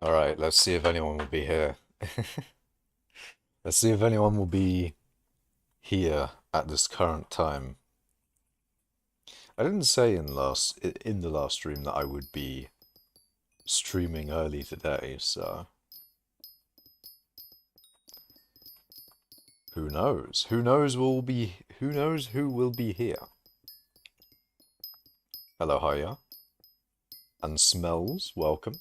Alright, let's see if anyone will be here. Let's see if anyone will be here at this current time. I didn't say in the last stream that I would be streaming early today, so who knows? Who knows who will be here? Hello, hiya. And Smells, welcome.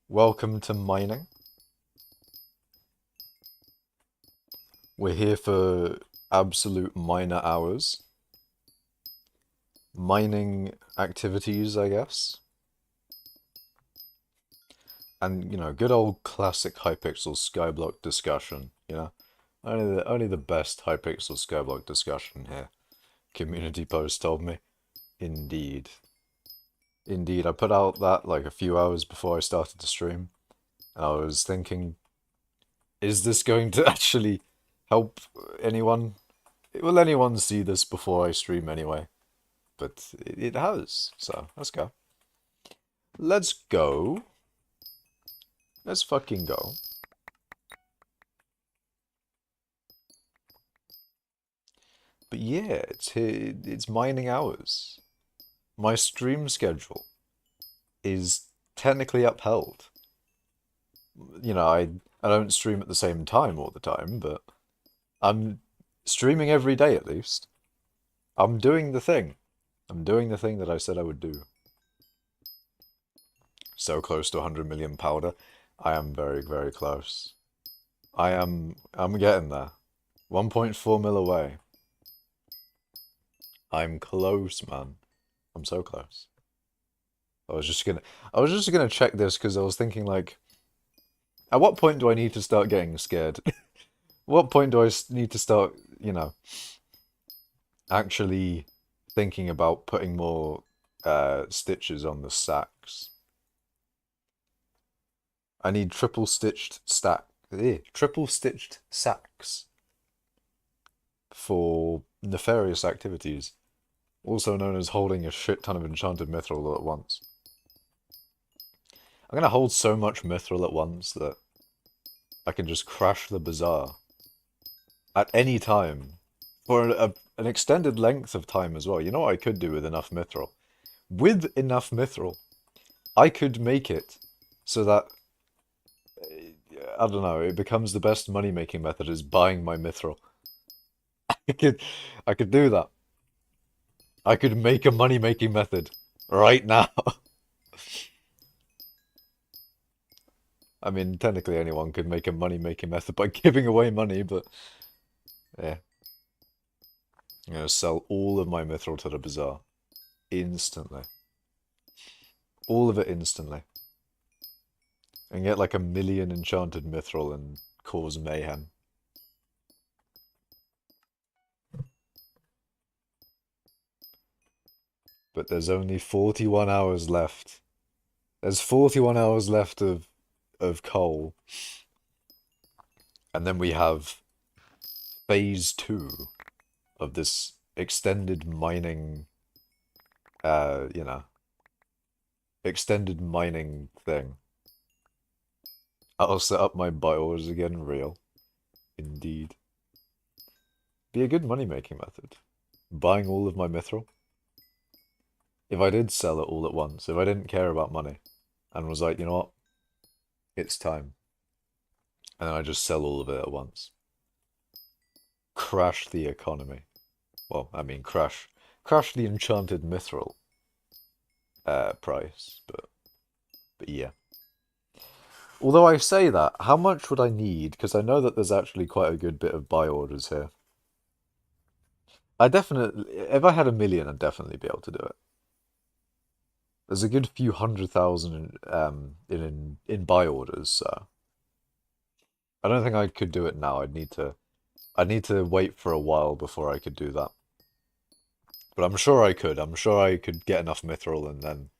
Welcome to mining. We're here for absolute miner hours. Mining activities, I guess. And, good old classic hypixel skyblock discussion. Only the best hypixel skyblock discussion here. Community post told me. Indeed. Indeed, I put out that like a few hours before I started the stream. I was thinking, is this going to actually help anyone? Will anyone see this before I stream anyway? But it has, so let's go. Let's go. Let's fucking go. But yeah, it's mining hours. My stream schedule is technically upheld. I don't stream at the same time all the time, but I'm streaming every day at least. I'm doing the thing. I'm doing the thing that I said I would do. So close to 100 million powder. I am very, very close. I'm getting there. 1.4 mil away. I'm close, man. I'm so close. I was just gonna check this because I was thinking like, at what point do I need to start getting scared? What point do I need to start, actually thinking about putting more stitches on the sacks? I need triple stitched sacks for nefarious activities, also known as holding a shit ton of enchanted mithril all at once. I'm gonna hold so much mithril at once that I can just crash the bazaar at any time for an extended length of time as well. You know what I could do with enough mithril? With enough mithril, I could make it so that I don't know, it becomes the best money-making method is buying my mithril. I could I could do that. I could make a money-making method right now. I mean, technically anyone could make a money-making method by giving away money, but yeah. I'm gonna sell all of my mithril to the bazaar. Instantly. All of it instantly. And get like 1 million enchanted mithril and cause mayhem. But there's only 41 hours left. There's 41 hours left of coal. And then we have phase 2 of this extended mining, extended mining thing. I'll set up my bios again, real. Indeed. Be a good money-making method. Buying all of my mithril. If I did sell it all at once, if I didn't care about money, and was like, you know what? It's time. And then I just sell all of it at once. Crash the economy. Well, I mean, crash the enchanted mithril price, but yeah. Although I say that, how much would I need? Because I know that there's actually quite a good bit of buy orders here. If I had 1 million, I'd definitely be able to do it. There's a good few 100,000 in buy orders, so I don't think I could do it now. I'd need to wait for a while before I could do that. But I'm sure I could. I'm sure I could get enough mithril and then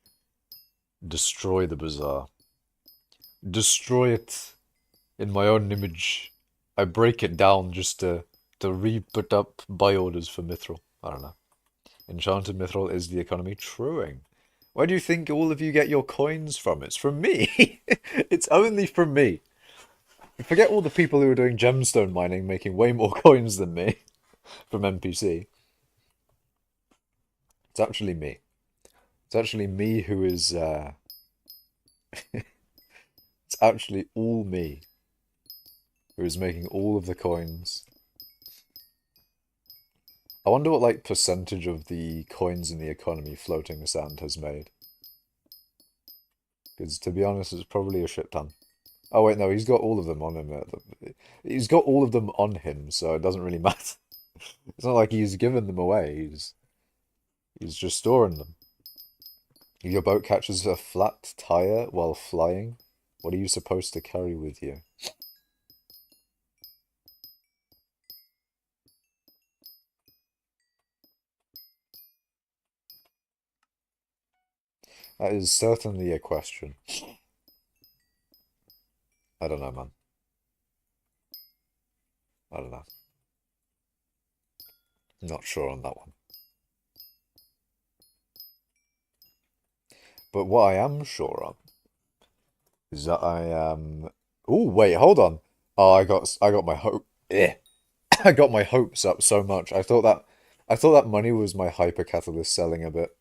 destroy the bazaar. Destroy it in my own image. I break it down just to re-put up buy orders for mithril. I don't know. Enchanted mithril is the economy truing. Where do you think all of you get your coins from? It's from me. It's only from me. Forget all the people who are doing gemstone mining, making way more coins than me from NPC. It's actually me. It's actually me who is, it's actually all me who is making all of the coins. I wonder what, like, percentage of the coins in the economy floating sand has made. Because, to be honest, it's probably a shit ton. Oh, wait, no, he's got all of them on him. He's got all of them on him, so it doesn't really matter. It's not like he's given them away. He's just storing them. If your boat catches a flat tire while flying, what are you supposed to carry with you? That is certainly a question. I don't know, man. I don't know. Not sure on that one. But what I am sure on is that I am. Oh, wait, hold on. Oh, I got my hope. Eh. I got my hopes up so much. I thought that money was my hypercatalyst selling a bit.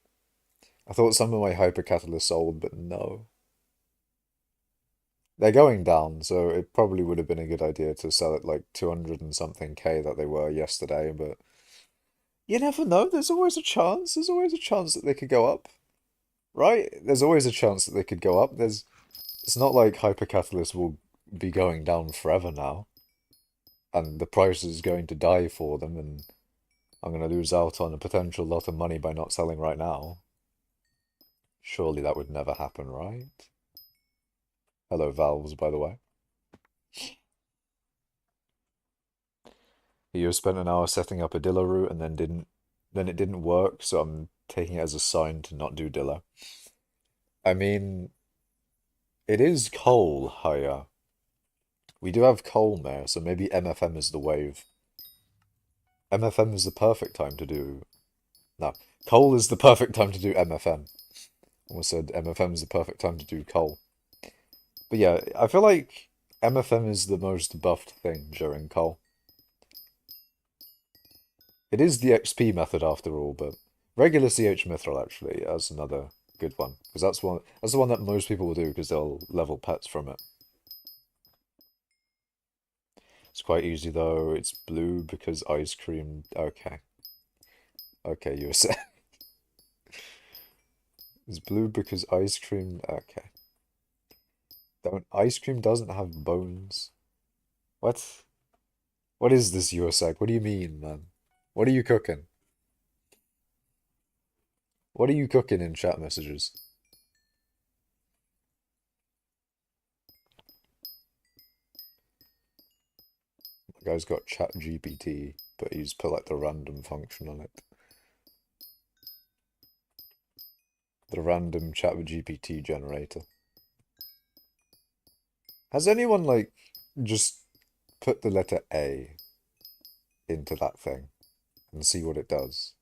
I thought some of my hypercatalysts sold, but no. They're going down, so it probably would have been a good idea to sell it like 200 and something K that they were yesterday, but you never know. There's always a chance. There's always a chance that they could go up, right? There's always a chance that they could go up. It's not like hypercatalysts will be going down forever now, and the price is going to die for them, and I'm going to lose out on a potential lot of money by not selling right now. Surely that would never happen, right? Hello, valves, by the way. You spent an hour setting up a Dilla route and then it didn't work, so I'm taking it as a sign to not do Dilla. I mean, it is coal higher. We do have coal there, so maybe MFM is the wave. MFM is the perfect time to do. No, coal is the perfect time to do MFM. Almost said MFM is the perfect time to do coal. But yeah, I feel like MFM is the most buffed thing during coal. It is the XP method after all, but regular CH mithril actually as another good one, because that's the one that most people will do because they'll level pets from it. It's quite easy though. It's blue because ice cream. Okay, okay, you were saying it's blue because ice cream. Okay, don't ice cream doesn't have bones. What? What is this, USAC? What do you mean, man? What are you cooking? What are you cooking in chat messages? The guy's got chat GPT, but he's put like the random function on it. The random chat GPT generator. Has anyone like just put the letter A into that thing and see what it does?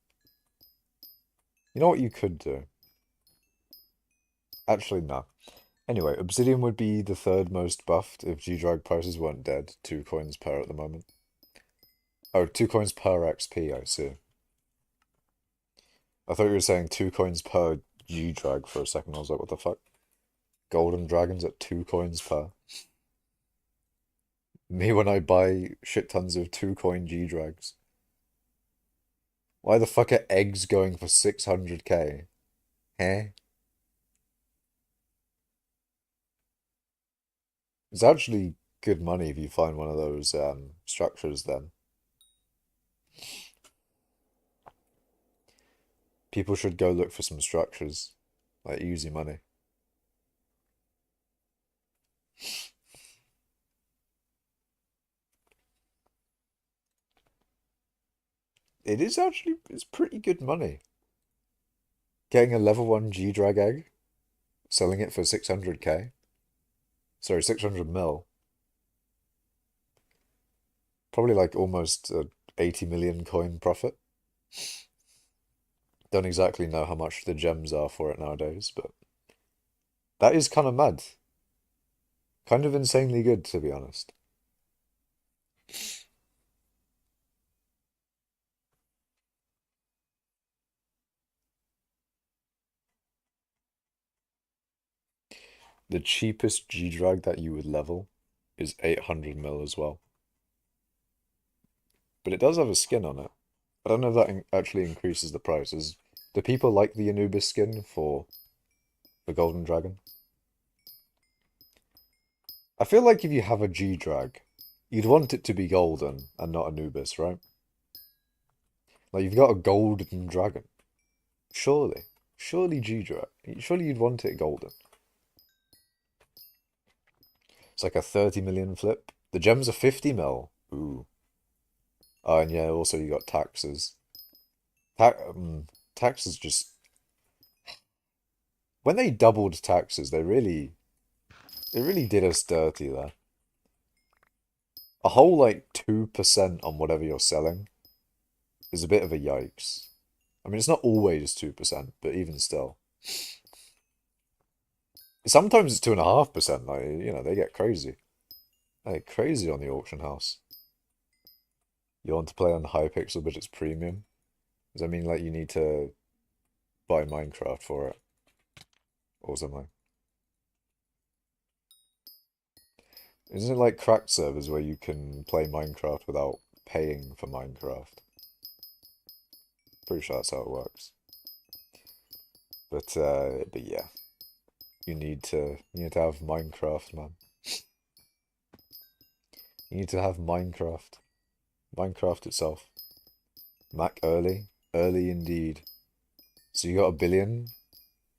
You know what you could do? Actually, no. Anyway, Obsidian would be the third most buffed if G-Drag prices weren't dead. 2 coins per at the moment. Oh, 2 coins per XP, I see. I thought you were saying 2 coins per G-Drag for a second. I was like, what the fuck? Golden Dragons at 2 coins per. Me when I buy shit tons of 2 coin G-Drags. Why the fuck are eggs going for 600k? Huh? It's actually good money if you find one of those structures then. People should go look for some structures. Like easy money. It is actually, it's pretty good money. Getting a level 1 G-Drag egg, selling it for 600k. Sorry, 600 mil. Probably like almost a 80 million coin profit. Don't exactly know how much the gems are for it nowadays, but that is kind of mad. Kind of insanely good, to be honest. The cheapest G-Drag that you would level is 800 mil as well. But it does have a skin on it. I don't know if that actually increases the price. Do people like the Anubis skin for the Golden Dragon? I feel like if you have a G-Drag, you'd want it to be golden and not Anubis, right? Like you've got a golden dragon. Surely. Surely G-Drag. Surely you'd want it golden. It's like a 30 million flip. The gems are 50 mil. Ooh. Oh, and yeah, also you got taxes. Taxes just... When they doubled taxes, they really did us dirty there. A whole, like, 2% on whatever you're selling is a bit of a yikes. I mean, it's not always 2%, but even still. Sometimes it's 2.5%, like, they get crazy. They get crazy on the auction house. You want to play on hypixel, but it's premium? Does that mean, like, you need to buy Minecraft for it? Or something? Isn't it like cracked servers where you can play Minecraft without paying for Minecraft? Pretty sure that's how it works. But yeah, you need to have Minecraft, man. You need to have Minecraft. Minecraft itself. Mac early. Early indeed. So you got a billion?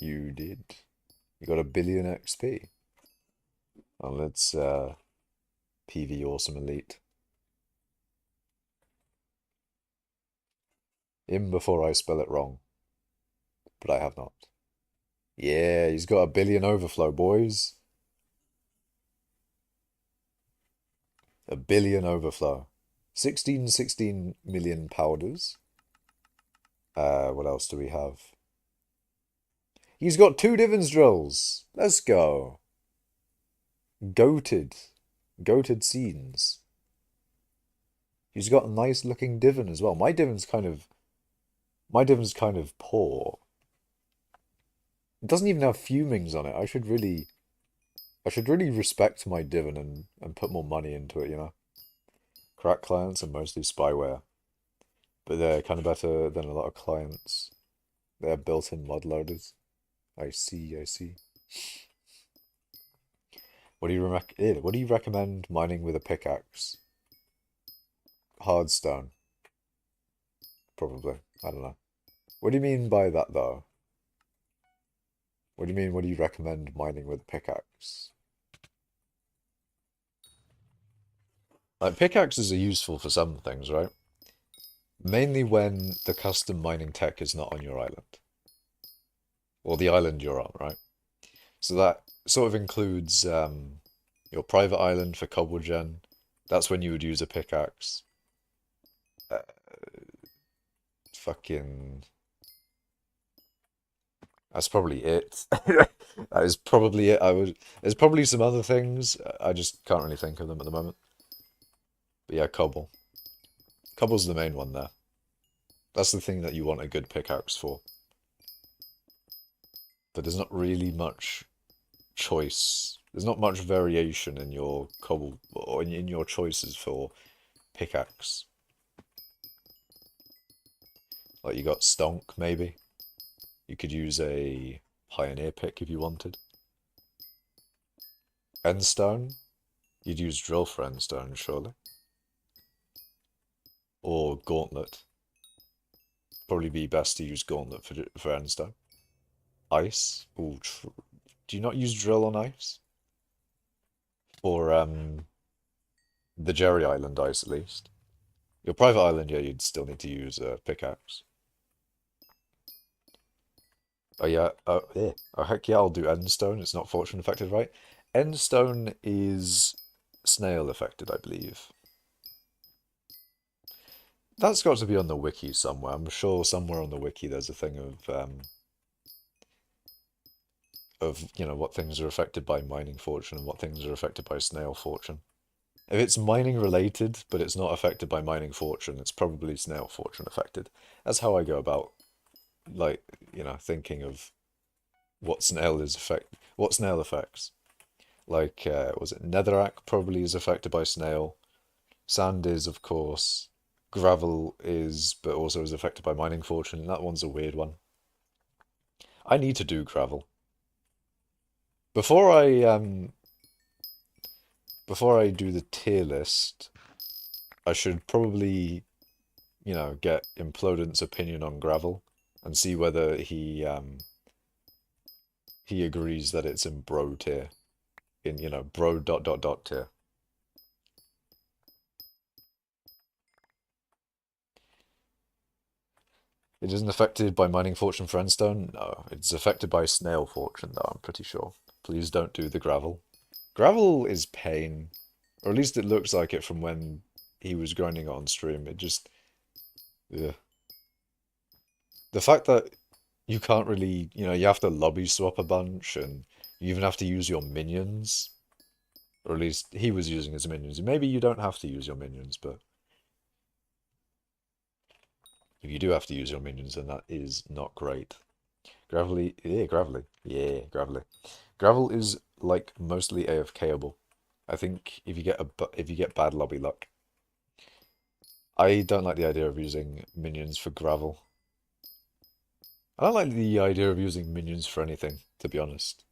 You did. You got a billion XP. And let's PV Awesome Elite. In before I spell it wrong. But I have not. Yeah, he's got a billion overflow, boys. A billion overflow. 16 million powders. What else do we have? He's got 2 divans drills. Let's go. Goated. Goated scenes. He's got a nice looking divan as well. My divan's kind of poor. It doesn't even have fumings on it. I should really respect my divan and put more money into it, Crack clients are mostly spyware, but they're kind of better than a lot of clients. They have built-in mod loaders. I see, I see. What do you recommend mining with a pickaxe? Hardstone. Probably. I don't know. What do you mean by that, though? What do you mean, what do you recommend mining with a pickaxe? Like, pickaxes are useful for some things, right? Mainly when the custom mining tech is not on your island. Or the island you're on, right? So that sort of includes your private island for cobble gen. That's when you would use a pickaxe. Uh, fucking... That's probably it. That is probably it. There's probably some other things. I just can't really think of them at the moment. But yeah, cobble. Cobble's the main one there. That's the thing that you want a good pickaxe for. But there's not really much choice. There's not much variation in your cobble or in your choices for pickaxe. Like you got stonk maybe. You could use a pioneer pick if you wanted. Endstone. You'd use drill for endstone surely. Or gauntlet. Probably be best to use gauntlet for endstone. Ice. Ooh, do you not use drill on ice? Or the Jerry Island ice at least. Your private island, yeah, you'd still need to use a pickaxe. Oh yeah, yeah. Oh heck yeah, I'll do endstone. It's not fortune affected, right? Endstone is snail affected, I believe. That's got to be on the wiki somewhere. I'm sure somewhere on the wiki there's a thing of what things are affected by mining fortune and what things are affected by snail fortune. If it's mining related, but it's not affected by mining fortune, it's probably snail fortune affected. That's how I go about, like, thinking of what snail affects. Like, was it netherrack probably is affected by snail. Sand is, of course. Gravel is, but also is affected by mining fortune. That one's a weird one. I need to do gravel. Before I before I do the tier list, I should probably, get Implodent's opinion on gravel and see whether he agrees that it's in bro tier. In, bro dot dot dot tier. It isn't affected by mining fortune for endstone? No. It's affected by snail fortune, though, I'm pretty sure. Please don't do the gravel. Gravel is pain. Or at least it looks like it from when he was grinding it on stream. It just... Ugh. The fact that you can't really... you have to lobby swap a bunch, and you even have to use your minions. Or at least he was using his minions. Maybe you don't have to use your minions, but... If you do have to use your minions, then that is not great. Gravelly, yeah, gravelly, yeah, gravelly. Gravel is like mostly AFKable. I think if you get bad lobby luck. I don't like the idea of using minions for gravel. I don't like the idea of using minions for anything, to be honest.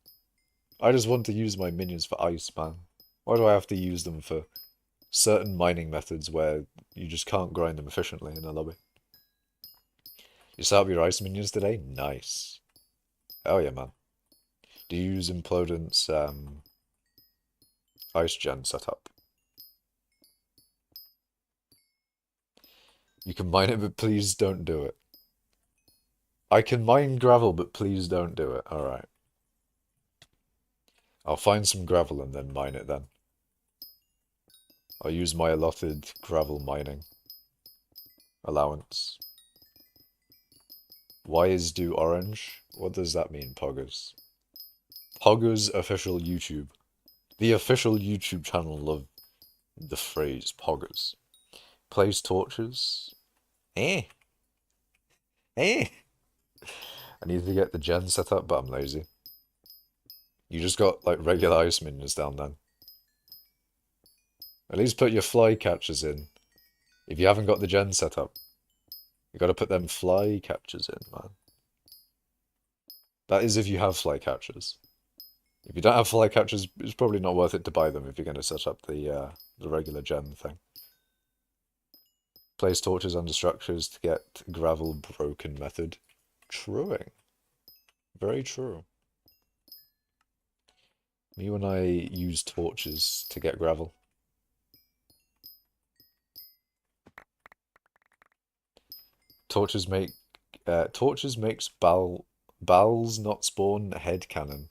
I just want to use my minions for ice, man. Why do I have to use them for certain mining methods where you just can't grind them efficiently in a lobby? You set up your ice minions today? Nice. Oh yeah, man. Do you use Implodent's ice gen setup? You can mine it, but please don't do it. I can mine gravel, but please don't do it. Alright. I'll find some gravel and then mine it then. I'll use my allotted gravel mining allowance. Why is do orange? What does that mean, Poggers? Poggers official YouTube. The official YouTube channel of the phrase Poggers. Plays torches. Eh. Eh. I need to get the gen set up, but I'm lazy. You just got, like, regular ice minions down then. At least put your fly catchers in. If you haven't got the gen set up, you gotta put them fly catchers in, man. That is if you have fly catchers. If you don't have fly catchers, it's probably not worth it to buy them if you're gonna set up the regular gen thing. Place torches under structures to get gravel broken method. Truing. Very true. Me when I use torches to get gravel. Torches makes bowels not spawn head cannon.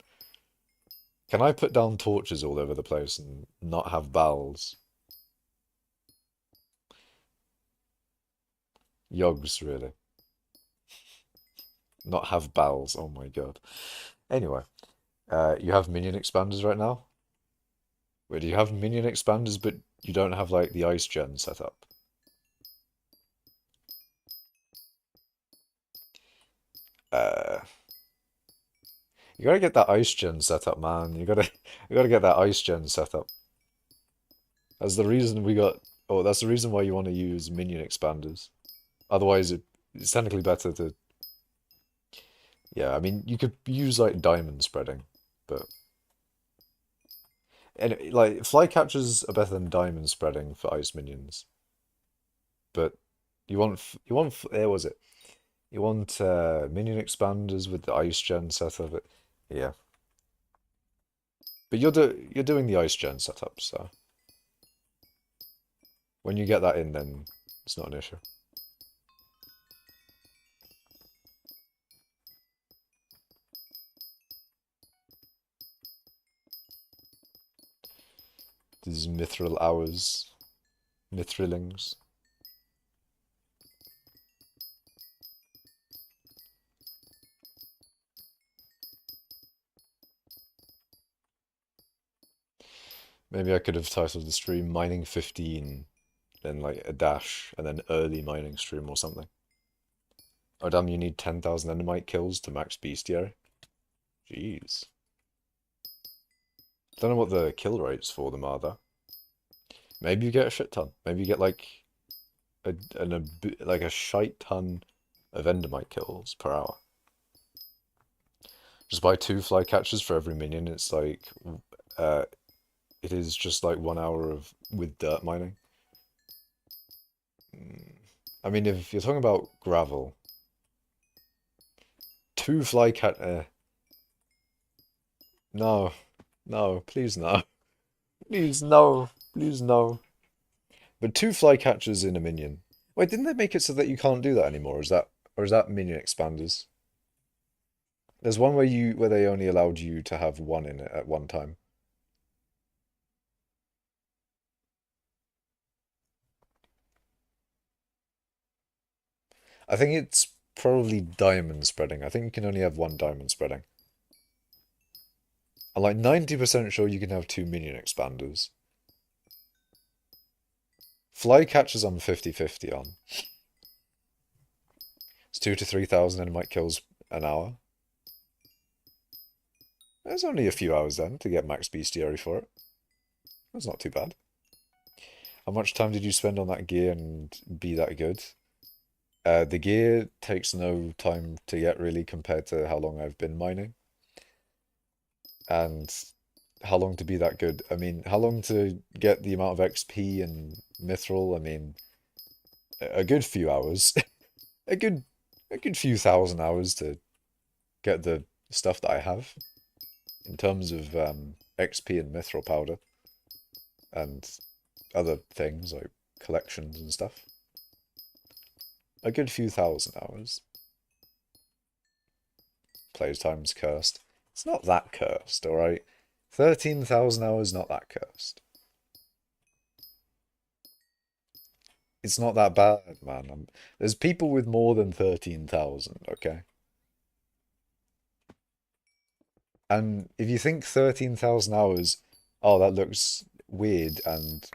Can I put down torches all over the place and not have bowels? Yogs, really. Not have bowels, oh my god. Anyway, you have minion expanders right now? Wait, do you have minion expanders but you don't have, like, the ice gen set up? Uh... You gotta get that ice gen set up, man. You gotta get that ice gen set up. That's the reason we got... Oh, that's the reason why you want to use minion expanders. Otherwise, it's technically better to... Yeah, I mean, you could use, like, diamond spreading, but... And, like, fly catchers are better than diamond spreading for ice minions. But where was it? You want minion expanders with the ice gen setup. Yeah. But you're doing the ice gen setup, so... When you get that in, then it's not an issue. These mithril hours. Mithrilings. Maybe I could have titled the stream Mining 15, then like a dash, and then early mining stream or something. Oh damn, you need 10,000 endermite kills to max bestiary? Jeez. Don't know what the kill rates for them are though. Maybe you get a shit ton. Maybe you get like like a shite ton of endermite kills per hour. Just buy 2 flycatchers for every minion. It's like uh it is just like 1 hour of with dirt mining. I mean, if you're talking about gravel, 2 flycat. No, no, please no, please no, please no. But 2 flycatchers in a minion. Wait, didn't they make it so that you can't do that anymore? Or is that minion expanders? There's one where they only allowed you to have 1 in it at one time. I think it's probably diamond spreading. I think you can only have 1 diamond spreading. I'm like 90% sure you can have 2 minion expanders. Flycatchers I'm 50-50 on. It's 2 to 3,000 endermite kills an hour. There's only a few hours then to get max bestiary for it. That's not too bad. How much time did you spend on that gear and be that good? The gear takes no time to get really compared to how long I've been mining. And how long to be that good? I mean, how long to get the amount of XP and mithril? I mean, a good few hours. a good few thousand hours to get the stuff that I have in terms of XP and mithril powder and other things like collections and stuff. A good few thousand hours. Playtime's cursed. It's not that cursed, alright? 13,000 hours, not that cursed. It's not that bad, man. There's people with more than 13,000, okay? And if you think 13,000 hours, oh, that looks weird and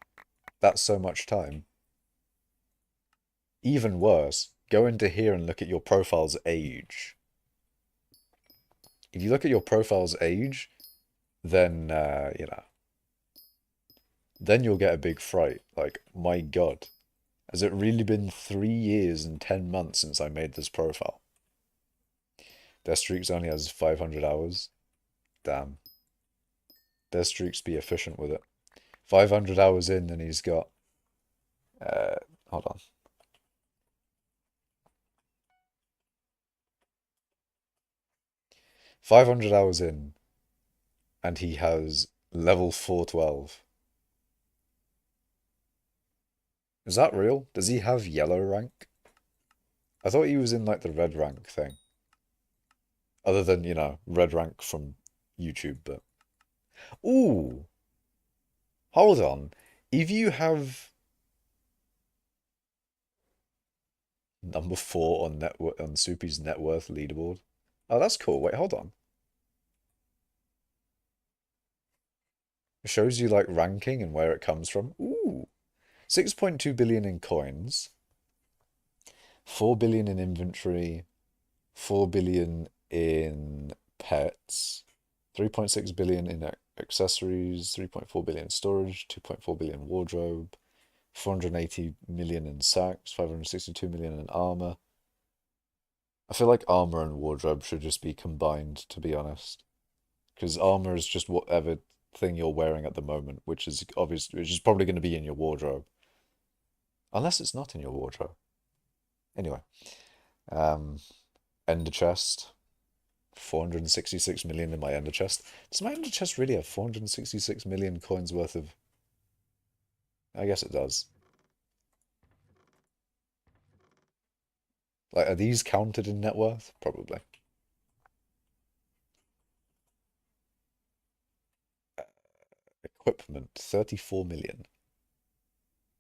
that's so much time. Even worse, go into here and look at your profile's age. If you look at your profile's age, then, then you'll get a big fright. Like, my God, has it really been 3 years and 10 months since I made this profile? Death Streaks only has 500 hours. Damn. Death Streaks be efficient with it. 500 hours in and he's got... hold on. 500 hours in and he has level 412. Is that real? Does he have yellow rank? I thought he was in like the red rank thing. Other than, red rank from YouTube, but... Ooh! Hold on. If you have... number 4 on Soupy's net worth leaderboard. Oh, that's cool. Wait, hold on. It shows you like ranking and where it comes from. Ooh. 6.2 billion in coins. 4 billion in inventory. 4 billion in pets. 3.6 billion in accessories. 3.4 billion storage. 2.4 billion wardrobe. 480 million in sacks. 562 million in armor. I feel like armor and wardrobe should just be combined, to be honest. Because armor is just whatever thing you're wearing at the moment, which is probably going to be in your wardrobe. Unless it's not in your wardrobe. Anyway. Ender chest. 466 million in my ender chest. Does my ender chest really have 466 million coins worth of... I guess it does. Like, are these counted in net worth? Probably. Equipment, 34 million.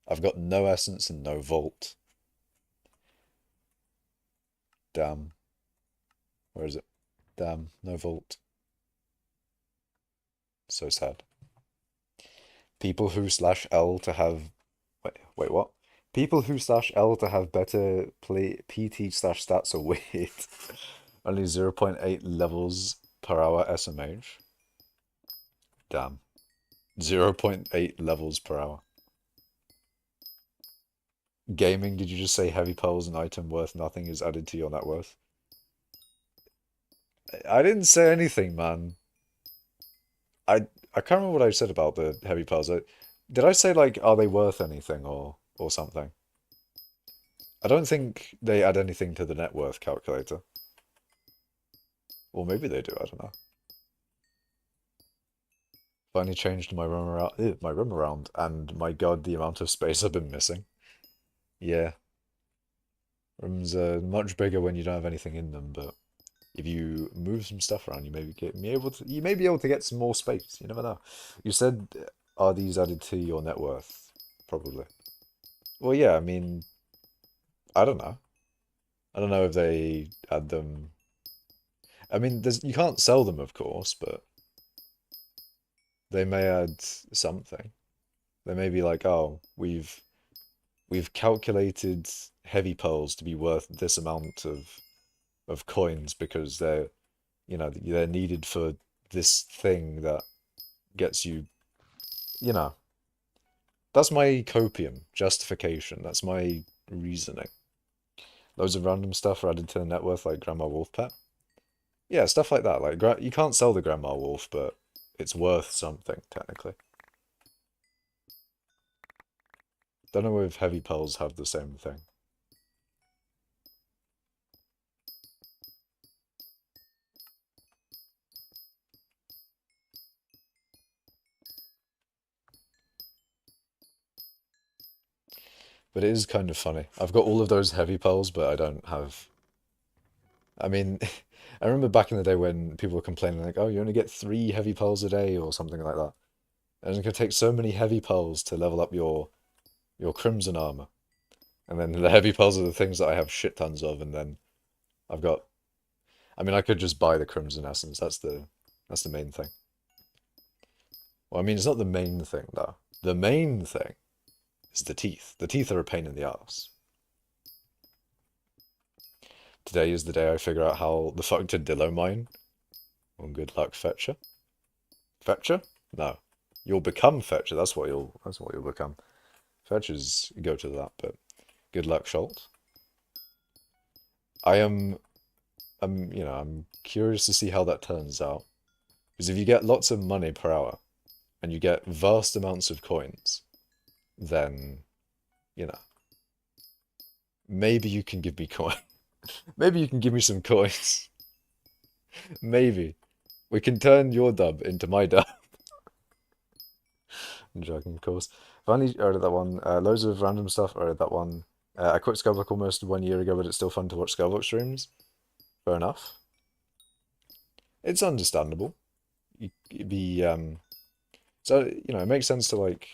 I've got no essence and no vault. Damn. Where is it? Damn, no vault. So sad. People who slash L to have wait what? People who slash L to have better play PT slash stats are weird. Only 0.8 levels per hour SMH. Damn. 0.8 levels per hour. Gaming, did you just say heavy pearls and item worth nothing is added to your net worth? I didn't say anything, man. I can't remember what I said about the heavy pearls. Did I say like, are they worth anything or something? I don't think they add anything to the net worth calculator. Or maybe they do, I don't know. Finally changed my room around, and my god, the amount of space I've been missing. Yeah, rooms are much bigger when you don't have anything in them, but if you move some stuff around, you may be able to get some more space. You never know. You said, are these added to your net worth? Probably. Well, yeah, I mean, I don't know. I don't know if they add them. I mean, you can't sell them, of course, but they may add something. They may be like, oh, we've calculated heavy pearls to be worth this amount of coins because they're needed for this thing that gets you, you know. That's my copium justification. That's my reasoning. Loads of random stuff are added to the net worth, like Grandma Wolf Pet. Yeah, stuff like that. Like you can't sell the Grandma Wolf, but it's worth something technically. Don't know if heavy pearls have the same thing. But it is kind of funny. I've got all of those heavy pearls, but I don't have. I mean, I remember back in the day when people were complaining like, "Oh, you only get 3 heavy pearls a day" or something like that. And it's gonna take so many heavy pearls to level up your crimson armor. And then the heavy pearls are the things that I have shit tons of, and then I've got. I mean, I could just buy the crimson essence. That's the main thing. Well, I mean, it's not the main thing though. The main thing is the teeth. The teeth are a pain in the ass. Today is the day I figure out how the fuck to Dillo mine. Well, good luck, Fetcher. Fetcher? No. You'll become Fetcher. That's what you'll become. Fetchers go to that, but good luck, Schultz. I am I'm curious to see how that turns out. Because if you get lots of money per hour and you get vast amounts of coins, then, you know, maybe you can give me coin. Maybe you can give me some coins. Maybe. We can turn your dub into my dub. I'm joking, of course. Finally, I read that one. Loads of random stuff. I read that one. I quit Skyblock almost 1 year ago, but it's still fun to watch Skyblock streams. Fair enough. It's understandable. It'd be so it makes sense to like.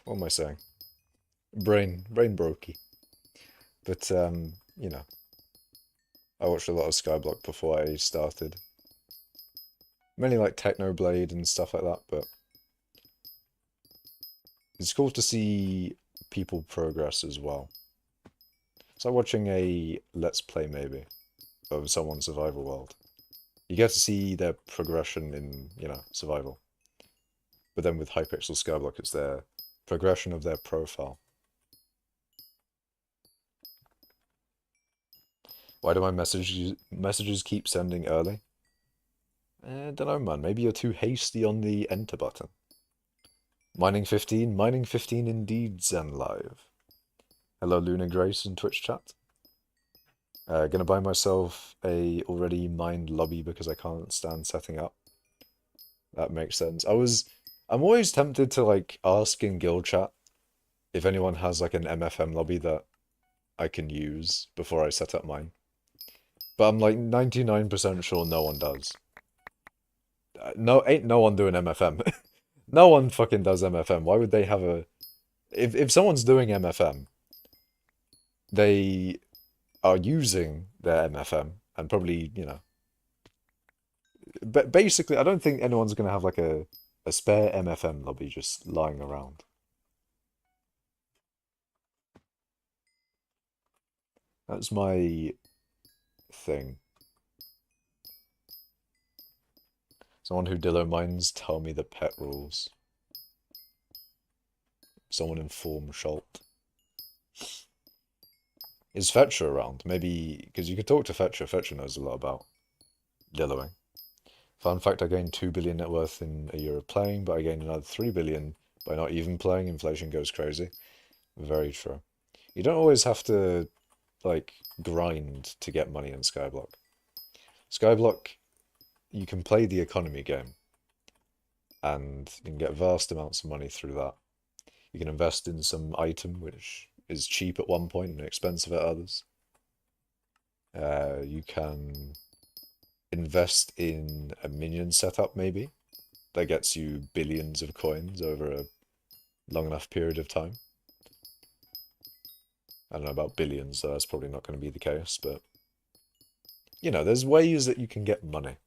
What am I saying? Brain brokey. But I watched a lot of Skyblock before I started. Mainly like Technoblade and stuff like that, but it's cool to see people progress as well. It's like watching a Let's Play maybe of someone's survival world. You get to see their progression in, survival. But then with Hypixel Skyblock, it's their progression of their profile. Why do my messages keep sending early? Don't know, man. Maybe you're too hasty on the enter button. Mining 15 indeed, Zen Live. Hello, Luna Grace in Twitch chat. Gonna buy myself a already mined lobby because I can't stand setting up. That makes sense. I'm always tempted to like ask in guild chat if anyone has like an MFM lobby that I can use before I set up mine. But I'm like 99% sure no one does. No, ain't no one doing MFM. No one fucking does MFM. Why would they have a... If someone's doing MFM, they are using their MFM and probably, But basically, I don't think anyone's going to have like a A spare MFM lobby just lying around. That's my thing. Someone who Dillo mines, tell me the pet rules. Someone inform Schult. Is Fetcher around? Maybe, because you could talk to Fetcher. Fetcher knows a lot about Dilloing. Fun fact, I gained 2 billion net worth in a year of playing, but I gained another 3 billion by not even playing. Inflation goes crazy. Very true. You don't always have to, like, grind to get money in Skyblock. Skyblock, you can play the economy game, and you can get vast amounts of money through that. You can invest in some item which is cheap at one point and expensive at others. You can invest in a minion setup, maybe, that gets you billions of coins over a long enough period of time. I don't know about billions, so that's probably not going to be the case, but you know, there's ways that you can get money.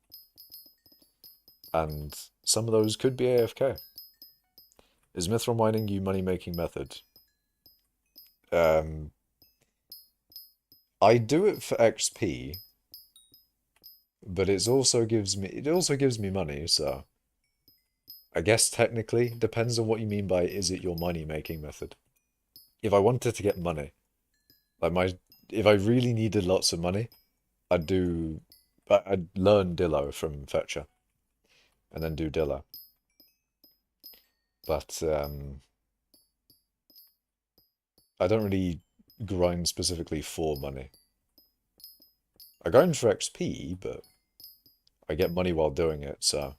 And some of those could be AFK. Is mithril mining your money-making method? I do it for XP, but it also gives me money, so I guess technically depends on what you mean by is it your money-making method. If I wanted to get money, like if I really needed lots of money, I'd learn Dillo from Fetcher and then do Dillo. But I don't really grind specifically for money. I grind for XP, but I get money while doing it, so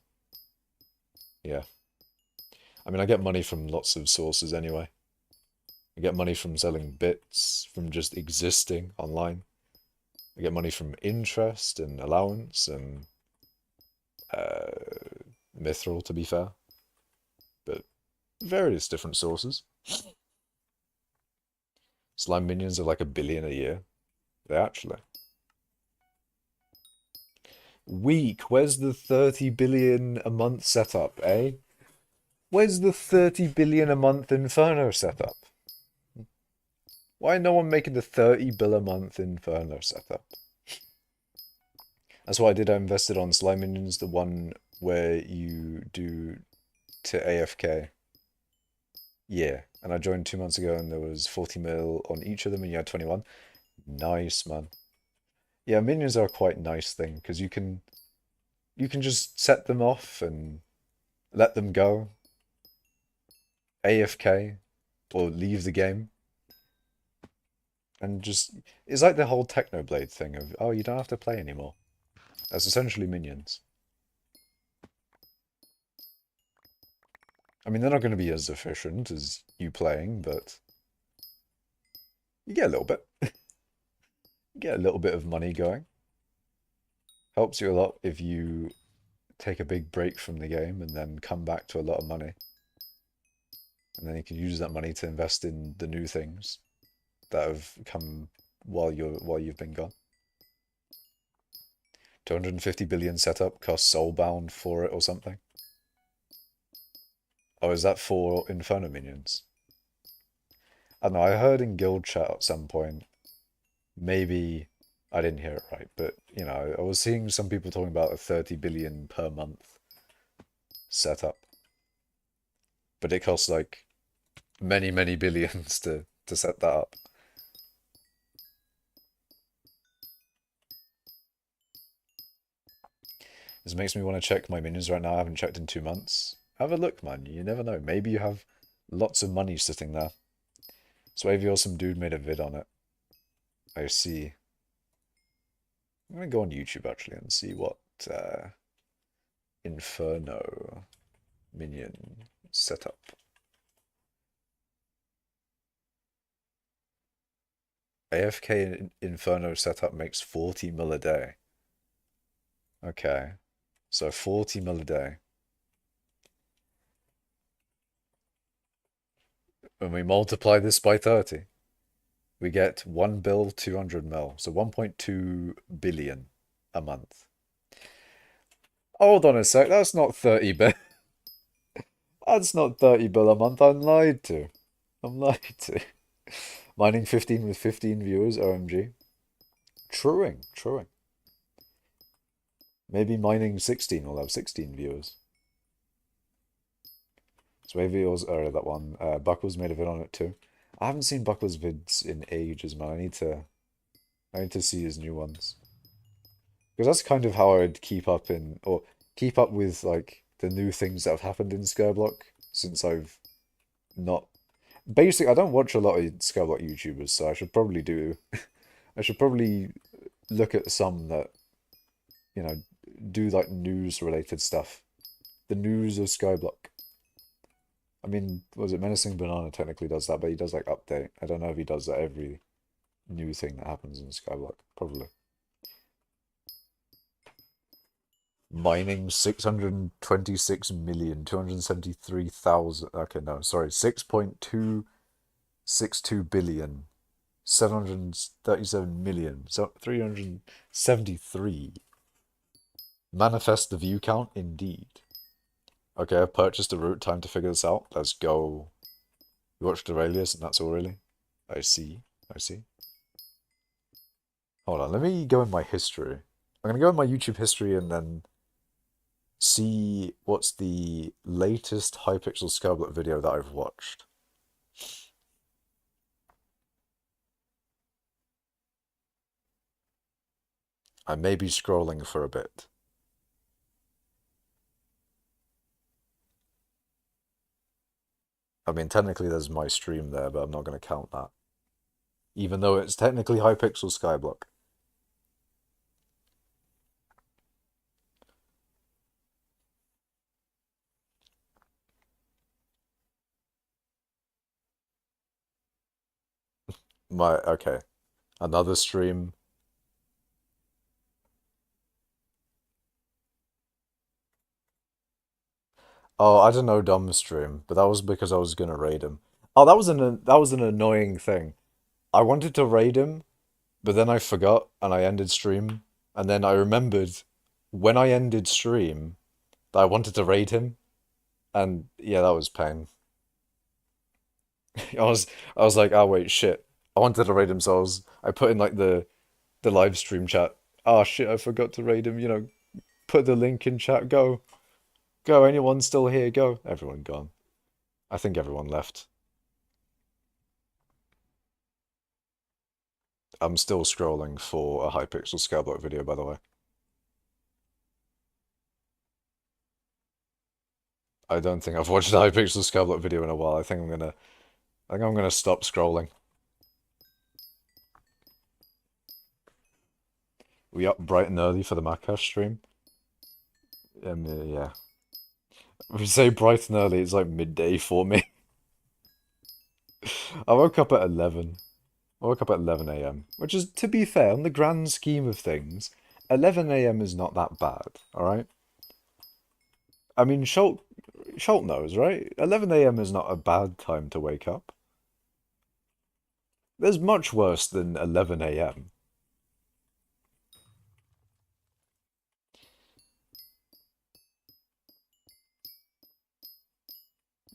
yeah. I mean, I get money from lots of sources anyway. I get money from selling bits, from just existing online. I get money from interest and allowance and mithril, to be fair. But various different sources. Slime minions are like 1 billion a year. They actually. Weak. Where's the 30 billion a month setup, eh? Where's the 30 billion a month Inferno setup? Why no one making the 30 bill a month Inferno setup? That's what I did. I invested on Slime Minions, the one where you do to AFK. Yeah, and I joined 2 months ago and there was 40 mil on each of them and you had 21. Nice, man. Yeah, minions are a quite nice thing because you can just set them off and let them go. AFK or leave the game. And just it's like the whole Technoblade thing of, oh, you don't have to play anymore. That's essentially minions. I mean, they're not going to be as efficient as you playing, but you get a little bit. You get a little bit of money going. Helps you a lot if you take a big break from the game and then come back to a lot of money. And then you can use that money to invest in the new things that have come while you've been gone. 250 billion setup costs Soulbound for it or something. Oh, is that for Inferno minions? I don't know, I heard in guild chat at some point, maybe I didn't hear it right, but you know, I was seeing some people talking about a 30 billion per month setup. But it costs like many, many billions to set that up. This makes me want to check my minions right now. I haven't checked in 2 months. Have a look, man. You never know. Maybe you have lots of money sitting there. Swavey or some dude made a vid on it. I see. I'm gonna go on YouTube actually and see what Inferno minion setup. AFK Inferno setup makes 40 mil a day. Okay. So 40 mil a day. When we multiply this by 30, we get 1 bill 200 mil. So 1.2 billion a month. Hold on a sec, that's not 30 bill. That's not 30 bill a month. I'm lied to. I'm lied to. Mining 15 with 15 viewers, OMG. Truing, truing. Maybe mining 16 will have 16 viewers. Sway was that one. Buckles made a vid on it too. I haven't seen Buckles vids in ages, man. I need to see his new ones. Because that's kind of how I'd keep up in or keep up with like the new things that have happened in Skyblock since I've not basically I don't watch a lot of Skyblock YouTubers, so I should probably do I should probably look at some that, you know, do like news related stuff. The news of Skyblock. I mean, was it Menacing Banana technically does that, but he does like update. I don't know if he does that every new thing that happens in Skyblock. Probably. Mining 626,273,000. Okay, no, sorry, 6.262 billion. 737 million. So 373. Manifest the view count, indeed. Okay, I've purchased a route. Time to figure this out. Let's go. You watched Aurelius, and that's all really. I see. I see. Hold on, let me go in my history. I'm gonna go in my YouTube history and then see what's the latest hypixel Skyblock video that I've watched. I may be scrolling for a bit. I mean, technically there's my stream there, but I'm not going to count that. Even though it's technically hypixel Skyblock. Okay. Another stream. Oh, I don't know, dumb stream, but that was because I was gonna raid him. Oh, that was an annoying thing. I wanted to raid him, but then I forgot and I ended stream, and then I remembered when I ended stream that I wanted to raid him, and yeah, that was pain. I was I was like, oh wait, shit. I wanted to raid him, so I put in like the live stream chat. Oh shit, I forgot to raid him, you know, put the link in chat, go. Go, anyone still here, go. Everyone gone. I think everyone left. I'm still scrolling for a hypixel Skyblock video, by the way. I don't think I've watched a hypixel Skyblock video in a while. I think I'm gonna stop scrolling. We up bright and early for the Makash stream? Yeah. If we say bright and early, it's like midday for me. I woke up at 11. I woke up at 11 a.m., which is, to be fair, on the grand scheme of things, 11 a.m. is not that bad, alright? I mean, Schult knows, right? 11 a.m. is not a bad time to wake up. There's much worse than 11 a.m.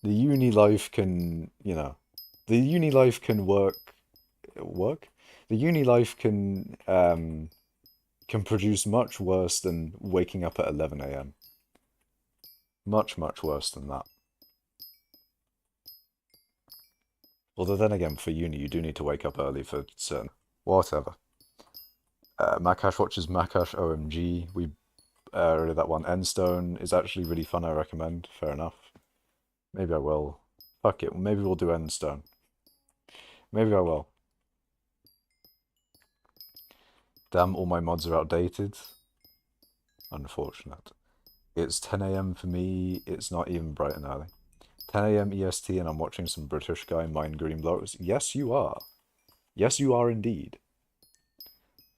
The uni life can, you know, the uni life can work? The uni life can produce much worse than waking up at 11 a.m. Much, much worse than that. Although then again, for uni, you do need to wake up early for certain. Whatever. Makash watches Makash OMG. We that one. Endstone is actually really fun, I recommend. Fair enough. Maybe I will. Fuck it. Maybe we'll do Endstone. Maybe I will. Damn, all my mods are outdated. Unfortunate. It's 10 a.m. for me. It's not even bright and early. 10 a.m. EST, and I'm watching some British guy mine green blocks. Yes, you are. Yes, you are indeed.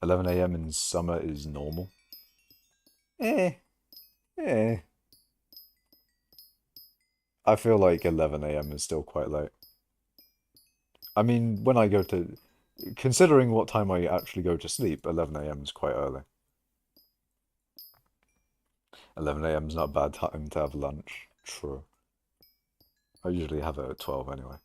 11 a.m. in summer is normal. Eh. Eh. I feel like 11 a.m. is still quite late. I mean, when I go to... Considering what time I actually go to sleep, 11 a.m. is quite early. 11 a.m. is not a bad time to have lunch. True. I usually have it at 12 anyway.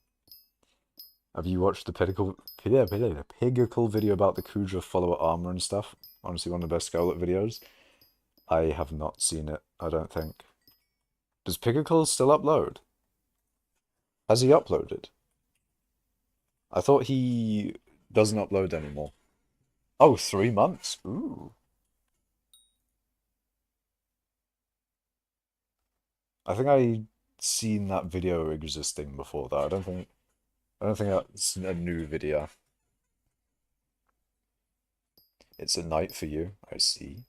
Have you watched the Pedicle video about the Kudra follower armor and stuff? Honestly, one of the best Scarlet videos. I have not seen it, I don't think. Does Pedicle still upload? Has he uploaded? I thought he doesn't upload anymore. Oh, 3 months? Ooh. I think I seen that video existing before that. I don't think that's a new video. It's a night for you, I see.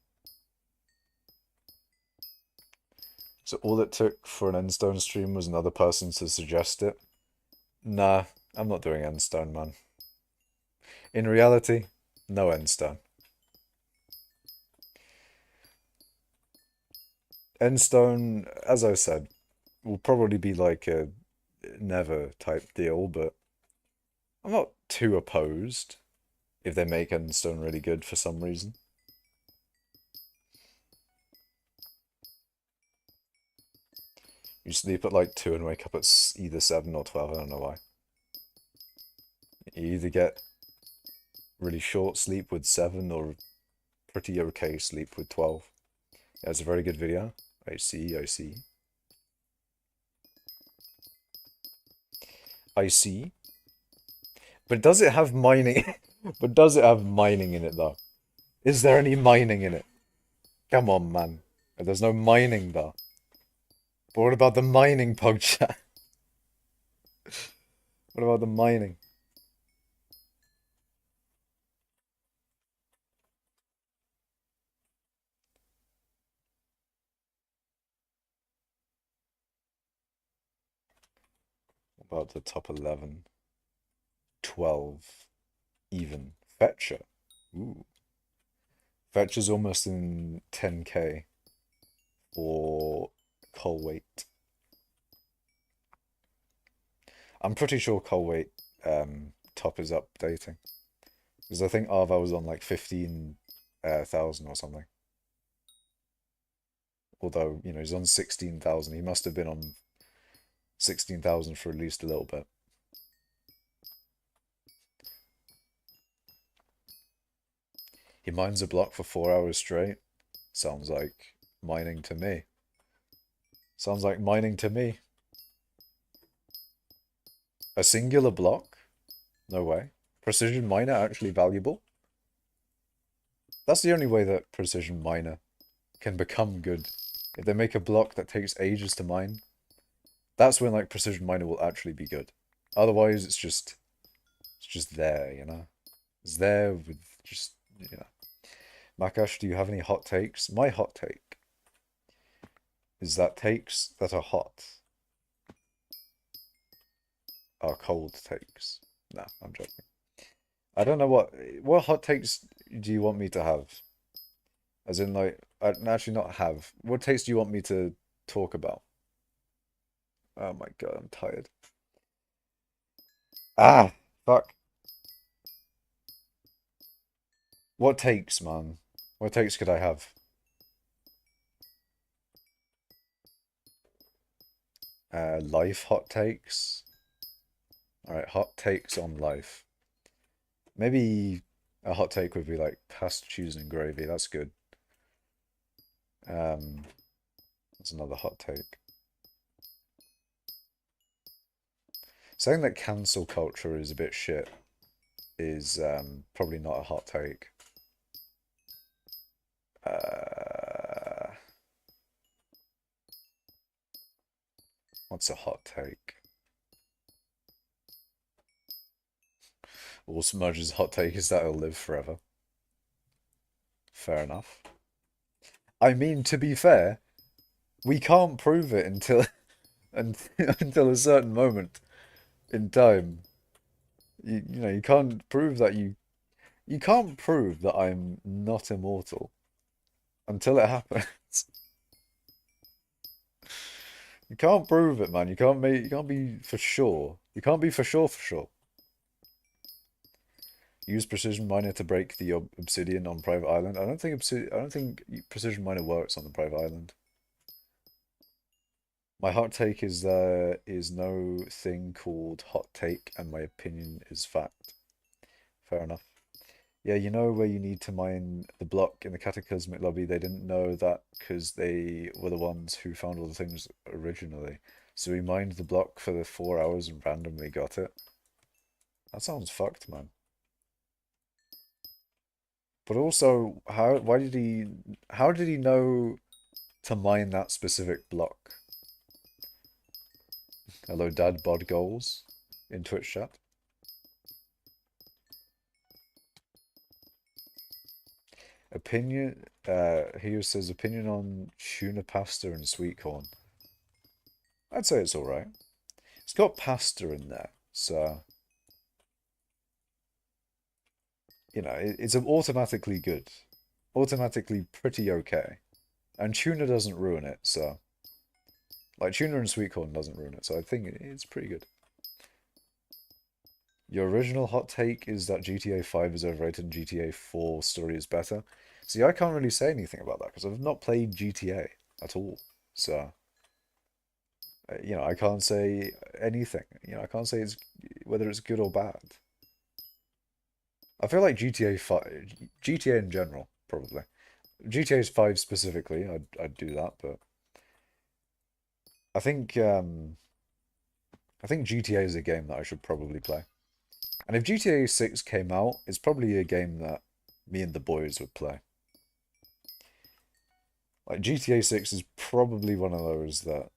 So all it took for an Endstone stream was another person to suggest it? Nah, I'm not doing Endstone, man. In reality, no Endstone. Endstone, as I said, will probably be like a never type deal, but I'm not too opposed if they make Endstone really good for some reason. You sleep at like 2 and wake up at either 7 or 12, I don't know why. You either get really short sleep with 7 or pretty okay sleep with 12. Yeah, it's a very good video. I see, I see. I see. But does it have mining? But does it have mining in it though? Is there any mining in it? Come on, man. There's no mining though. But what about the mining, Pogchat? What about the mining? What about the top 11? 12. Even. Fetcher. Ooh. Fetcher's almost in 10k for coal weight. I'm pretty sure coal weight top is updating. Because I think Arval was on like 15,000 or something. Although, you know, he's on 16,000. He must have been on 16,000 for at least a little bit. He mines a block for 4 hours straight. Sounds like mining to me. Sounds like mining to me. A singular block? No way. Precision miner actually valuable? That's the only way that precision miner can become good. If they make a block that takes ages to mine, that's when like precision miner will actually be good. Otherwise, it's just there, you know. It's there with just, you know. Makash, do you have any hot takes? My hot take is that takes that are hot are cold takes. Nah, I'm joking. I don't know what hot takes do you want me to have? As in like, actually not have. What takes do you want me to talk about? Oh my god, I'm tired. Ah, fuck. What takes, man? What takes could I have? Life hot takes. Alright, hot takes on life. Maybe a hot take would be like pasta, cheese, and gravy. That's good. That's another hot take. Saying that cancel culture is a bit shit is probably not a hot take. What's a hot take? Well, Smudge's hot take is that he'll live forever. Fair enough. I mean, to be fair, we can't prove it until until a certain moment in time. You know, you can't prove that you can't prove that I'm not immortal until it happens. You can't prove it, man. You can't be for sure. You can't be for sure for sure. Use precision miner to break the obsidian on private island. I don't think precision miner works on the private island. My hot take is there is no thing called hot take, and my opinion is fact. Fair enough. Yeah, you know where you need to mine the block in the Cataclysmic lobby? They didn't know that because they were the ones who found all the things originally. So we mined the block for the 4 hours and randomly got it. That sounds fucked, man. But also, how did he know to mine that specific block? Hello, Dad Bod Goals in Twitch chat. Opinion, he says opinion on tuna pasta and sweet corn. I'd say it's alright. It's got pasta in there, so, you know, it's automatically good. Automatically pretty okay. And tuna doesn't ruin it, so, like, tuna and sweet corn doesn't ruin it, so I think it's pretty good. Your original hot take is that GTA 5 is overrated and GTA 4 story is better. See, I can't really say anything about that because I've not played GTA at all. So, you know, I can't say anything. You know, I can't say it's whether it's good or bad. I feel like GTA 5, GTA in general, probably. GTA 5 specifically, I'd do that, but I think um I think GTA is a game that I should probably play. And if GTA 6 came out, it's probably a game that me and the boys would play. Like GTA 6 is probably one of those that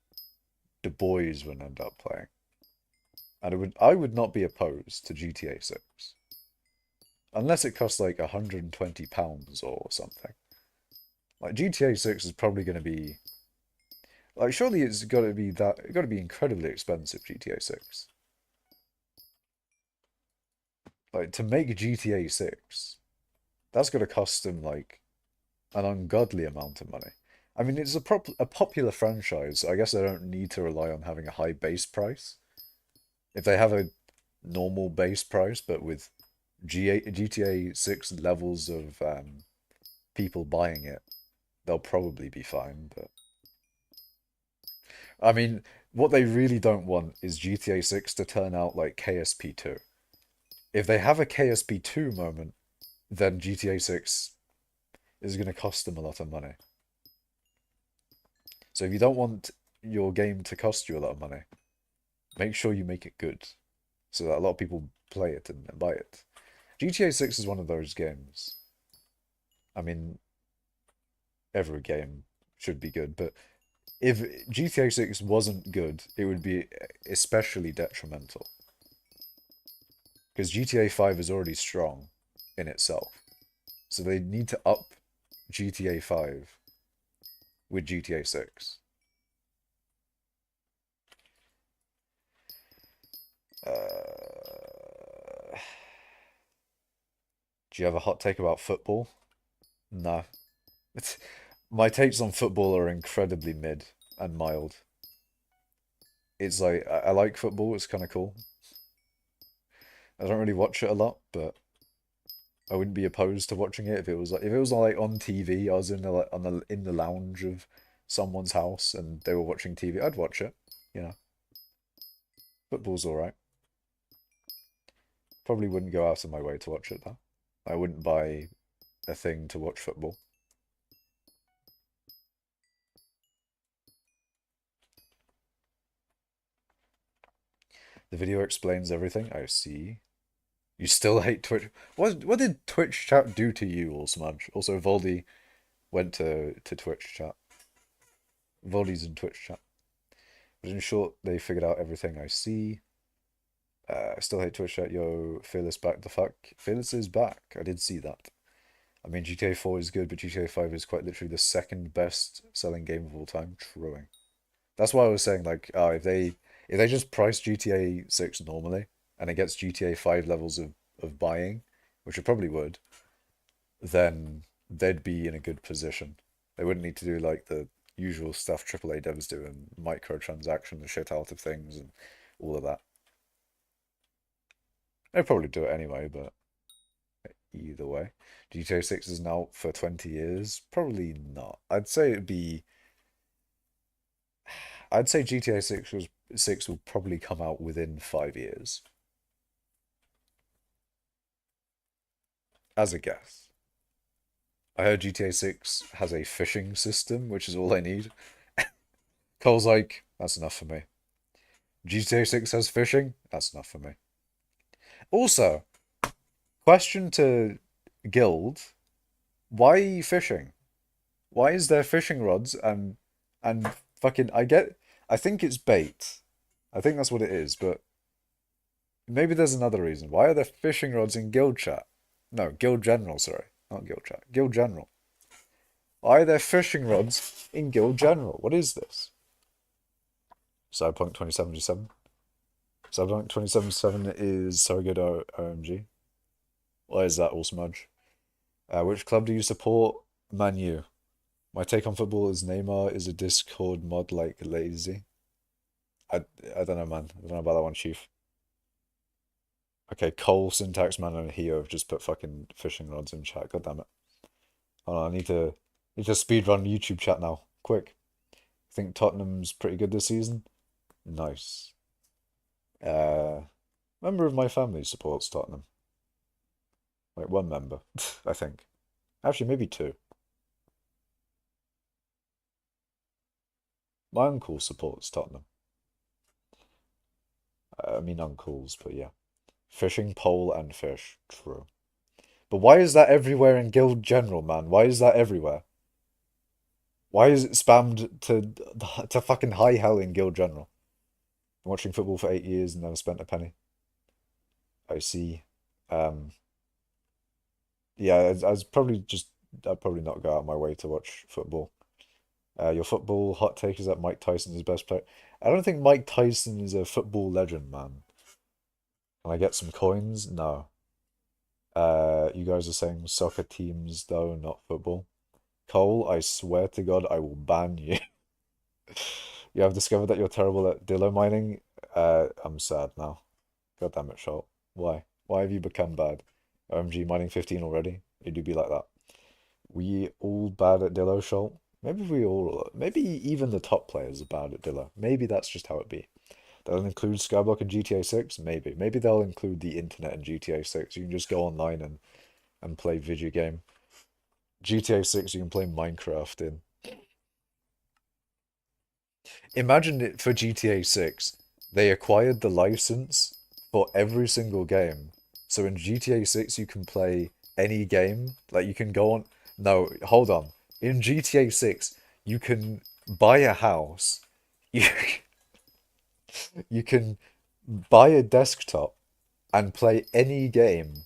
the boys would end up playing. And I would not be opposed to GTA 6. Unless it costs like £120 or something. Like GTA 6 is probably gonna be like surely it's gotta be incredibly expensive, GTA 6. Like to make GTA 6, that's gotta cost them like an ungodly amount of money. I mean, it's a popular franchise, so I guess they don't need to rely on having a high base price. If they have a normal base price, but with GTA 6 levels of people buying it, they'll probably be fine. But I mean, what they really don't want is GTA 6 to turn out like KSP 2. If they have a KSP 2 moment, then GTA 6 is going to cost them a lot of money. So if you don't want your game to cost you a lot of money, make sure you make it good so that a lot of people play it and buy it. GTA 6 is one of those games. I mean, every game should be good, but if GTA 6 wasn't good, it would be especially detrimental. Because GTA 5 is already strong in itself. So they need to up GTA 5 with GTA 6. Do you have a hot take about football? No. It's, my takes on football are incredibly mid and mild. It's like, I like football, it's kind of cool. I don't really watch it a lot, but I wouldn't be opposed to watching it if it was like on TV. I was in the like on the in the lounge of someone's house and they were watching TV. I'd watch it. You know, football's all right. Probably wouldn't go out of my way to watch it though. I wouldn't buy a thing to watch football. The video explains everything. I see. You still hate Twitch. What did Twitch chat do to you, all smudge? Also, Voldy went to Twitch chat. Voldy's in Twitch chat. But in short, they figured out everything. I see. I still hate Twitch chat. Yo, Fearless back the fuck. Fearless is back. I did see that. I mean, GTA 4 is good, but GTA 5 is quite literally the second best selling game of all time. Truing. That's why I was saying, like, if they just price GTA 6 normally and it gets GTA 5 levels of buying, which it probably would, then they'd be in a good position. They wouldn't need to do like the usual stuff AAA devs do and microtransaction the shit out of things and all of that. They'd probably do it anyway, but either way. GTA 6 is now out for 20 years? Probably not. I'd say it'd be I'd say GTA 6 will probably come out within 5 years, as a guess. I heard GTA 6 has a fishing system, which is all I need. Cole's like, that's enough for me. GTA 6 has fishing? That's enough for me. Also, question to Guild, why are you fishing? Why is there fishing rods and fucking I think it's bait. I think that's what it is, but maybe there's another reason. Why are there fishing rods in Guild chat? No, Guild General, sorry. Not Guild chat. Guild General. Why are there fishing rods in Guild General? What is this? Cyberpunk 2077? Cyberpunk 2077 is so good, OMG. Why is that all smudge? Which club do you support? Man U. My take on football is Neymar is a Discord mod like lazy. I I don't know, man. I don't know about that one, Chief. Okay, Cole, Syntax Man, and Heo have just put fucking fishing rods in chat. God damn it. Hold on, I need to speed run YouTube chat now. Quick. Think Tottenham's pretty good this season? Nice. Uh, member of my family supports Tottenham. Like one member, I think. Actually, maybe two. My uncle supports Tottenham. I mean uncles, but yeah. Fishing pole and fish. True. But why is that everywhere in Guild General, man? Why is that everywhere? Why is it spammed to fucking high hell in Guild General? Been watching football for 8 years and never spent a penny. I see. Um, yeah, I'd probably not go out of my way to watch football. Your football hot take is that Mike Tyson is best player. I don't think Mike Tyson is a football legend, man. Can I get some coins? No. You guys are saying soccer teams though, not football. Cole, I swear to God, I will ban you. You have discovered that you're terrible at dillo mining. I'm sad now. God damn it, Schalt. Why? Why have you become bad? OMG, mining 15 already? You do be like that. We all bad at dillo, Schalt? Maybe even the top players are bad at dillo. Maybe that's just how it be. They'll include skyblock in GTA 6? Maybe. Maybe they'll include the internet in GTA 6. You can just go online and play video game. GTA 6 you can play Minecraft in. Imagine it for GTA 6. They acquired the license for every single game. So in GTA 6 you can play any game. Like you can go on. No, hold on. In GTA 6 you can buy a house. You you can buy a desktop and play any game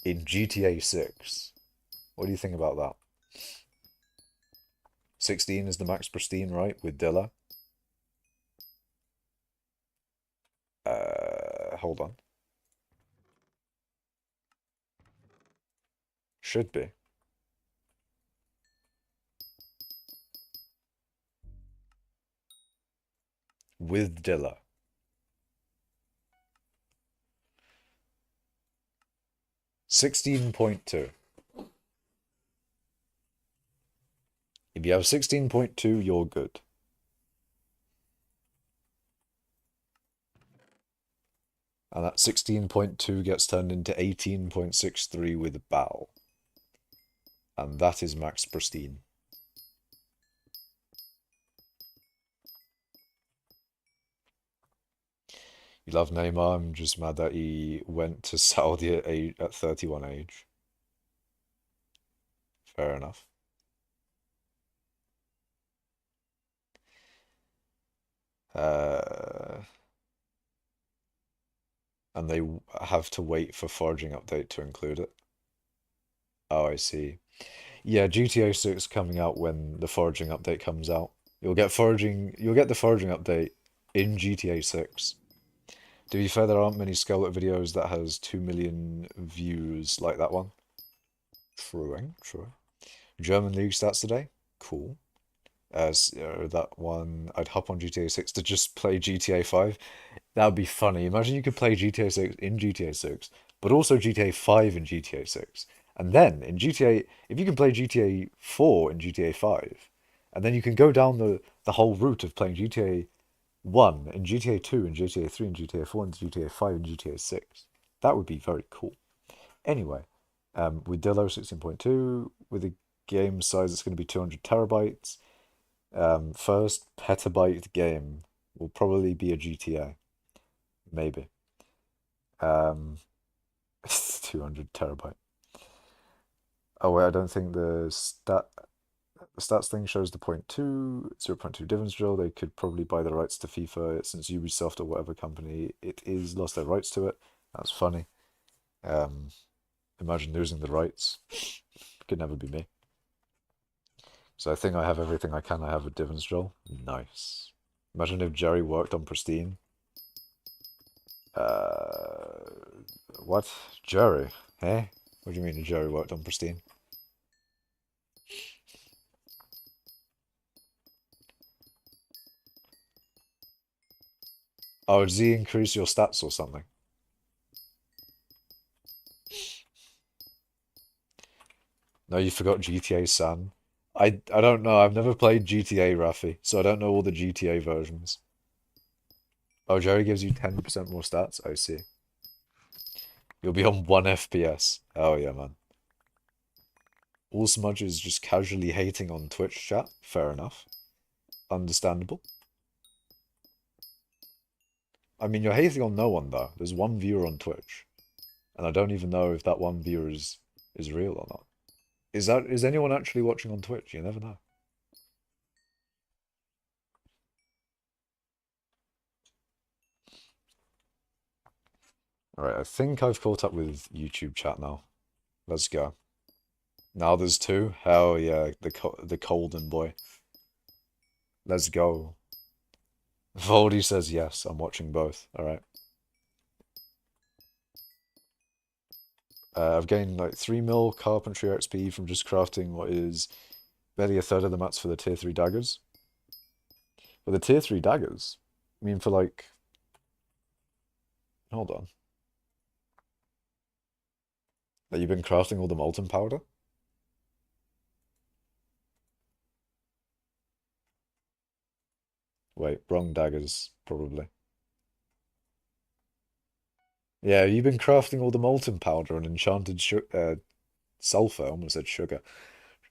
in GTA 6. What do you think about that? 16 is the max pristine, right? With Dilla. Hold on. Should be. With Dilla. $16.2. If you have 16.2, you're good. And that 16.2 gets turned into 18.63 with Bow. And that is max pristine. You love Neymar, I'm just mad that he went to Saudi at 31 age. Fair enough. And they have to wait for foraging update to include it. Oh, I see. Yeah, GTA 6 coming out when the foraging update comes out. You'll get the foraging update in GTA 6. To be fair, there aren't many Skeleton videos that has 2 million views like that one. True. German League stats today? Cool. That one, I'd hop on GTA 6 to just play GTA 5. That would be funny. Imagine you could play GTA 6 in GTA 6, but also GTA 5 in GTA 6. And then in GTA, if you can play GTA 4 in GTA 5, And then you can go down the whole route of playing GTA 1 and GTA 2 and GTA 3 and GTA 4 and GTA 5 and GTA 6. That would be very cool. Anyway, with Dillo 16.2, with a game size it's going to be 200 terabytes. First petabyte game will probably be a GTA, maybe. 200 terabyte. Oh wait, I don't think the stats thing shows the 0.2 divans drill. They could probably buy the rights to FIFA since Ubisoft or whatever company it is lost their rights to it. That's funny. Imagine losing the rights. Could never be me. So I think I have everything I can. I have a divans drill. Nice. Imagine if Jerry worked on Pristine. Uh, what? Jerry? Eh? What do you mean Jerry worked on Pristine? Oh, does he increase your stats or something? No, you forgot GTA San. I don't know. I've never played GTA, Rafi, so I don't know all the GTA versions. Oh, Jerry gives you 10% more stats? I see. You'll be on 1 FPS. Oh, yeah, man. All Smudge is just casually hating on Twitch chat. Fair enough. Understandable. I mean, you're hating on no one, though. There's one viewer on Twitch. And I don't even know if that one viewer is real or not. Is anyone actually watching on Twitch? You never know. Alright, I think I've caught up with YouTube chat now. Let's go. Now there's two. Hell yeah, the Colden boy. Let's go. Voldy says yes, I'm watching both. Alright. I've gained like 3 mil carpentry XP from just crafting what is barely a third of the mats for the tier 3 daggers. For the tier 3 daggers? I mean for like... Hold on. That you've been crafting all the molten powder? Wait, wrong daggers, probably. Yeah, you've been crafting all the molten powder and enchanted sulfur, I almost said sugar.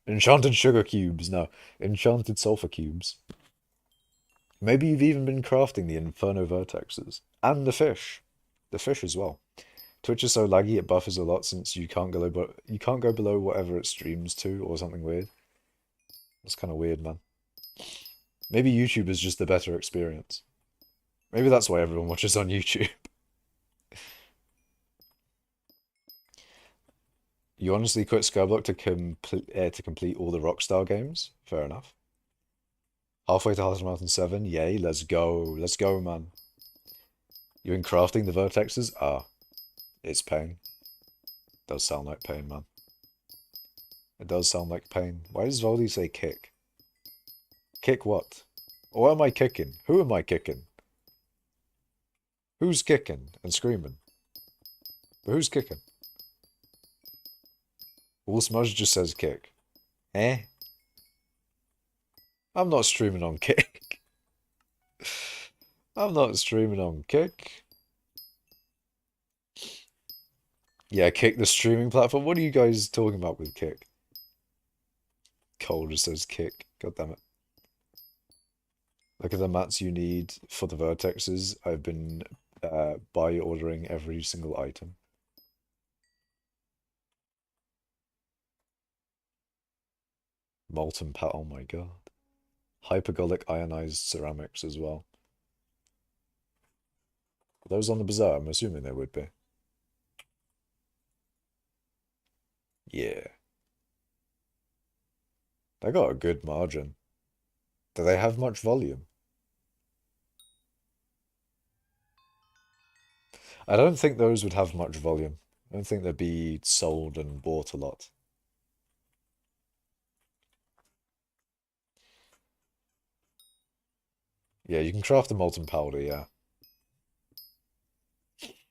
Enchanted sugar cubes, no. Enchanted sulfur cubes. Maybe you've even been crafting the Inferno Vertexes. And the fish. The fish as well. Twitch is so laggy it buffers a lot since you can't go below whatever it streams to or something weird. That's kind of weird, man. Maybe YouTube is just the better experience. Maybe that's why everyone watches on YouTube. You honestly quit Skyblock to complete all the Rockstar games? Fair enough. Halfway to Half Mountain 7? Yay, let's go. Let's go, man. You been crafting the vertexes? Ah, it's pain. Does sound like pain, man. It does sound like pain. Why does Voldy say kick? Kick what? What am I kicking? Who am I kicking? Who's kicking and screaming? But who's kicking? All Smudge just says kick. Eh? I'm not streaming on kick. I'm not streaming on kick. Yeah, kick the streaming platform. What are you guys talking about with kick? Cole just says kick. God damn it. Look at the mats you need for the vertexes. I've been buy ordering every single item. Molten pat. Oh my god. Hypergolic ionized ceramics as well. Are those on the bazaar? I'm assuming they would be. Yeah. They got a good margin. Do they have much volume? I don't think those would have much volume. I don't think they'd be sold and bought a lot. Yeah, you can craft the molten powder, yeah.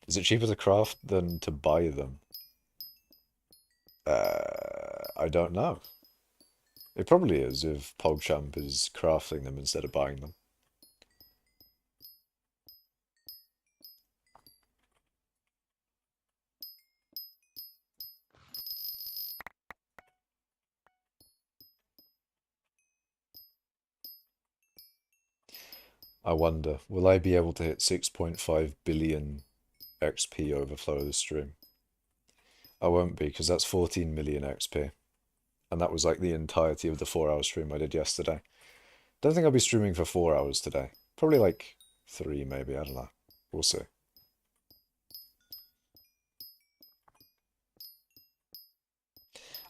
Is it cheaper to craft than to buy them? I don't know. It probably is if PogChamp is crafting them instead of buying them. I wonder, will I be able to hit 6.5 billion XP overflow this stream? I won't be, because that's 14 million XP. And that was like the entirety of the 4 hour stream I did yesterday. Don't think I'll be streaming for 4 hours today. Probably like 3 maybe, I don't know. We'll see.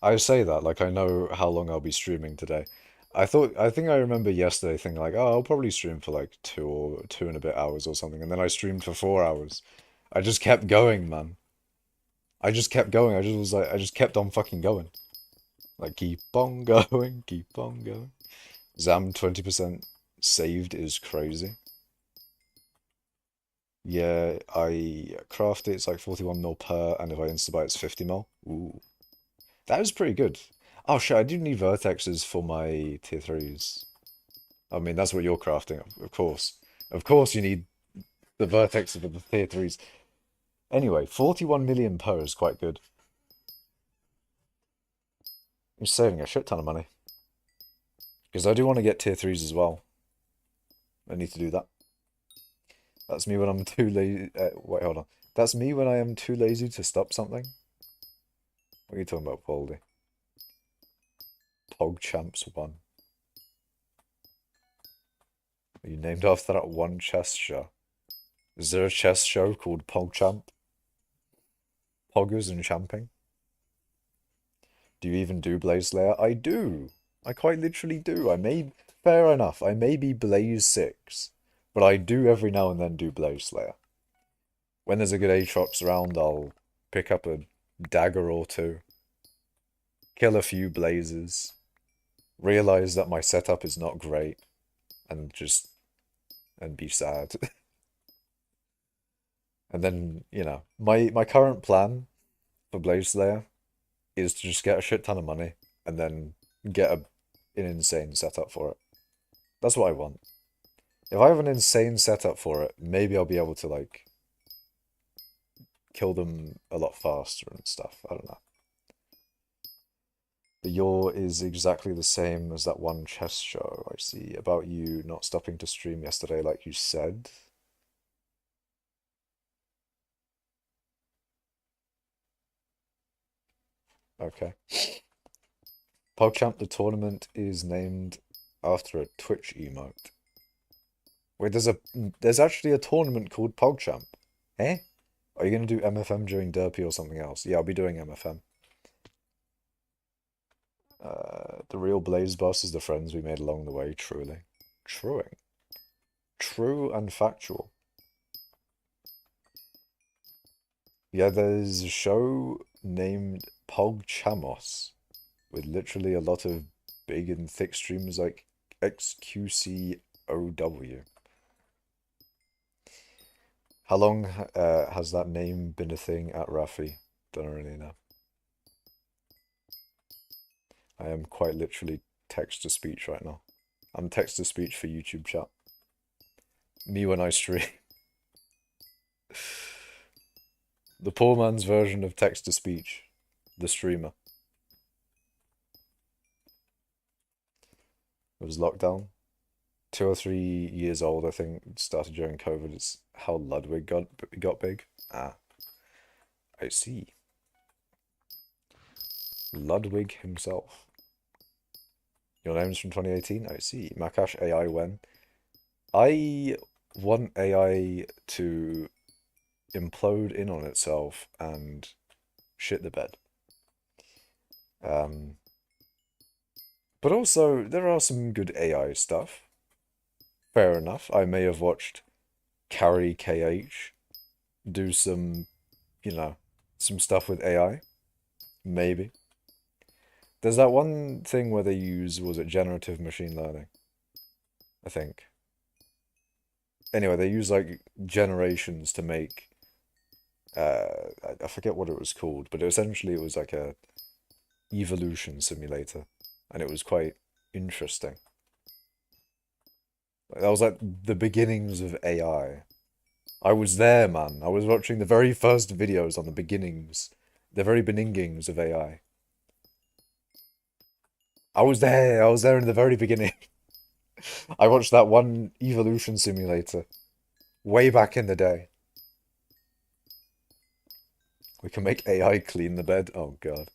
I say that, like I know how long I'll be streaming today. I think I remember yesterday thinking like, oh, I'll probably stream for like 2 and a bit hours or something, and then I streamed for 4 hours. I just kept going, man. I just kept going. I just was like, I just kept on fucking going. Like, keep on going, keep on going. Zam 20% saved is crazy. Yeah, I craft it, it's like 41 mil per, and if I insta-buy it's 50 mil. Ooh. That is pretty good. Oh shit, I do need vertexes for my tier 3s. I mean, that's what you're crafting, of course. Of course you need the vertexes for the tier 3s. Anyway, 41 million per is quite good. You're saving a shit ton of money. Because I do want to get tier 3s as well. I need to do that. That's me when I'm too lazy. Wait, hold on. That's me when I am too lazy to stop something. What are you talking about, Baldy? PogChamps 1. Are you named after that one chess show? Is there a chess show called PogChamp? Poggers and champing? Do you even do Blaze Slayer? I do! I quite literally do. Fair enough, I may be Blaze 6, but I do every now and then do Blaze Slayer. When there's a good Aatrox around, I'll pick up a dagger or two, kill a few blazes, realize that my setup is not great, and be sad. And then, you know, my current plan for Blaze Slayer is to just get a shit ton of money and then get an insane setup for it. That's what I want. If I have an insane setup for it, maybe I'll be able to, like, kill them a lot faster and stuff. I don't know. But your is exactly the same as that one chess show I see about you not stopping to stream yesterday like you said. Okay. PogChamp the tournament is named after a Twitch emote. Wait, there's actually a tournament called PogChamp. Eh? Are you gonna do MFM during Derpy or something else? Yeah, I'll be doing MFM. The real Blaze boss is the friends we made along the way, truly. Truing. True and factual. Yeah, there's a show named PogChamos with literally a lot of big and thick streamers like XQCOW. How long has that name been a thing at Rafi? Don't really know. I am quite literally text-to-speech right now. I'm text-to-speech for YouTube chat. Me when I stream. The poor man's version of text-to-speech. The streamer. It was lockdown. 2 or 3 years old, I think. It started during COVID. It's how Ludwig got big. Ah, I see. Ludwig himself. Your name's from 2018? I see. Makash AI when? I want AI to implode in on itself and shit the bed. But also, there are some good AI stuff. Fair enough. I may have watched Carry KH do some, you know, some stuff with AI. Maybe. There's that one thing where they use, was it generative machine learning? I think. Anyway, they use like generations to make, I forget what it was called, but essentially it was like a evolution simulator. and it was quite interesting. Like, that was like the beginnings of AI. I was there, man. I was watching the very first videos on the beginnings, the very beginnings of AI. I was there. I was there in the very beginning. I watched that one evolution simulator way back in the day. We can make AI clean the bed. Oh God.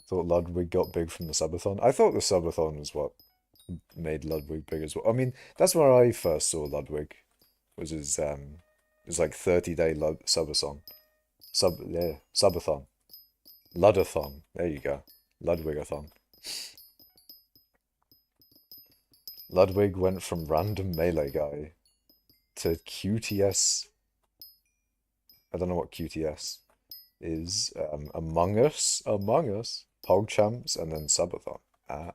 Thought Ludwig got big from the subathon. I thought the subathon was what made Ludwig big as well. I mean, that's where I first saw Ludwig. Was his like 30-day subathon. Subathon. Ludathon. There you go. Ludwigathon. Ludwig went from random melee guy to QTS. I don't know what QTS is. Among Us, PogChamps, and then Subathon. Ah,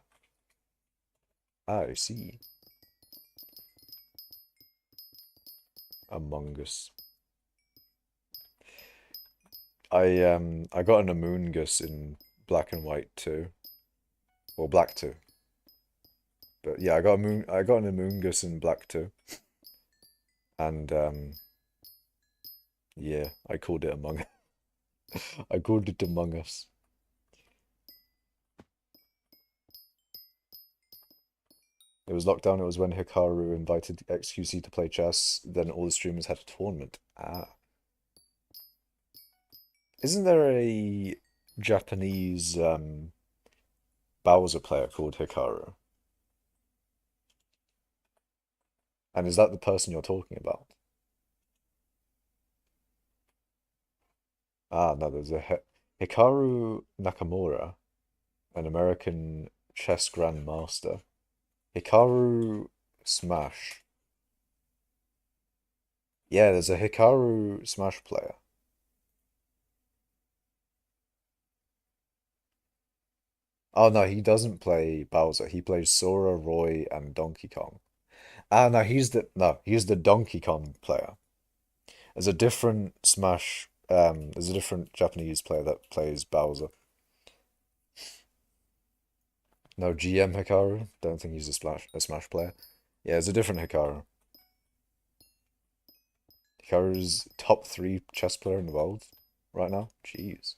I see. Among Us. I got an Amoongus in black and white too. Or black too. But yeah, I got an Amoongus in black too. And yeah, I called it Among I called it Among Us. It was lockdown, it was when Hikaru invited XQC to play chess, then all the streamers had a tournament. Ah. Isn't there a Japanese Bowser player called Hikaru? And is that the person you're talking about? Ah, no, there's a Hikaru Nakamura, an American chess grandmaster. Hikaru Smash. Yeah, there's a Hikaru Smash player. Oh no, he doesn't play Bowser. He plays Sora, Roy, and Donkey Kong. Ah no, he's the Donkey Kong player. There's a different Smash. There's a different Japanese player that plays Bowser. No, GM Hikaru. Don't think he's a Smash player. Yeah, there's a different Hikaru. Hikaru's top three chess player in the world right now. Jeez.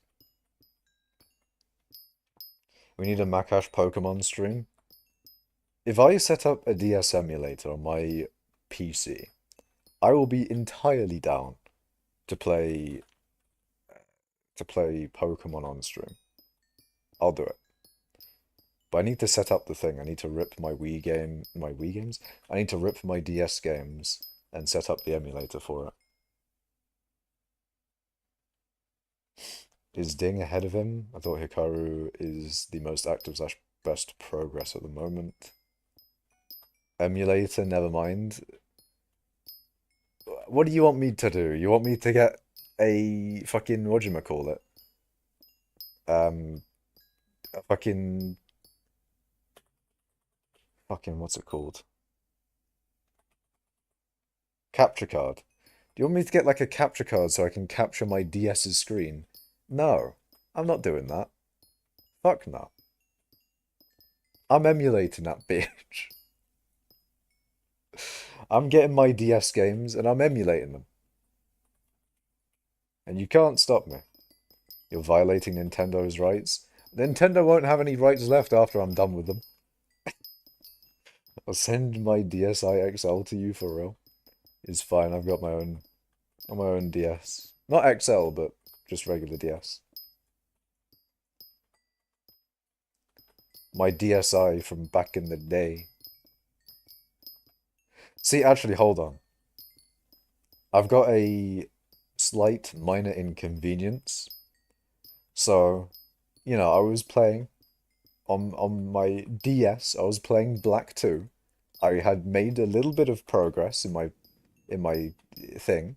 We need a Makash Pokemon stream. If I set up a DS emulator on my PC, I will be entirely down to play Pokemon on stream. I'll do it. But I need to set up the thing. I need to rip my Wii games? I need to rip my DS games and set up the emulator for it. Is Ding ahead of him? I thought Hikaru is the most active slash best progress at the moment. Emulator, never mind. What do you want me to do? You want me to get a fucking, whatchamacallit? A fucking, what's it called? Capture card. Do you want me to get like a capture card so I can capture my DS's screen? No, I'm not doing that. Fuck no. I'm emulating that bitch. I'm getting my DS games and I'm emulating them. And you can't stop me. You're violating Nintendo's rights. Nintendo won't have any rights left after I'm done with them. I'll send my DSi XL to you for real. It's fine, I've got my own DS. Not XL, but just regular DS. My DSi from back in the day. See, actually, hold on. I've got a slight minor inconvenience. So, I was playing on my DS, I was playing Black 2. I had made a little bit of progress in my thing.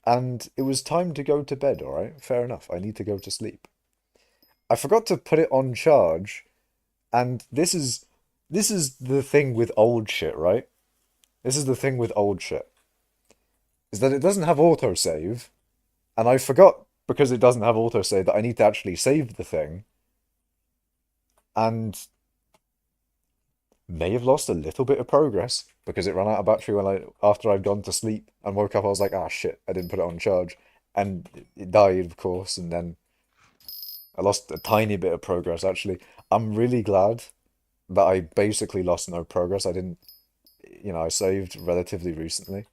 And it was time to go to bed, alright? Fair enough. I need to go to sleep. I forgot to put it on charge, and this is the thing with old shit, right? This is the thing with old shit. Is that it doesn't have autosave. And I forgot, because it doesn't have autosave, that I need to actually save the thing, and may have lost a little bit of progress because it ran out of battery when after I'd gone to sleep and woke up. I was like, ah, shit, I didn't put it on charge, and it died, of course. And then I lost a tiny bit of progress. Actually, I'm really glad that I basically lost no progress. I didn't, I saved relatively recently.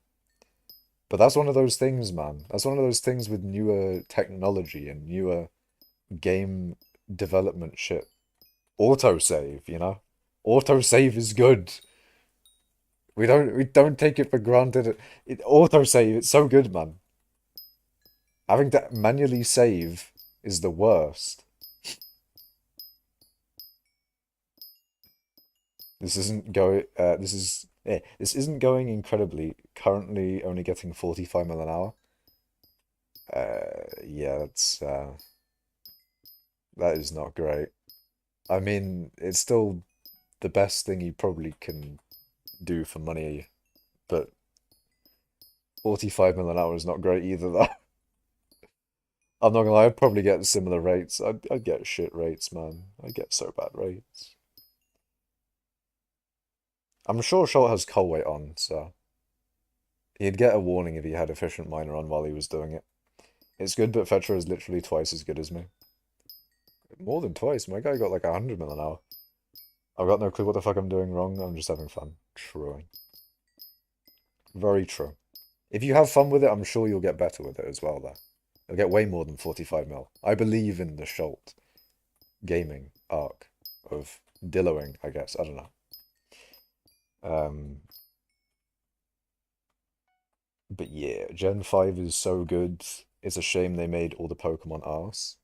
But that's one of those things, man. That's one of those things with newer technology and newer game development shit. Autosave, Autosave is good. We don't take it for granted. Autosave, it's so good, man. Having to manually save is the worst. This isn't going incredibly. Currently only getting 45 mil an hour. Yeah, that is not great. I mean, it's still the best thing you probably can do for money, but 45 mil an hour is not great either, though. I'm not gonna lie, I'd probably get similar rates. I'd get shit rates, man. I'd get so bad rates. I'm sure Schultz has coal weight on, so he'd get a warning if he had efficient miner on while he was doing it. It's good, but Fetra is literally twice as good as me. More than twice. My guy got like 100 mil an hour. I've got no clue what the fuck I'm doing wrong. I'm just having fun. Truing. Very true. If you have fun with it, I'm sure you'll get better with it as well, though. You'll get way more than 45 mil. I believe in the Schultz gaming arc of dilloing, I guess. I don't know. Um, but yeah, Gen 5 is so good. It's a shame they made all the Pokemon arse.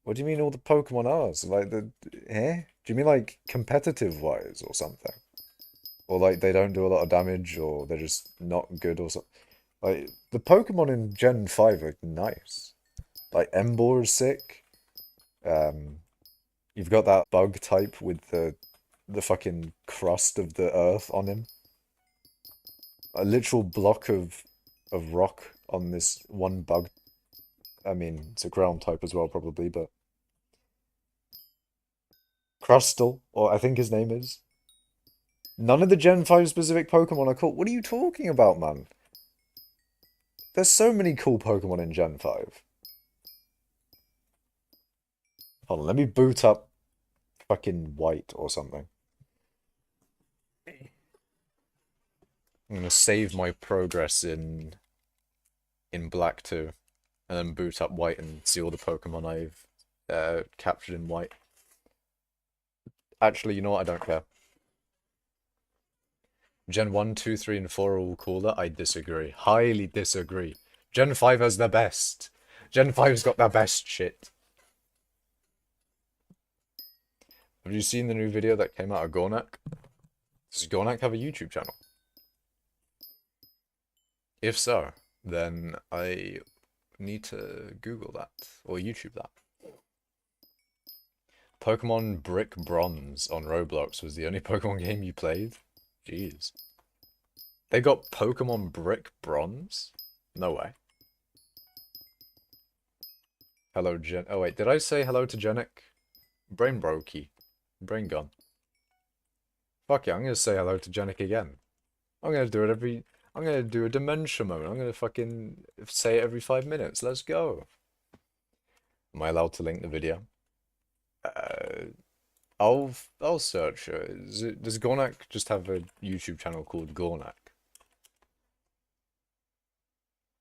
What do you mean all the Pokemon arse? Like eh? Do you mean like competitive wise or something? Or like they don't do a lot of damage or they're just not good or something? Like the Pokemon in Gen 5 are nice. Like Emboar is sick. Um, you've got that bug type with the fucking crust of the earth on him. A literal block of rock on this one bug. I mean, it's a ground type as well, probably, but Crustle, or I think his name is. None of the Gen 5 specific Pokemon are cool. What are you talking about, man? There's so many cool Pokemon in Gen 5. Hold on, let me boot up fucking White or something. I'm gonna save my progress in Black too, and then boot up White and see all the Pokemon I've captured in White. Actually, you know what? I don't care. Gen 1, 2, 3, and 4 are all cooler. I disagree. Highly disagree. Gen 5 has the best. Gen 5's got the best shit. Have you seen the new video that came out of Gornak? Does Gornak have a YouTube channel? If so, then I need to Google that or YouTube that. Pokemon Brick Bronze on Roblox was the only Pokemon game you played? Jeez. They got Pokemon Brick Bronze? No way. Hello, Gen. Oh, wait, did I say hello to Genic? Brain brokey. Brain gone. Fuck yeah, I'm gonna say hello to Genic again. I'm gonna do it every. I'm gonna do a dementia moment. I'm gonna fucking say it every 5 minutes. Let's go. Am I allowed to link the video? Uh, I'll search it. Does Gornak just have a YouTube channel called Gornak?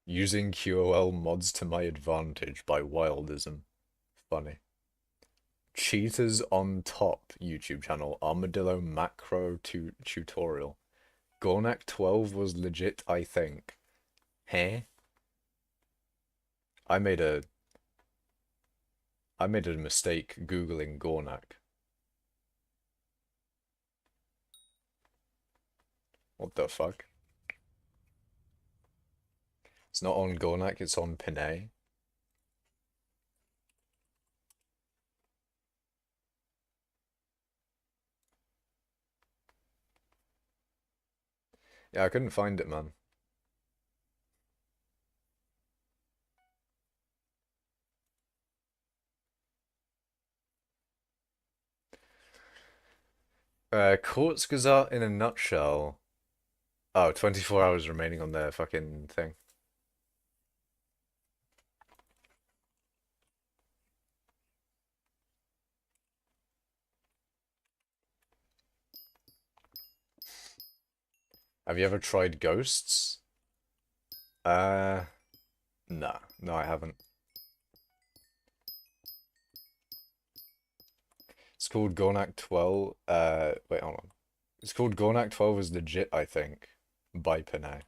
Using QOL mods to my advantage by Wildism. Funny. Cheaters on Top YouTube channel. Armadillo Macro Tutorial. Gornak 12 was legit, I think. Huh? I made a mistake googling Gornak. What the fuck? It's not on Gornak, it's on Pinay. Yeah, I couldn't find it, man. Kurzgesagt in a nutshell. Oh, 24 hours remaining on their fucking thing. Have you ever tried ghosts? Uh, nah. No, I haven't. It's called Gornak 12. Wait, hold on. It's called Gornak 12 is legit, I think, by Panay.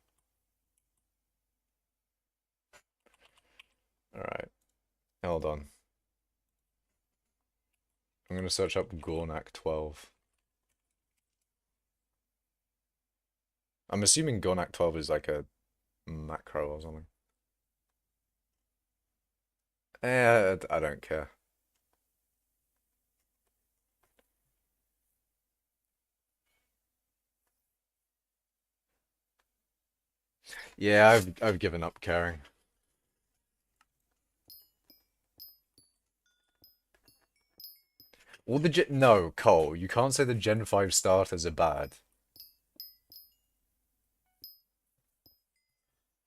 Alright, hold on. I'm gonna search up Gornak 12. I'm assuming Gornak 12 is like a macro or something. I don't care. Yeah, I've given up caring. All the no, Cole, you can't say the Gen 5 starters are bad.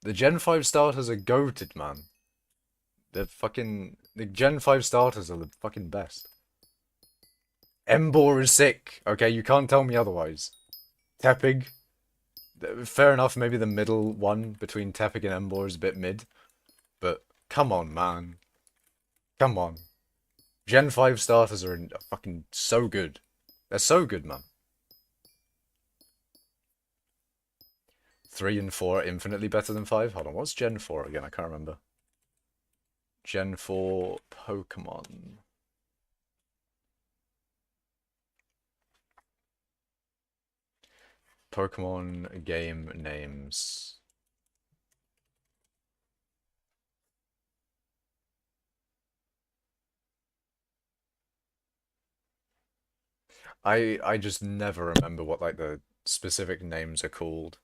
The Gen 5 starters are goated, man. The Gen 5 starters are the fucking best. Embor is sick. Okay, you can't tell me otherwise. Tepig. Fair enough, maybe the middle one between Tepig and Embor is a bit mid. But come on, man. Come on. Gen 5 starters are fucking so good. They're so good, man. 3 and 4 are infinitely better than 5. Hold on, what's Gen 4 again? I can't remember. Gen 4 Pokemon. Pokemon game names. I just never remember what like the specific names are called.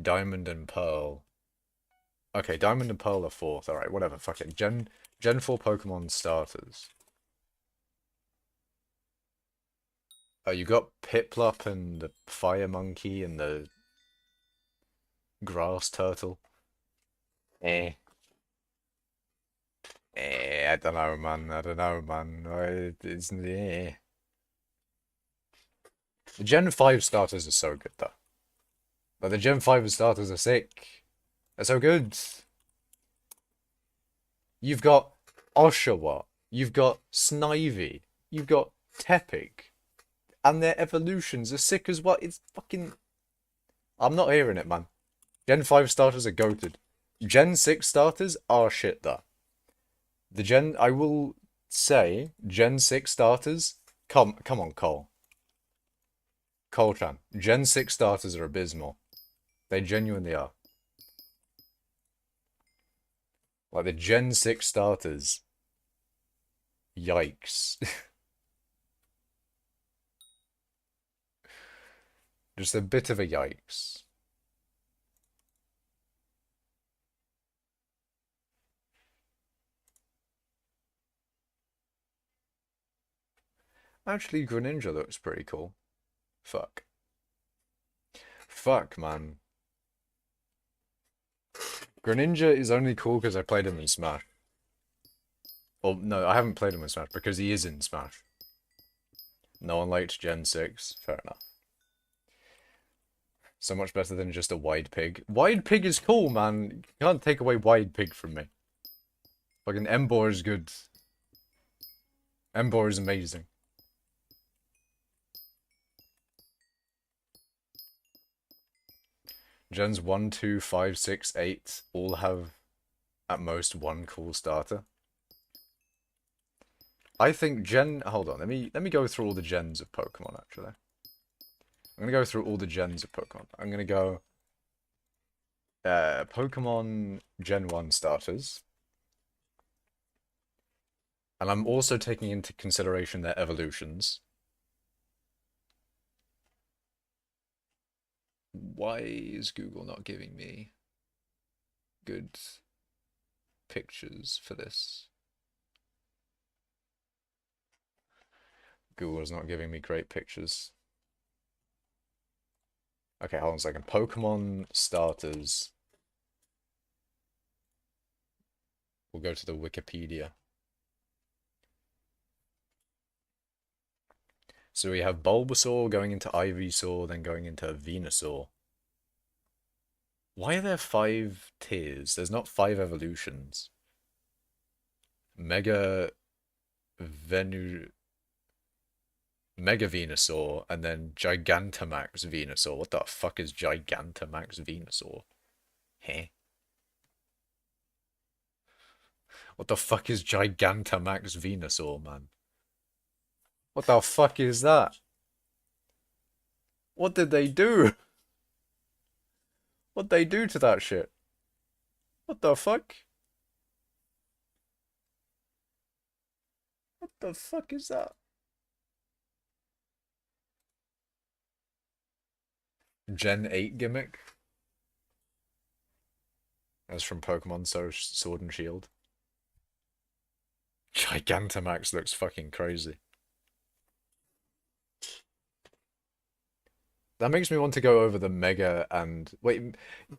Diamond and Pearl. Okay, Diamond and Pearl are fourth. Alright, whatever, fuck it. Gen 4 Pokemon starters. Oh, you got Piplup and the Fire Monkey and the Grass Turtle. Eh. I don't know, man. I don't know, man. It's eh. The Gen 5 starters are so good, though. But the Gen 5 starters are sick. They're so good. You've got Oshawott. You've got Snivy. You've got Tepig. And their evolutions are sick as well. It's fucking... I'm not hearing it, man. Gen 5 starters are goated. Gen 6 starters are shit, though. I will say, Gen 6 starters... Come on, Cole. Cole-chan. Gen 6 starters are abysmal. They genuinely are. Like, the Gen 6 starters. Yikes. Just a bit of a yikes. Actually, Greninja looks pretty cool. Fuck. Fuck, man. Greninja is only cool because I played him in Smash. Well, no, I haven't played him in Smash because he is in Smash. No one liked Gen 6. Fair enough. So much better than just a Wide Pig. Wide Pig is cool, man. You can't take away Wide Pig from me. Fucking Embor is good. Embor is amazing. Gens 1, 2, 5, 6, 8 all have at most one cool starter. I think hold on, let me go through all the gens of Pokemon actually. I'm gonna go through all the gens of Pokemon. I'm gonna go Pokemon Gen 1 starters. And I'm also taking into consideration their evolutions. Why is Google not giving me good pictures for this? Google's not giving me great pictures. Okay, hold on a second. Pokemon starters. We'll go to the Wikipedia. So we have Bulbasaur going into Ivysaur, then going into Venusaur. Why are there 5 tiers? There's not 5 evolutions. Mega Venusaur, and then Gigantamax Venusaur. What the fuck is Gigantamax Venusaur? Heh? What the fuck is Gigantamax Venusaur, man? What the fuck is that? What did they do? What'd they do to that shit? What the fuck? What the fuck is that? Gen 8 gimmick? That's from Pokemon Sword and Shield. Gigantamax looks fucking crazy. That makes me want to go over the Mega and... Wait,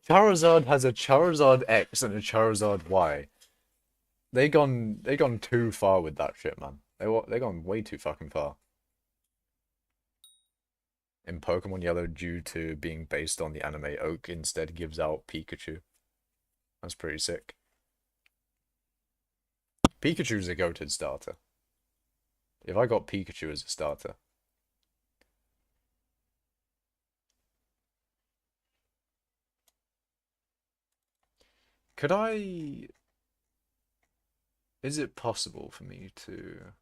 Charizard has a Charizard X and a Charizard Y. They gone too far with that shit, man. They gone way too fucking far. In Pokemon Yellow, due to being based on the anime, Oak instead gives out Pikachu. That's pretty sick. Pikachu's a goated starter. If I got Pikachu as a starter... Could I... Is it possible for me to...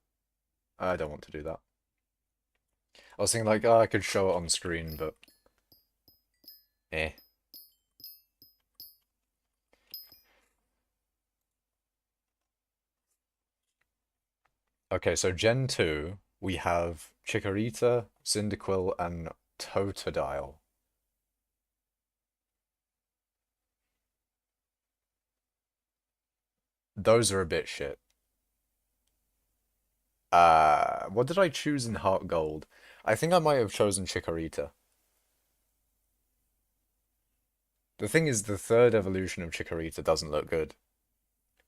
I don't want to do that. I was thinking like, oh, I could show it on screen, but... Eh. Okay, so Gen 2, we have Chikorita, Cyndaquil, and Totodile. Those are a bit shit. What did I choose in Heart Gold? I think I might have chosen Chikorita. The thing is, the third evolution of Chikorita doesn't look good.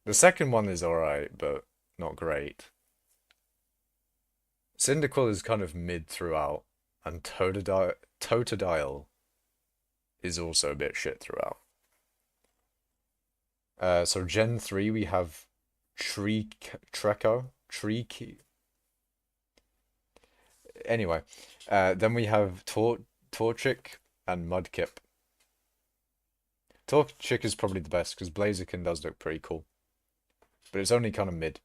The second one is alright, but not great. Cyndaquil is kind of mid throughout, and Totodile is also a bit shit throughout. So Gen 3 we have Treecko. Anyway, then we have Torchic and Mudkip. Torchic is probably the best because Blaziken does look pretty cool. But it's only kind of mid.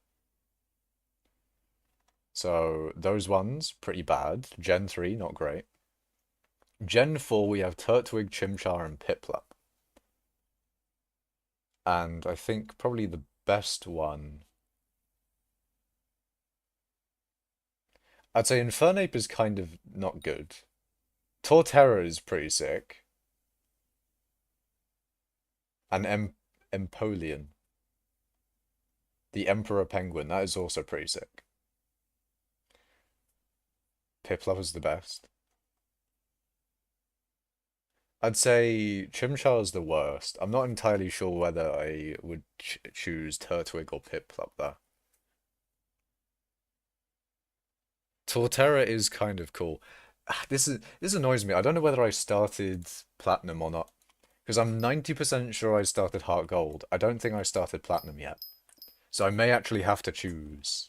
So those ones, pretty bad. Gen 3, not great. Gen 4, we have Turtwig, Chimchar, and Piplup. And I think probably the best one... I'd say Infernape is kind of not good. Torterra is pretty sick. And Empoleon. The Emperor Penguin, that is also pretty sick. Piplup is the best. I'd say Chimchar is the worst. I'm not entirely sure whether I would choose Turtwig or Piplup there. Torterra is kind of cool. This annoys me. I don't know whether I started Platinum or not. Because I'm 90% sure I started Heart Gold. I don't think I started Platinum yet. So I may actually have to choose.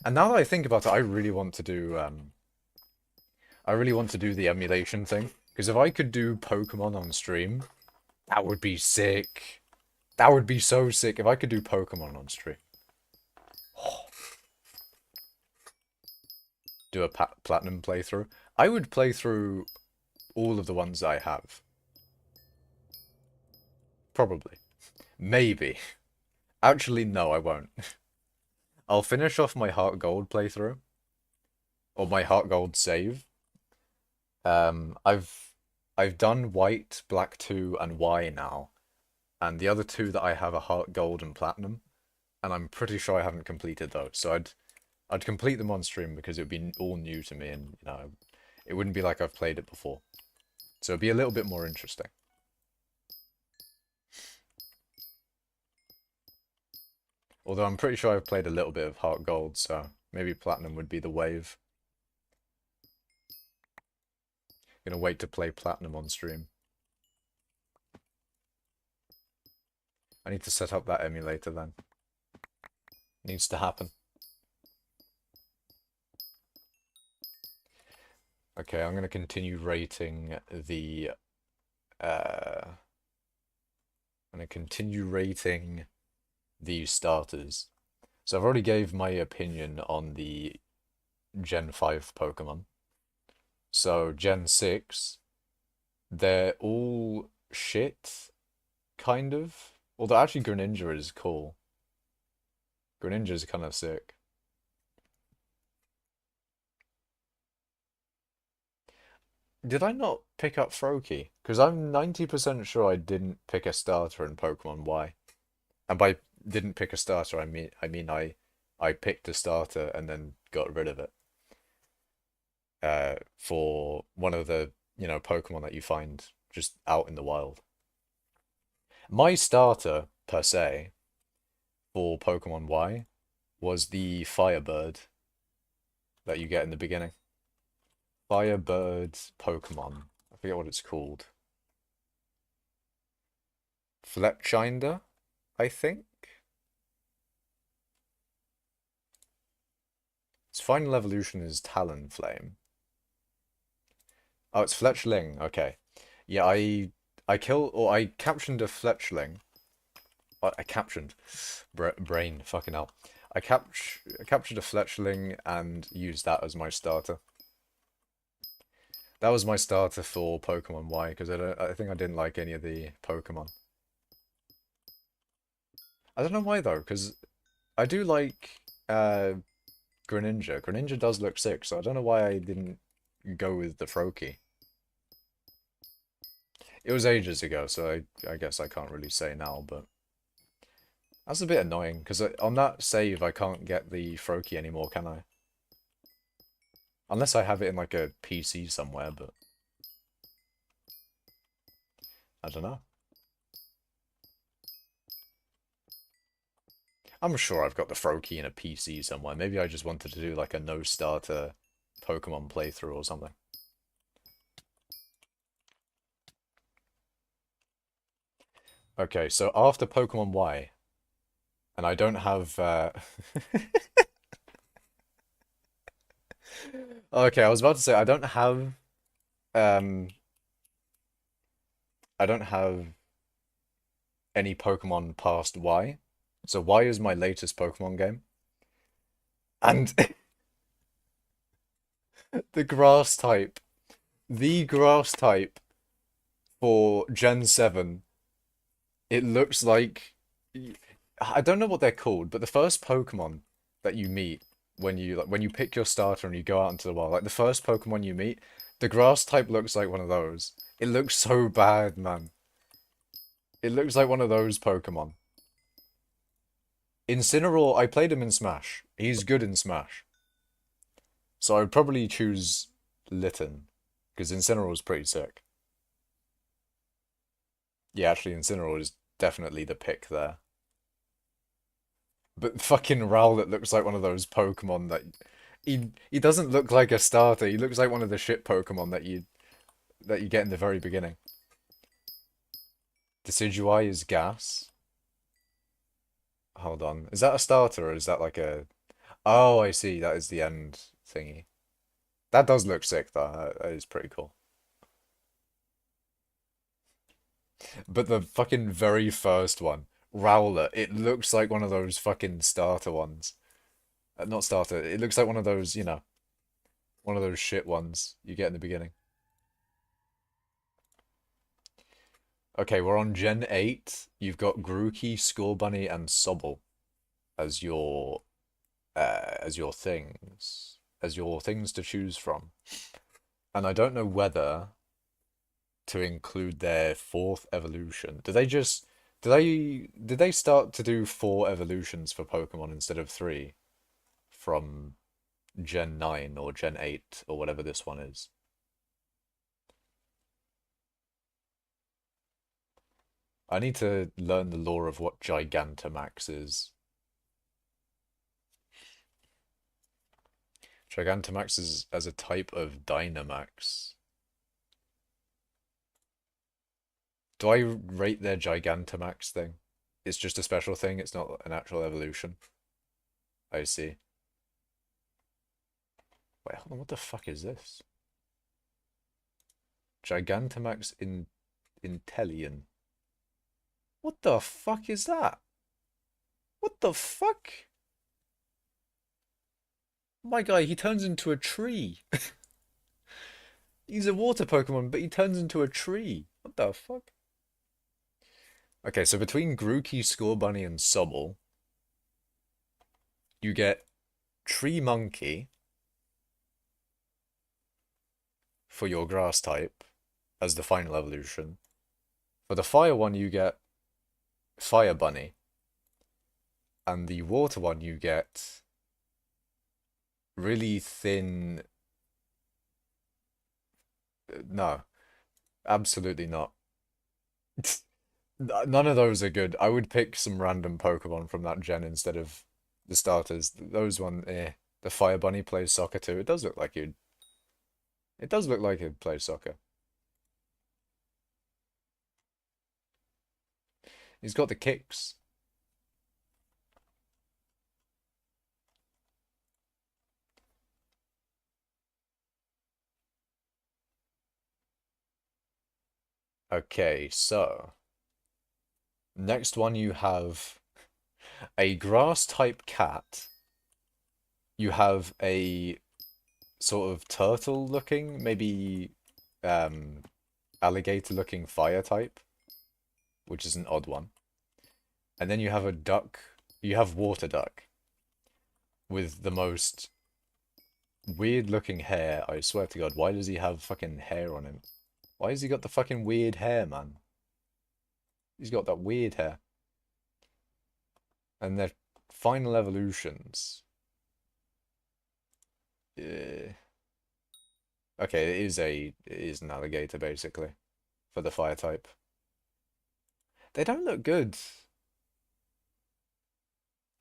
And now that I think about it, I really want to do the emulation thing. Because if I could do Pokemon on stream, that would be sick. That would be so sick if I could do Pokemon on stream. Do a Platinum playthrough. I would play through all of the ones I have. Probably. Maybe. Actually, no, I won't. I'll finish off my Heart Gold playthrough. Or my Heart Gold save. I've done White, Black 2, and Y now. And the other two that I have are Heart Gold and Platinum. And I'm pretty sure I haven't completed those. So I'd complete them on stream because it would be all new to me, and it wouldn't be like I've played it before. So it'd be a little bit more interesting. Although I'm pretty sure I've played a little bit of Heart Gold, so maybe Platinum would be the wave. Gonna wait to play Platinum on stream. I need to set up that emulator then. Needs to happen. Okay, I'm gonna continue rating the I'm gonna continue rating the starters. So I've already gave my opinion on the Gen 5 Pokemon. So Gen 6, they're all shit, kind of. Although actually Greninja is cool. Greninja is kind of sick. Did I not pick up Froakie? Because I'm 90% sure I didn't pick a starter in Pokemon Y. And by didn't pick a starter, I picked a starter and then got rid of it. For one of the, Pokemon that you find just out in the wild. My starter, per se, for Pokemon Y was the Firebird that you get in the beginning. Firebird Pokemon. I forget what it's called. Fletchinder, I think. Its final evolution is Talonflame. Oh, it's Fletchling. Okay. Yeah, I captioned a Fletchling. I captioned. Brain, fucking hell. I captured a Fletchling and used that as my starter. That was my starter for Pokemon Y because I think I didn't like any of the Pokemon. I don't know why though, because I do like Greninja. Greninja does look sick, so I don't know why I didn't go with the Froakie. It was ages ago, so I guess I can't really say now, but that's a bit annoying because on that save I can't get the Froakie anymore, can I? Unless I have it in like a PC somewhere, but I don't know. I'm sure I've got the Froakie in a PC somewhere. Maybe I just wanted to do like a no-starter Pokemon playthrough or something. Okay, so after Pokemon Y, and I don't have Okay, I was about to say um I don't have any Pokemon past Y. So Y is my latest Pokemon game. And the grass type, the grass type for Gen 7, it looks like I don't know what they're called, but the first Pokemon that you meet when you pick your starter and you go out into the wild, like the first Pokemon you meet, the grass type looks like one of those. It looks so bad, man. It looks like one of those Pokemon. Incineroar, I played him in Smash. He's good in Smash. So I would probably choose Litten, because Incineroar is pretty sick. Yeah, actually, Incineroar is definitely the pick there. But fucking Rowlet looks like one of those Pokemon that he doesn't look like a starter. He looks like one of the shit Pokemon that you get in the very beginning. Decidueye is gas. Hold on. Is that a starter or is that like a... Oh, I see. That is the end thingy. That does look sick though. That is pretty cool. But the fucking very first one, Rowlet, it looks like one of those fucking starter ones. Not starter. It looks like one of those, one of those shit ones you get in the beginning. Okay, we're on Gen 8. You've got Grookey, Scorbunny, and Sobble as your things to choose from. And I don't know whether to include their fourth evolution. Did they start to do 4 evolutions for Pokemon instead of 3 from Gen 9 or Gen 8 or whatever this one is. I need to learn the lore of what Gigantamax is. Gigantamax is as a type of Dynamax. Do I rate their Gigantamax thing? It's just a special thing, it's not an actual evolution. I see. Wait, hold on, what the fuck is this? Gigantamax Intellion. What the fuck is that? What the fuck? My guy, he turns into a tree. He's a water Pokemon, but he turns into a tree. What the fuck? Okay, so between Grookey, Scorbunny, and Sobble, you get Tree Monkey for your grass type as the final evolution. For the fire one, you get Fire Bunny. And the water one, you get really thin. No, absolutely not. None of those are good. I would pick some random Pokemon from that gen instead of the starters. Those one, eh. The Fire Bunny plays soccer too. It does look like you'd. It does look like he'd play soccer. He's got the kicks. Okay, so next one you have a grass type cat. You have a sort of turtle looking, maybe alligator looking fire type, which is an odd one. And then you have a duck, you have water duck with the most weird looking hair. I swear to God, why does he have fucking hair on him? Why has he got the fucking weird hair, man? He's got that weird hair. And their final evolutions. Yeah. Okay, it is an alligator basically for the fire type. They don't look good.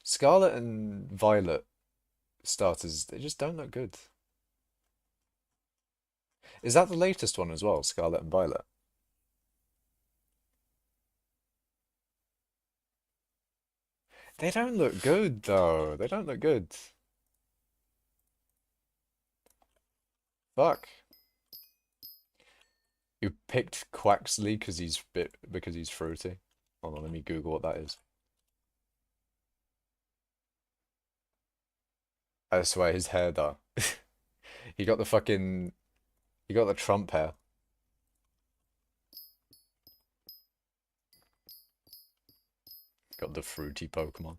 Scarlet and Violet starters, they just don't look good. Is that the latest one as well, Scarlet and Violet? They don't look good though. They don't look good. Fuck. You picked Quaxley because he's fruity. Hold on, let me Google what that is. I swear his hair though. He got the fucking he got the Trump hair. Got the fruity Pokemon.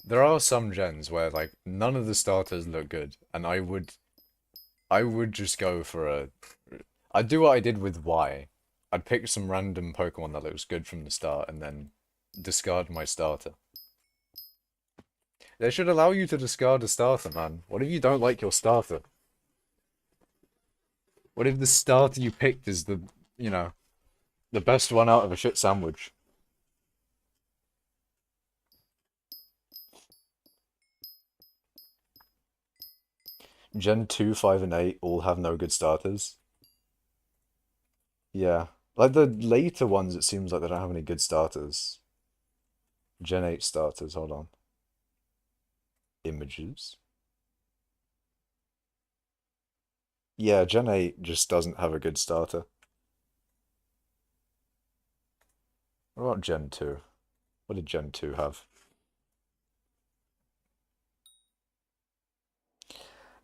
There are some gens where like none of the starters look good, and I would just go for a I'd do what I did with Y. I'd pick some random Pokemon that looks good from the start and then discard my starter. They should allow you to discard a starter, man. What if you don't like your starter? What if the starter you picked is the, you know, the best one out of a shit sandwich? Gen 2, 5, and 8 all have no good starters. Yeah. Like the later ones, it seems like they don't have any good starters. Gen 8 starters, hold on. Images. Yeah, Gen 8 just doesn't have a good starter. What about Gen 2? What did Gen 2 have?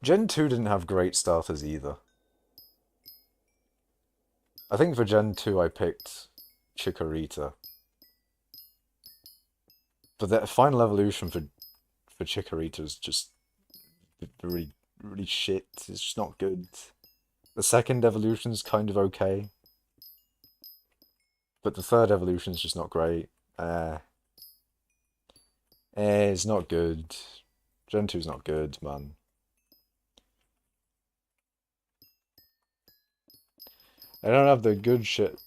Gen 2 didn't have great starters either. I think for Gen 2 I picked Chikorita. But the final evolution for Chikorita is just really, really shit. It's just not good. The second evolution is kind of okay. But the third evolution is just not great. It's not good. Gen 2's not good, man. They don't have the good shit.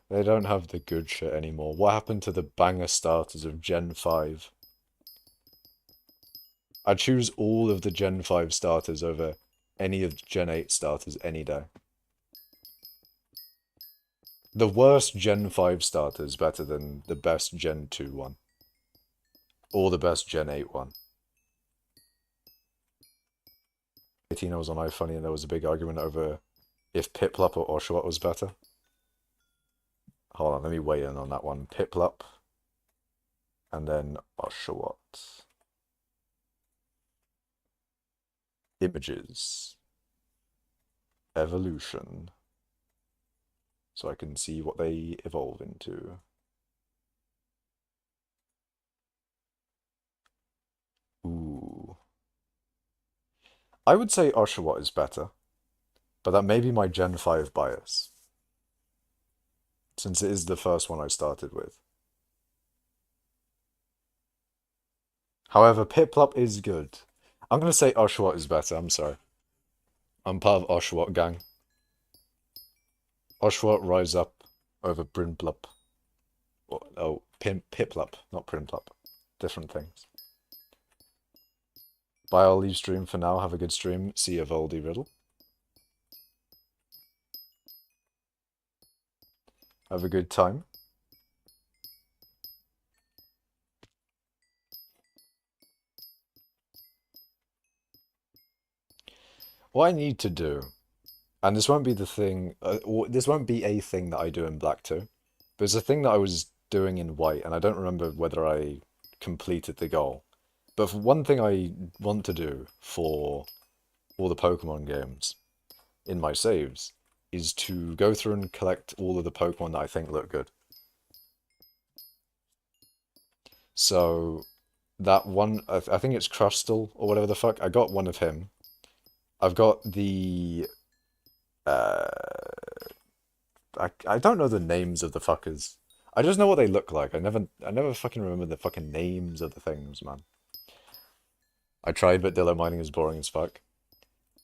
They don't have the good shit anymore. What happened to the banger starters of Gen 5? I'd choose all of the Gen 5 starters over any of the Gen 8 starters any day. The worst Gen 5 starter is better than the best Gen 2 one. Or the best Gen 8 one. 18 I was on iFunny and there was a big argument over if Piplup or Oshawott was better. Hold on, let me weigh in on that one. Piplup and then Oshawott. Images. Evolution. So I can see what they evolve into. Ooh. I would say Oshawott is better, but that may be my Gen 5 bias, since it is the first one I started with. However, Piplup is good. I'm going to say Oshawott is better, I'm sorry. I'm part of Oshawott gang. Oshawott rise up over Brinplup. Oh, Piplup, not Prinplup. Different things. Bye, I'll leave stream for now. Have a good stream. See you, Voldy Riddle. Have a good time. What I need to do, and this won't be the thing, this won't be a thing that I do in Black 2, but it's a thing that I was doing in White, and I don't remember whether I completed the goal. But for one thing I want to do for all the Pokemon games in my saves is to go through and collect all of the Pokemon that I think look good. So that one, I think it's Crustle or whatever the fuck, I got one of him. I've got the uh I don't know the names of the fuckers. I just know what they look like. I never fucking remember the fucking names of the things, man. I tried, but Dillo mining is boring as fuck.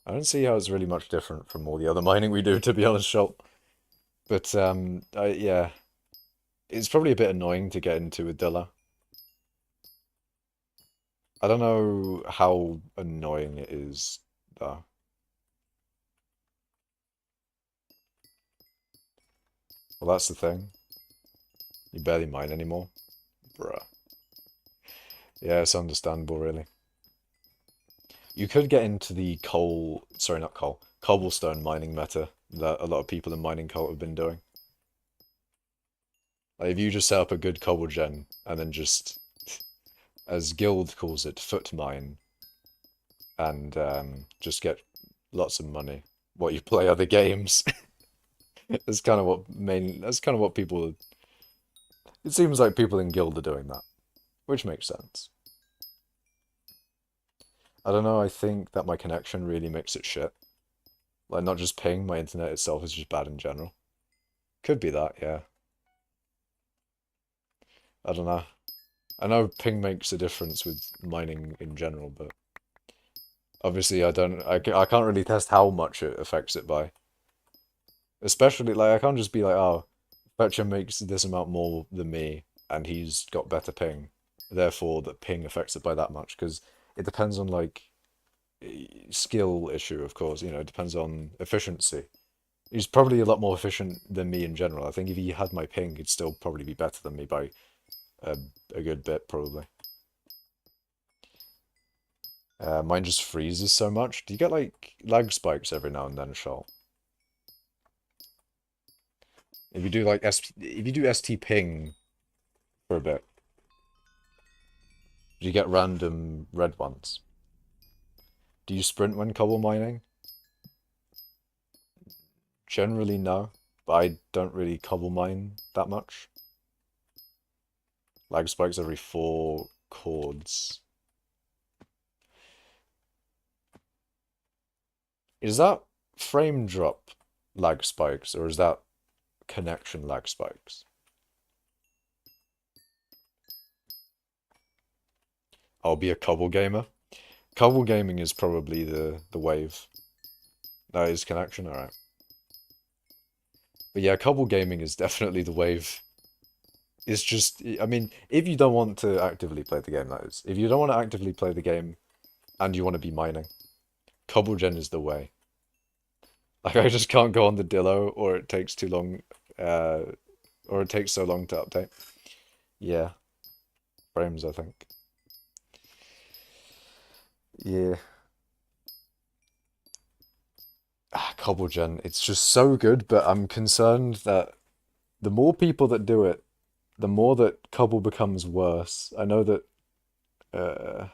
I don't see how it's really much different from all the other mining we do, to be honest, Schultz. But yeah, it's probably a bit annoying to get into with Dilla. I don't know how annoying it is, though. Well, that's the thing. You barely mine anymore. Bruh. Yeah, it's understandable, really. You could get into the sorry, not coal, cobblestone mining meta that a lot of people in Mining Cult have been doing. Like, if you just set up a good cobble gen and then just, as Guild calls it, foot mine, and just get lots of money while you play other games. That's kind of what people. It seems like people in Guild are doing that, which makes sense. I don't know, I think that my connection really makes it shit. Like, not just ping, my internet itself is just bad in general. Could be that, yeah. I don't know. I know ping makes a difference with mining in general, but obviously I can't really test how much it affects it by. Especially, like, I can't just be like, oh, Fetcher makes this amount more than me, and he's got better ping. Therefore, that ping affects it by that much, because it depends on, like, skill issue, of course, you know, it depends on efficiency. He's probably a lot more efficient than me in general. I think if he had my ping, he'd still probably be better than me by a, a good bit, probably. Mine just freezes so much. Do you get, like, lag spikes every now and then, Shal? If you do, like, if you do ST ping for a bit, do you get random red ones? Do you sprint when cobble mining? Generally, no, but I don't really cobble mine that much. Lag spikes every 4 chords. Is that frame drop lag spikes, or is that connection lag spikes. I'll be a cobble gamer. Cobble gaming is probably the wave. That is connection, alright. But yeah, cobble gaming is definitely the wave. It's just, I mean, if you don't want to actively play the game, that is. If you don't want to actively play the game and you want to be mining, cobble gen is the way. Like, I just can't go on the Dillo, or it takes too long, uh, or it takes so long to update. Yeah, frames, I think. Yeah. Cobble gen, it's just so good, but I'm concerned that the more people that do it, the more that Cobble becomes worse. I know that uh,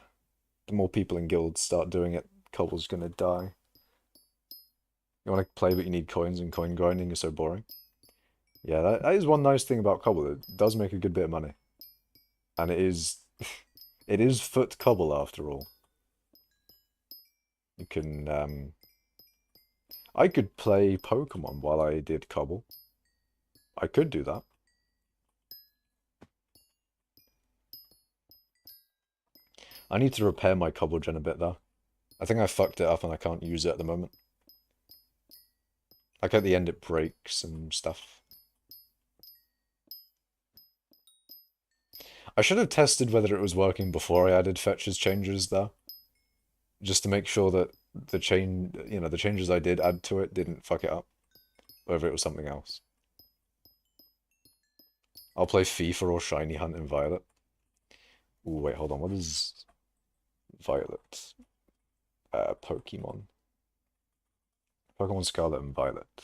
the more people in guilds start doing it, Cobble's gonna die. You want to play, but you need coins, and coin grinding is so boring. Yeah, that is one nice thing about Cobble. It does make a good bit of money, and it is it is foot Cobble after all. You can I could play Pokemon while I did Cobble. I could do that. I need to repair my Cobble gen a bit though. I think I fucked it up and I can't use it at the moment. Like at the end it breaks and stuff. I should have tested whether it was working before I added fetches changes though. Just to make sure that the the changes I did add to it didn't fuck it up. Whether it was something else. I'll play FIFA or Shiny Hunt in Violet. Ooh, wait, hold on. What is Violet? Pokemon. Pokemon Scarlet and Violet.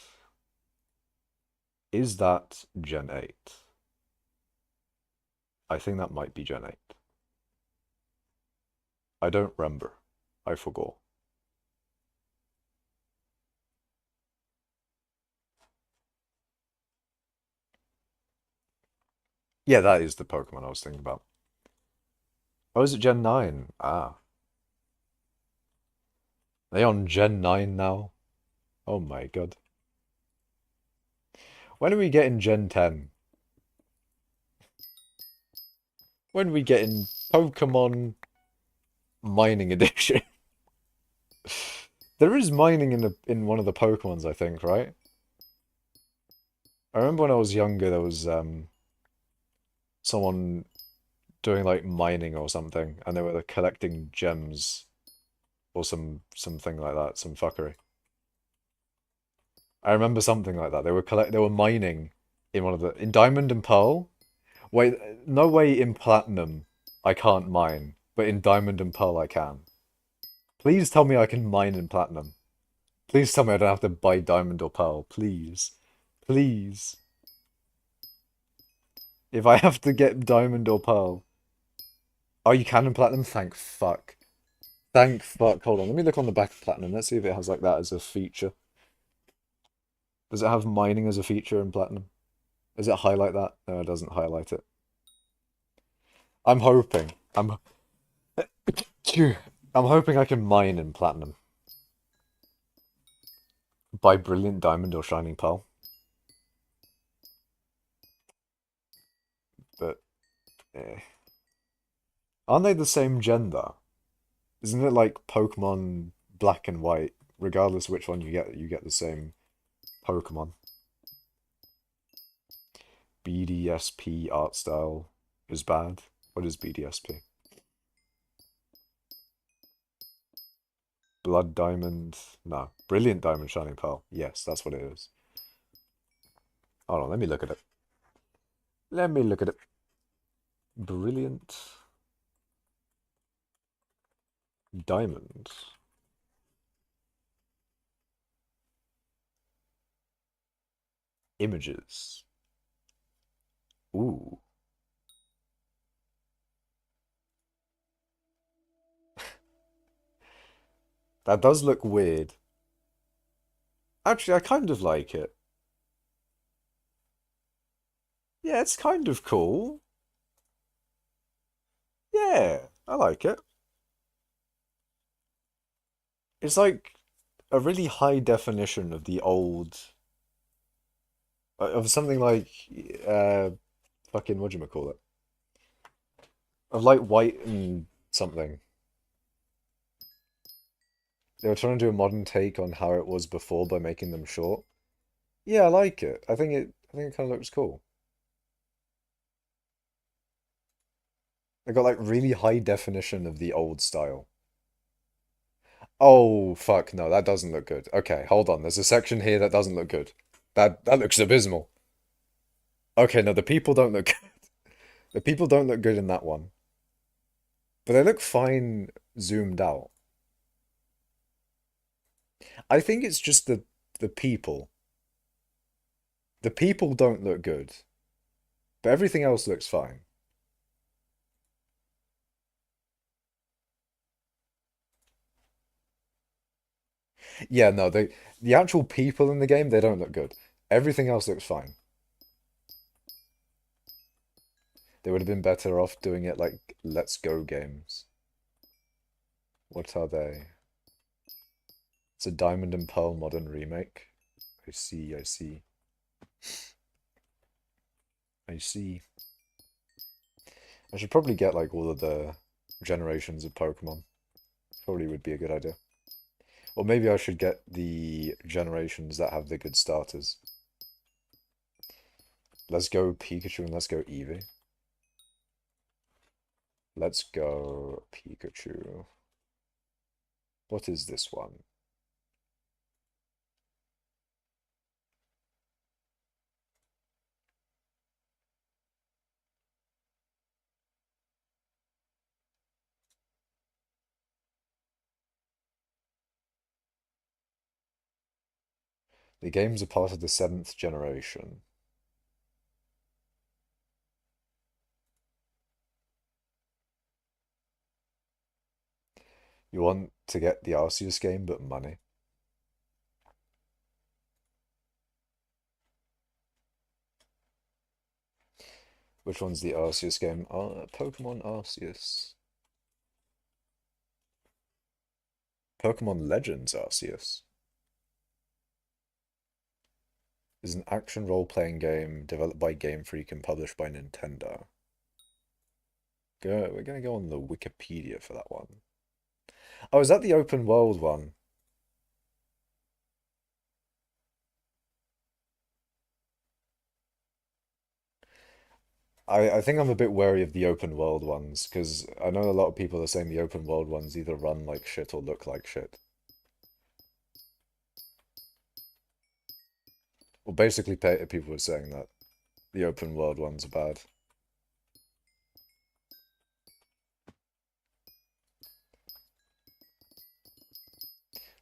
Is that Gen 8? I think that might be Gen 8. I don't remember. I forgot. Yeah, that is the Pokemon I was thinking about. Oh, is it Gen 9? Ah. Are they on Gen 9 now? Oh my god. When are we getting Gen 10? When are we getting Pokemon Mining Edition? There is mining in one of the Pokemons, I think, right? I remember when I was younger, there was someone doing like mining or something, and they were collecting gems or something like that, some fuckery. I remember something like that. They were mining in one of the in Diamond and Pearl. Wait, no way in Platinum I can't mine, but in Diamond and Pearl I can. Please tell me I can mine in Platinum. Please tell me I don't have to buy Diamond or Pearl. Please. Please. If I have to get Diamond or Pearl. Oh, you can in Platinum? Thank fuck. Thank fuck. Hold on, let me look on the back of Platinum. Let's see if it has like that as a feature. Does it have mining as a feature in Platinum? Does it highlight that? No, it doesn't highlight it. I'm hoping. I'm hoping I can mine in Platinum. Buy Brilliant Diamond or Shining Pearl. But, eh. Aren't they the same gender? Isn't it like Pokemon Black and White? Regardless which one you get the same Pokemon. BDSP art style is bad. What is BDSP? Blood Diamond? No. Brilliant Diamond Shining Pearl. Yes, that's what it is. Hold on, let me look at it. Let me look at it. Brilliant Diamond. Images. Ooh. That does look weird. Actually, I kind of like it. Yeah, it's kind of cool. Yeah, I like it. It's like a really high definition of the Of something like uh fucking whatchamacallit? Of like white and something. They were trying to do a modern take on how it was before by making them short. Yeah, I like it. I think it kind of looks cool. They got like really high definition of the old style. Oh fuck, no, that doesn't look good. Okay, hold on. There's a section here that doesn't look good. That looks abysmal. Okay, no, the people don't look good. The people don't look good in that one. But they look fine zoomed out. I think it's just the people. The people don't look good, but everything else looks fine. Yeah, no, the actual people in the game, they don't look good. Everything else looks fine. They would have been better off doing it like Let's Go games. What are they? It's a Diamond and Pearl modern remake. I see, I see. I see. I should probably get like all of the generations of Pokemon. Probably would be a good idea. Or maybe I should get the generations that have the good starters. Let's go Pikachu and let's go Eevee. Let's go Pikachu. What is this one? The games are part of the 7th generation. You want to get the Arceus game, but money. Which one's the Arceus game? Pokemon Arceus. Pokemon Legends Arceus is an action role-playing game developed by Game Freak and published by Nintendo. We're gonna go on the Wikipedia for that one. Oh, is that the open world one? I think I'm a bit wary of the open world ones because I know a lot of people are saying the open world ones either run like shit or look like shit. Well, basically, people were saying that the open world ones are bad.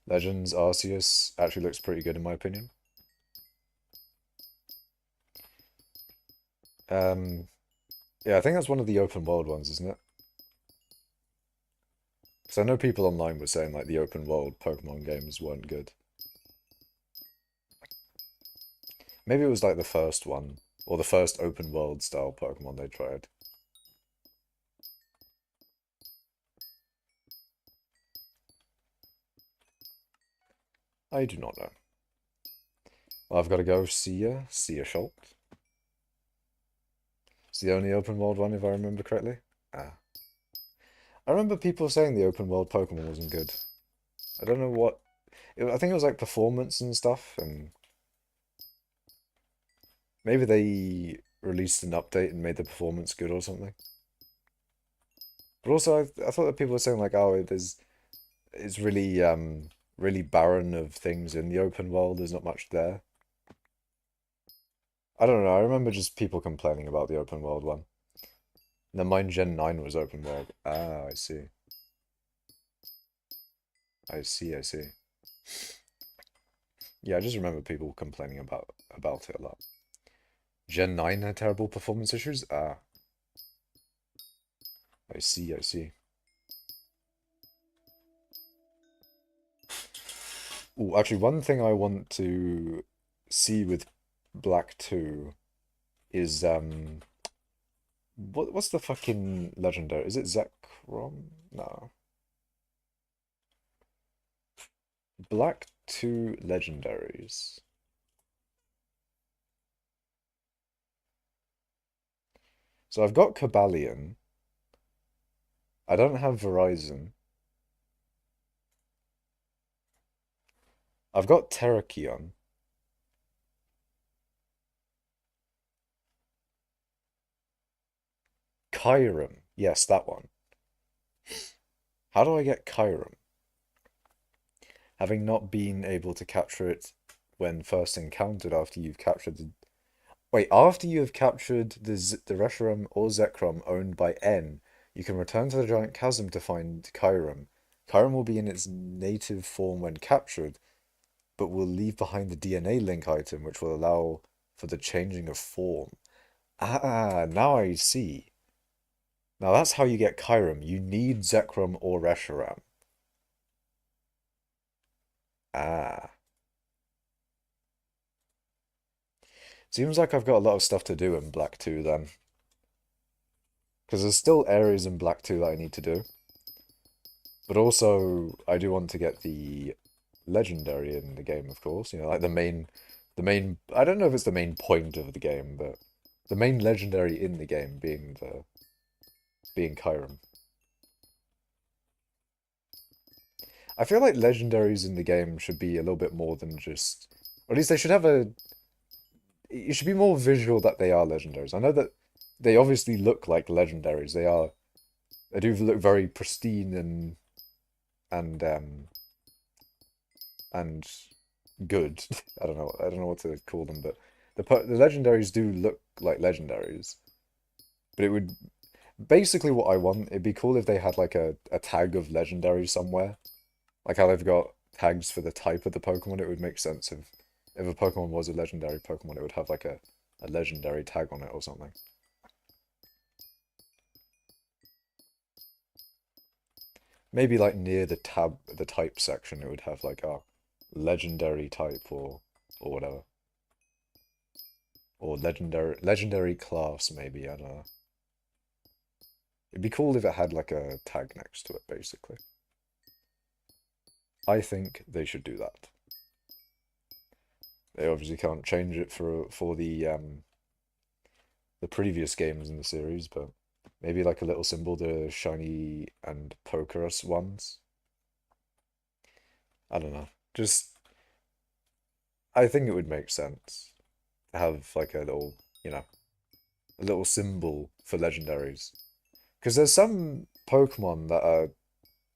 Legends Arceus actually looks pretty good in my opinion. Um, yeah, I think that's one of the open world ones, isn't it? Because I know people online were saying like the open world Pokemon games weren't good. Maybe it was like the first one, or the first open world style Pokemon they tried. I do not know. Well, I've got to go. See ya, Schultz. It's the only open world one, if I remember correctly. Ah. I remember people saying the open world Pokemon wasn't good. I don't know what. I think it was like performance and stuff, and maybe they released an update and made the performance good or something. But also, I thought that people were saying like, oh, it's really really barren of things in the open world. There's not much there. I don't know. I remember just people complaining about the open world one. No, mine Gen 9 was open world. Ah, I see. I see, I see. Yeah, I just remember people complaining about it a lot. Gen 9 had terrible performance issues? Ah, I see, I see. Ooh, actually, one thing I want to see with Black 2 is what's the fucking legendary? Is it Zekrom? No. Black 2 legendaries. So I've got Cabalion. I don't have Verizon. I've got Terrakion. Kyurem. Yes, that one. How do I get Kyurem? Having not been able to capture it when first encountered after you've captured the... Wait, after you have captured the Reshiram or Zekrom owned by N, you can return to the Giant Chasm to find Kyurem. Kyurem will be in its native form when captured, but will leave behind the DNA link item, which will allow for the changing of form. Ah, now I see. Now that's how you get Kyurem. You need Zekrom or Reshiram. Ah. Seems like I've got a lot of stuff to do in Black 2 then. Because there's still areas in Black 2 that I need to do. But also, I do want to get the legendary in the game, of course. You know, like I don't know if it's the main point of the game, but the main legendary in the game being Kyurem. I feel like legendaries in the game should be a little bit more than just, or at least they should have it should be more visual that they are legendaries. I know that they obviously look like legendaries. They do look very pristine and and good. I don't know what to call them, but the legendaries do look like legendaries. But it would basically what I want. It'd be cool if they had like a tag of legendary somewhere, like how they've got tags for the type of the Pokemon. It would make sense if a Pokemon was a legendary Pokemon, it would have like a legendary tag on it or something. Maybe like near the type section, it would have like a legendary type or whatever, or legendary class maybe. I don't know. It'd be cool if it had like a tag next to it, basically. I think they should do that. They obviously can't change it for the previous games in the series, but maybe like a little symbol, the shiny and Pokerus ones. I don't know. Just I think it would make sense to have like a little, you know, a little symbol for legendaries. Because there's some Pokemon that are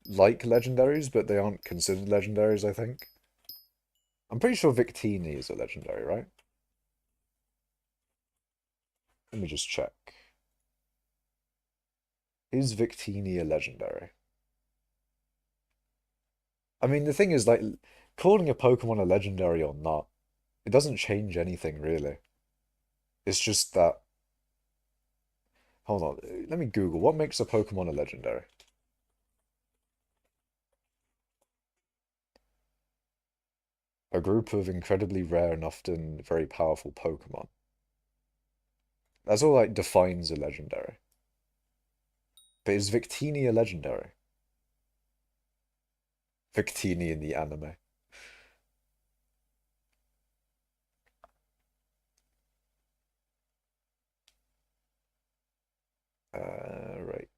like legendaries, but they aren't considered legendaries, I think. I'm pretty sure Victini is a legendary, right? Let me just check. Is Victini a legendary? I mean, the thing is, like, calling a Pokemon a legendary or not, it doesn't change anything, really. It's just that... Hold on, let me Google. What makes a Pokemon a legendary? A group of incredibly rare and often very powerful Pokemon. That's all, like, defines a legendary. But is Victini a legendary? Victini in the anime. Right.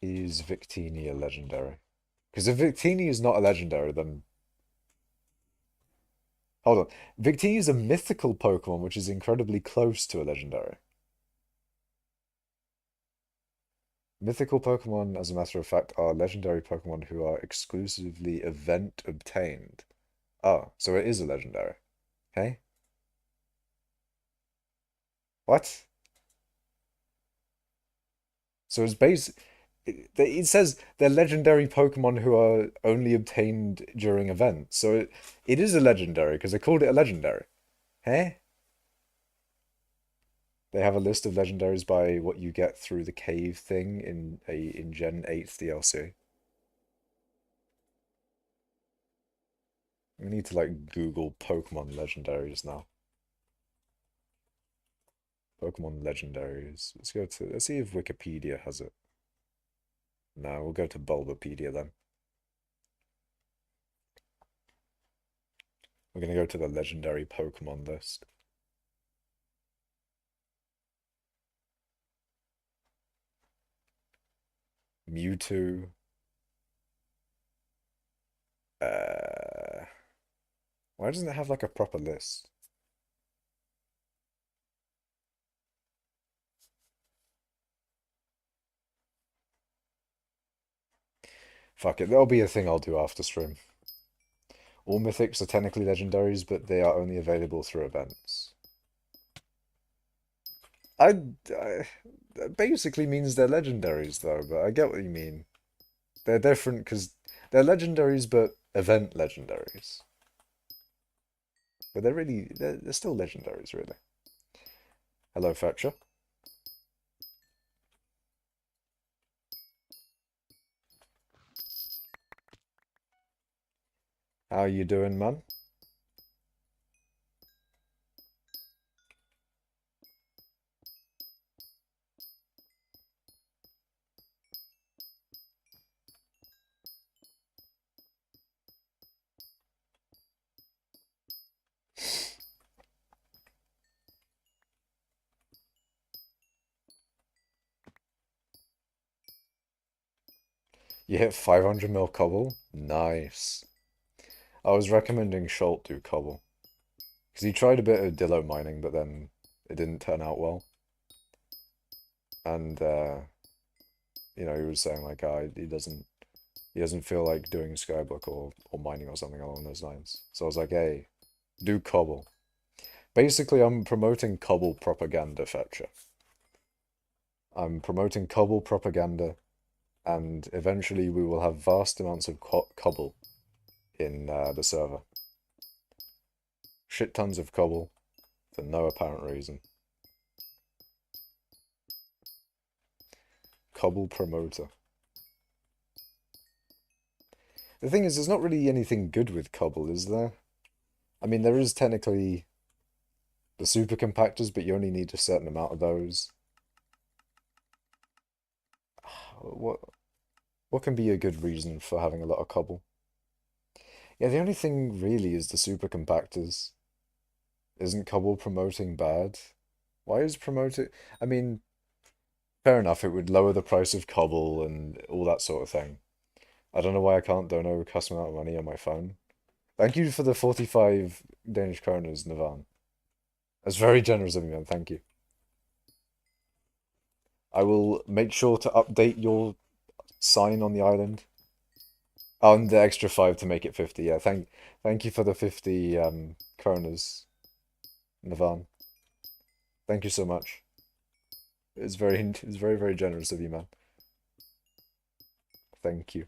Is Victini a legendary? Because if Victini is not a legendary, then... Hold on. Victini is a mythical Pokemon, which is incredibly close to a legendary. Mythical Pokemon, as a matter of fact, are legendary Pokemon who are exclusively event obtained. Oh, so it is a legendary. Okay? What? So it's base. It says they're legendary Pokemon who are only obtained during events. So it is a legendary because they called it a legendary. Hey? They have a list of legendaries by what you get through the cave thing in Gen 8 DLC. We need to like Google Pokemon legendaries now. Pokemon legendaries. Let's see if Wikipedia has it. No, we'll go to Bulbapedia then. We're gonna go to the legendary Pokemon list. Mewtwo. Uh, why doesn't it have like a proper list? Fuck it, that'll be a thing I'll do after stream. All mythics are technically legendaries, but they are only available through events. I that basically means they're legendaries though, but I get what you mean. They're different because they're legendaries, but event legendaries. But they're still legendaries, really. Hello, Fetcher. How you doing, man? You hit 500 mil cobble? Nice. I was recommending Schult do cobble. Because he tried a bit of Dillo mining, but then it didn't turn out well. And, he was saying, like, he doesn't feel like doing skyblock or mining or something along those lines. So I was like, hey, do cobble. Basically, I'm promoting cobble propaganda, Fetcher. I'm promoting cobble propaganda, and eventually we will have vast amounts of cobble in the server. Shit tons of cobble for no apparent reason. Cobble promoter. The thing is, there's not really anything good with cobble, is there? I mean, there is technically the super compactors, but you only need a certain amount of those. What what can be a good reason for having a lot of cobble? Yeah, the only thing really is the super compactors. Isn't cobble promoting bad? Why is promoting? I mean, fair enough, it would lower the price of cobble and all that sort of thing. I don't know why I can't dono a custom amount of money on my phone. Thank you for the 45 Danish kroners, Navan. That's very generous of you, man. Thank you. I will make sure to update your sign on the island. Oh, and the extra 5 to make it 50. Yeah, thank you for the 50 kroners, Navan. Thank you so much. It's very, very generous of you, man. Thank you.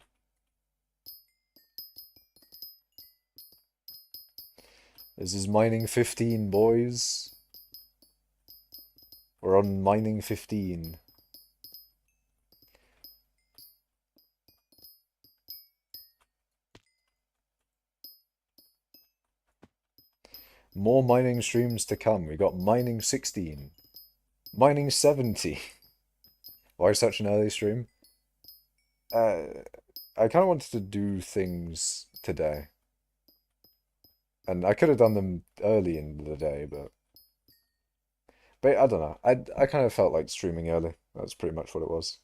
This is mining 15, boys. We're on mining 15. More mining streams to come. We got mining 16. Mining 70. Why such an early stream? I kind of wanted to do things today. And I could have done them early in the day, but I don't know. I kind of felt like streaming early. That's pretty much what it was.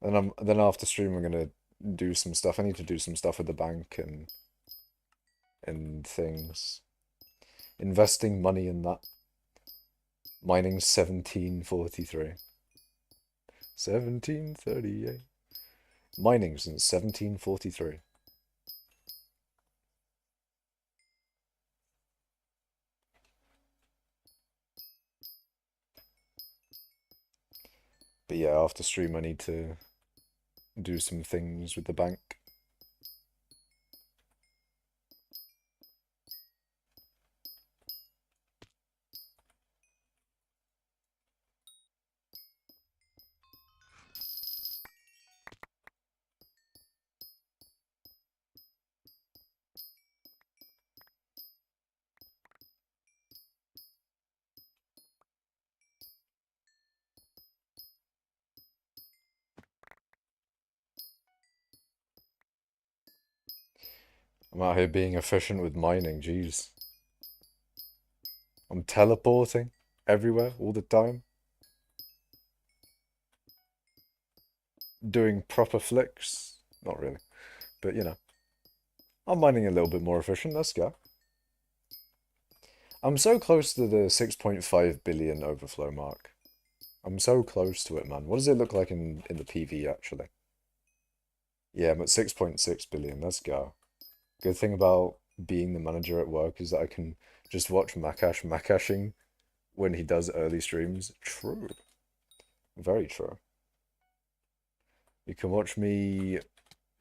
And then after stream, I'm gonna do some stuff. I need to do some stuff with the bank and things. Investing money in that. Mining 1743. 1738. Mining since 1743. But yeah, after stream I need to do some things with the bank. I'm out here being efficient with mining, jeez. I'm teleporting everywhere all the time. doing proper flicks. Not really, but you know, I'm mining a little bit more efficient. Let's go. I'm so close to the 6.5 billion overflow mark. I'm so close to it, man. What does it look like in the PV, actually? Yeah, I'm at 6.6 billion. Let's go. Good thing about being the manager at work is that I can just watch Macashing when he does early streams. True. Very true. You can watch me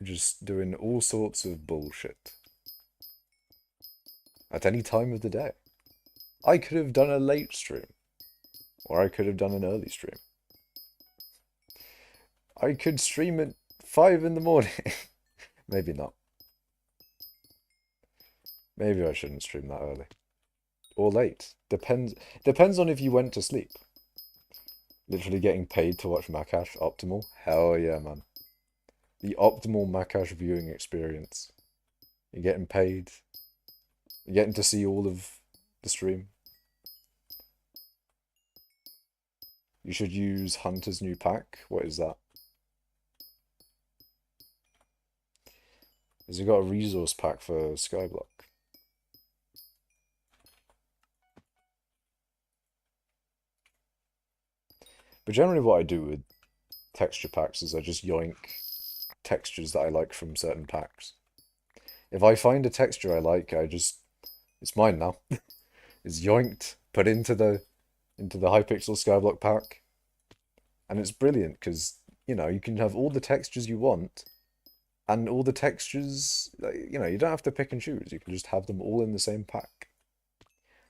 just doing all sorts of bullshit at any time of the day. I could have done a late stream, or I could have done an early stream. I could stream at 5 in the morning. Maybe not. Maybe I shouldn't stream that early. Or late. Depends on if you went to sleep. Literally getting paid to watch Makash optimal. Hell yeah, man. The optimal Makash viewing experience. You're getting paid. You're getting to see all of the stream. You should use Hunter's new pack. What is that? Has it got a resource pack for skyblock? But generally what I do with texture packs is I just yoink textures that I like from certain packs. If I find a texture I like, it's mine now. It's yoinked, put into the hypixel skyblock pack. And it's brilliant because, you know, you can have all the textures you want and all the textures, you know, you don't have to pick and choose. You can just have them all in the same pack.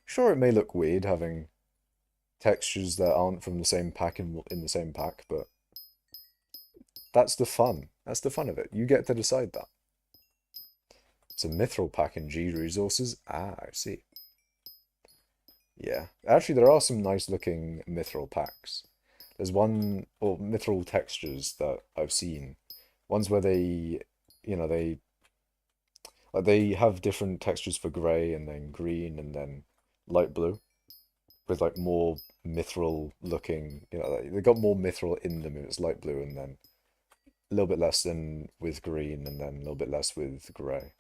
Sure, it may look weird having textures that aren't from the same pack in the same pack, but that's the fun. That's the fun of it. You get to decide that. It's a mithril pack in G resources. Ah, I see. Yeah. Actually, there are some nice looking mithril packs. There's one, or mithril textures that I've seen. Ones where they, you know, they have different textures for grey and then green and then light blue with like more mithril looking, you know, they got more mithril in them if it's light blue and then a little bit less than with green and then a little bit less with grey.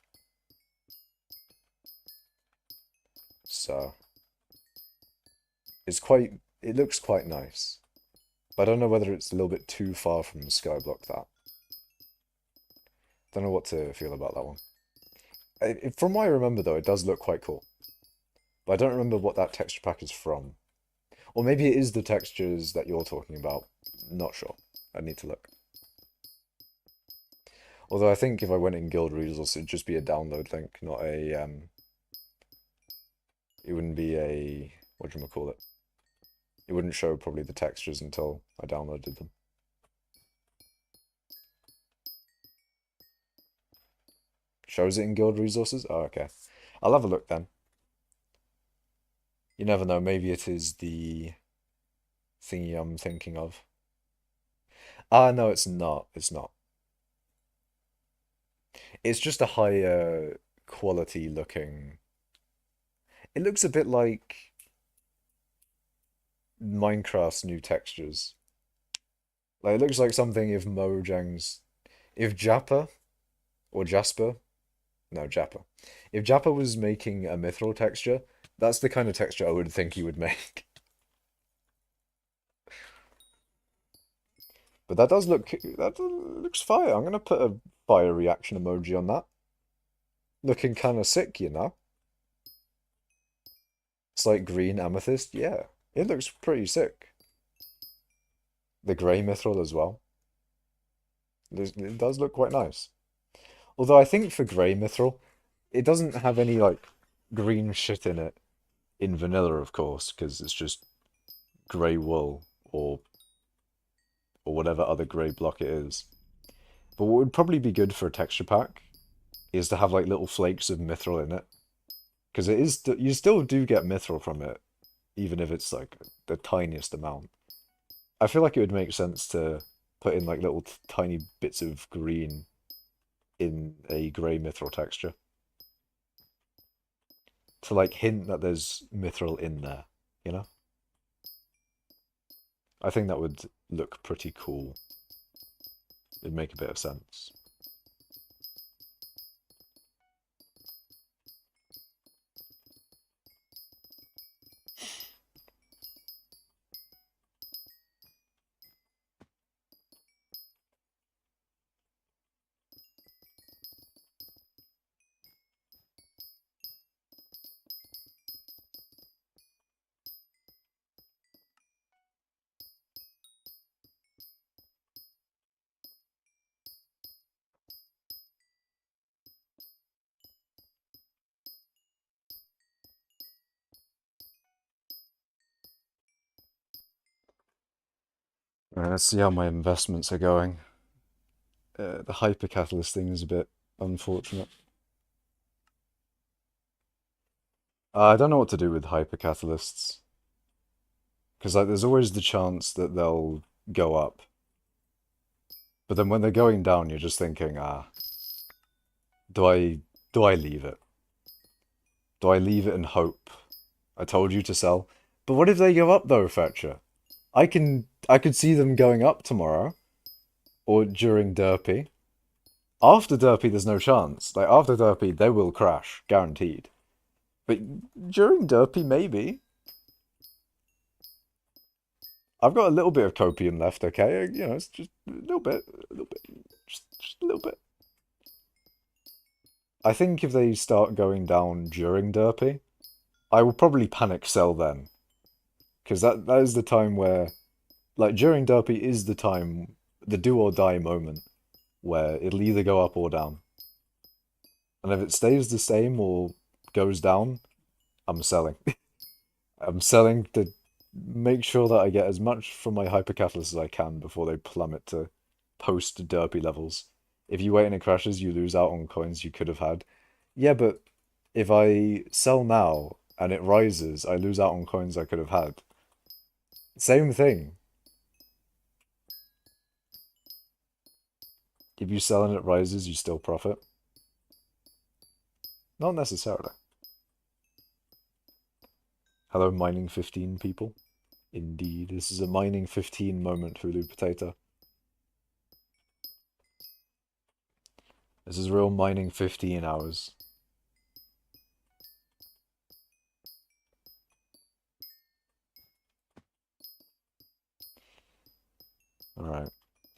So it looks quite nice. But I don't know whether it's a little bit too far from skyblock that. Don't know what to feel about that one. From what I remember though, it does look quite cool. But I don't remember what that texture pack is from. Or maybe it is the textures that you're talking about. Not sure. I need to look. Although I think if I went in guild resources, it'd just be a download link, not a it wouldn't be a whatchamacallit. It wouldn't show probably the textures until I downloaded them. Shows it in guild resources? Oh, okay. I'll have a look then. You never know, maybe it is the thingy I'm thinking of. Ah, no, it's not. It's not. It's just a higher quality looking. It looks a bit like Minecraft's new textures. Like, it looks like something if Jappa or Jasper, no, Jappa. If Jappa was making a mithril texture, that's the kind of texture I would think he would make. But that looks fire. I'm gonna put a fire reaction emoji on that. Looking kind of sick, you know? It's like green amethyst. Yeah, it looks pretty sick. The grey mithril as well. It does look quite nice. Although I think for grey mithril, it doesn't have any like green shit in it in vanilla, of course, because it's just grey wool or whatever other grey block it is. But what would probably be good for a texture pack is to have like little flakes of mithril in it. Because you still do get mithril from it, even if it's like the tiniest amount. I feel like it would make sense to put in like little tiny bits of green in a grey mithril texture. To like hint that there's mithril in there, you know? I think that would look pretty cool. It'd make a bit of sense. Let's see how my investments are going. The hypercatalyst thing is a bit unfortunate. I don't know what to do with hypercatalysts. Because like, there's always the chance that they'll go up. But then when they're going down, you're just thinking, do I leave it? Do I leave it and hope? I told you to sell. But what if they go up though, Fetcher? I could see them going up tomorrow. Or during Derpy. After Derpy, there's no chance. Like, after Derpy, they will crash. Guaranteed. But during Derpy, maybe. I've got a little bit of copium left, okay? You know, it's just a little bit. Just a little bit. I think if they start going down during Derpy, I will probably panic sell then. Because that is the time where, like, during Derpy is the time, the do or die moment, where it'll either go up or down. And if it stays the same or goes down, I'm selling. I'm selling to make sure that I get as much from my hypercatalyst as I can before they plummet to post-derpy levels. If you wait and it crashes, you lose out on coins you could have had. Yeah, but if I sell now and it rises, I lose out on coins I could have had. Same thing. If you sell and it rises, you still profit. Not necessarily. Hello, Mining 15 people. Indeed, this is a Mining 15 moment, Hulu Potato. This is real Mining 15 hours. Alright.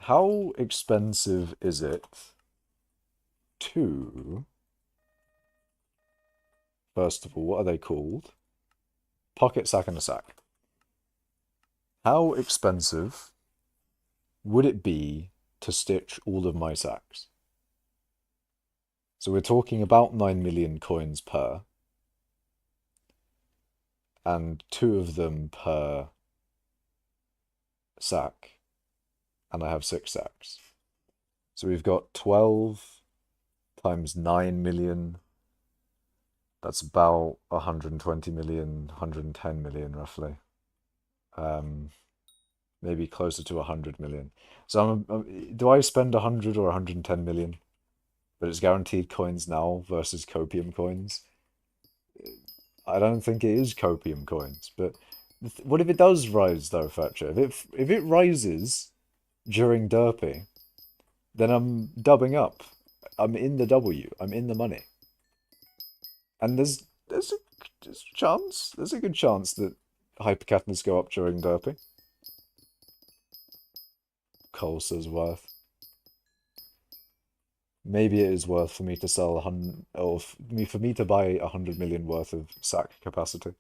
How expensive is it to... First of all, what are they called? Pocket sack and a sack. How expensive would it be to stitch all of my sacks? So we're talking about 9 million coins per. And 2 of them per sack. And I have 6 sacks. So we've got 12 times 9 million. That's about 120 million, 110 million roughly. Maybe closer to 100 million. So do I spend 100 or 110 million? But it's guaranteed coins now versus copium coins. I don't think it is copium coins, but what if it does rise though, Fetcher? If it rises during Derpy, then I'm dubbing up. I'm in the W. I'm in the money. And there's a chance. There's a good chance that hypercatalysts go up during Derpy. Cole says worth. Maybe it is worth for me to sell 100, or for me to buy 100 million worth of sack capacity.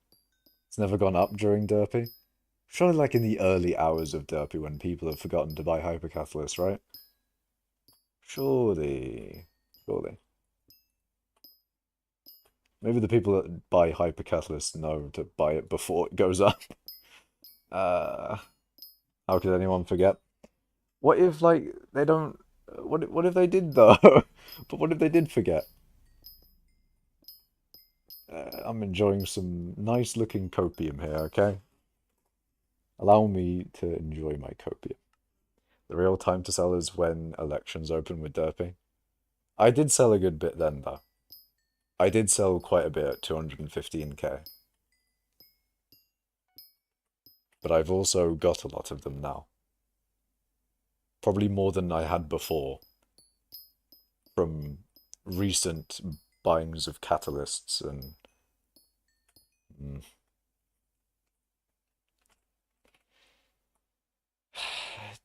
It's never gone up during Derpy. Surely like in the early hours of Derpy when people have forgotten to buy hypercatalysts, right? Surely. Surely. Maybe the people that buy hypercatalysts know to buy it before it goes up. How could anyone forget? What if, like, they don't... What if they did, though? But what if they did forget? I'm enjoying some nice-looking copium here, okay? Allow me to enjoy my copium. The real time to sell is when elections open with Derpy. I did sell a good bit then, though. I did sell quite a bit at 215k. But I've also got a lot of them now. Probably more than I had before from recent buyings of catalysts and... Mm.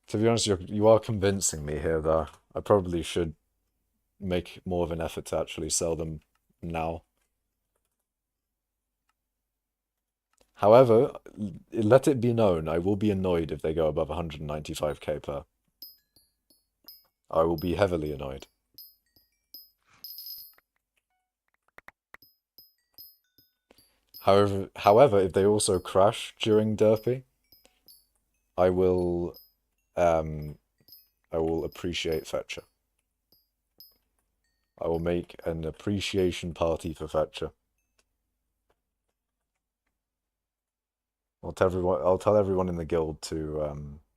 To be honest, you are convincing me here, though. I probably should make more of an effort to actually sell them now. However, let it be known, I will be annoyed if they go above 195k per. I will be heavily annoyed. However, if they also crash during Derpy, I will, um, I will appreciate Fetcher. I will make an appreciation party for Fetcher. I'll tell everyone in the guild to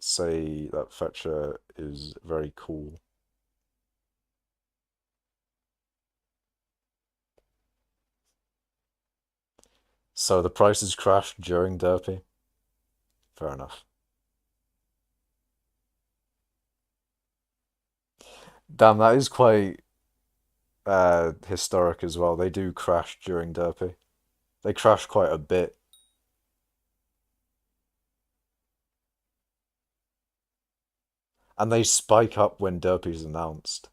say that Fetcher is very cool. So the prices crashed during Derpy? Fair enough. Damn, that is quite historic as well. They do crash during Derpy. They crash quite a bit. And they spike up when Derpy's announced.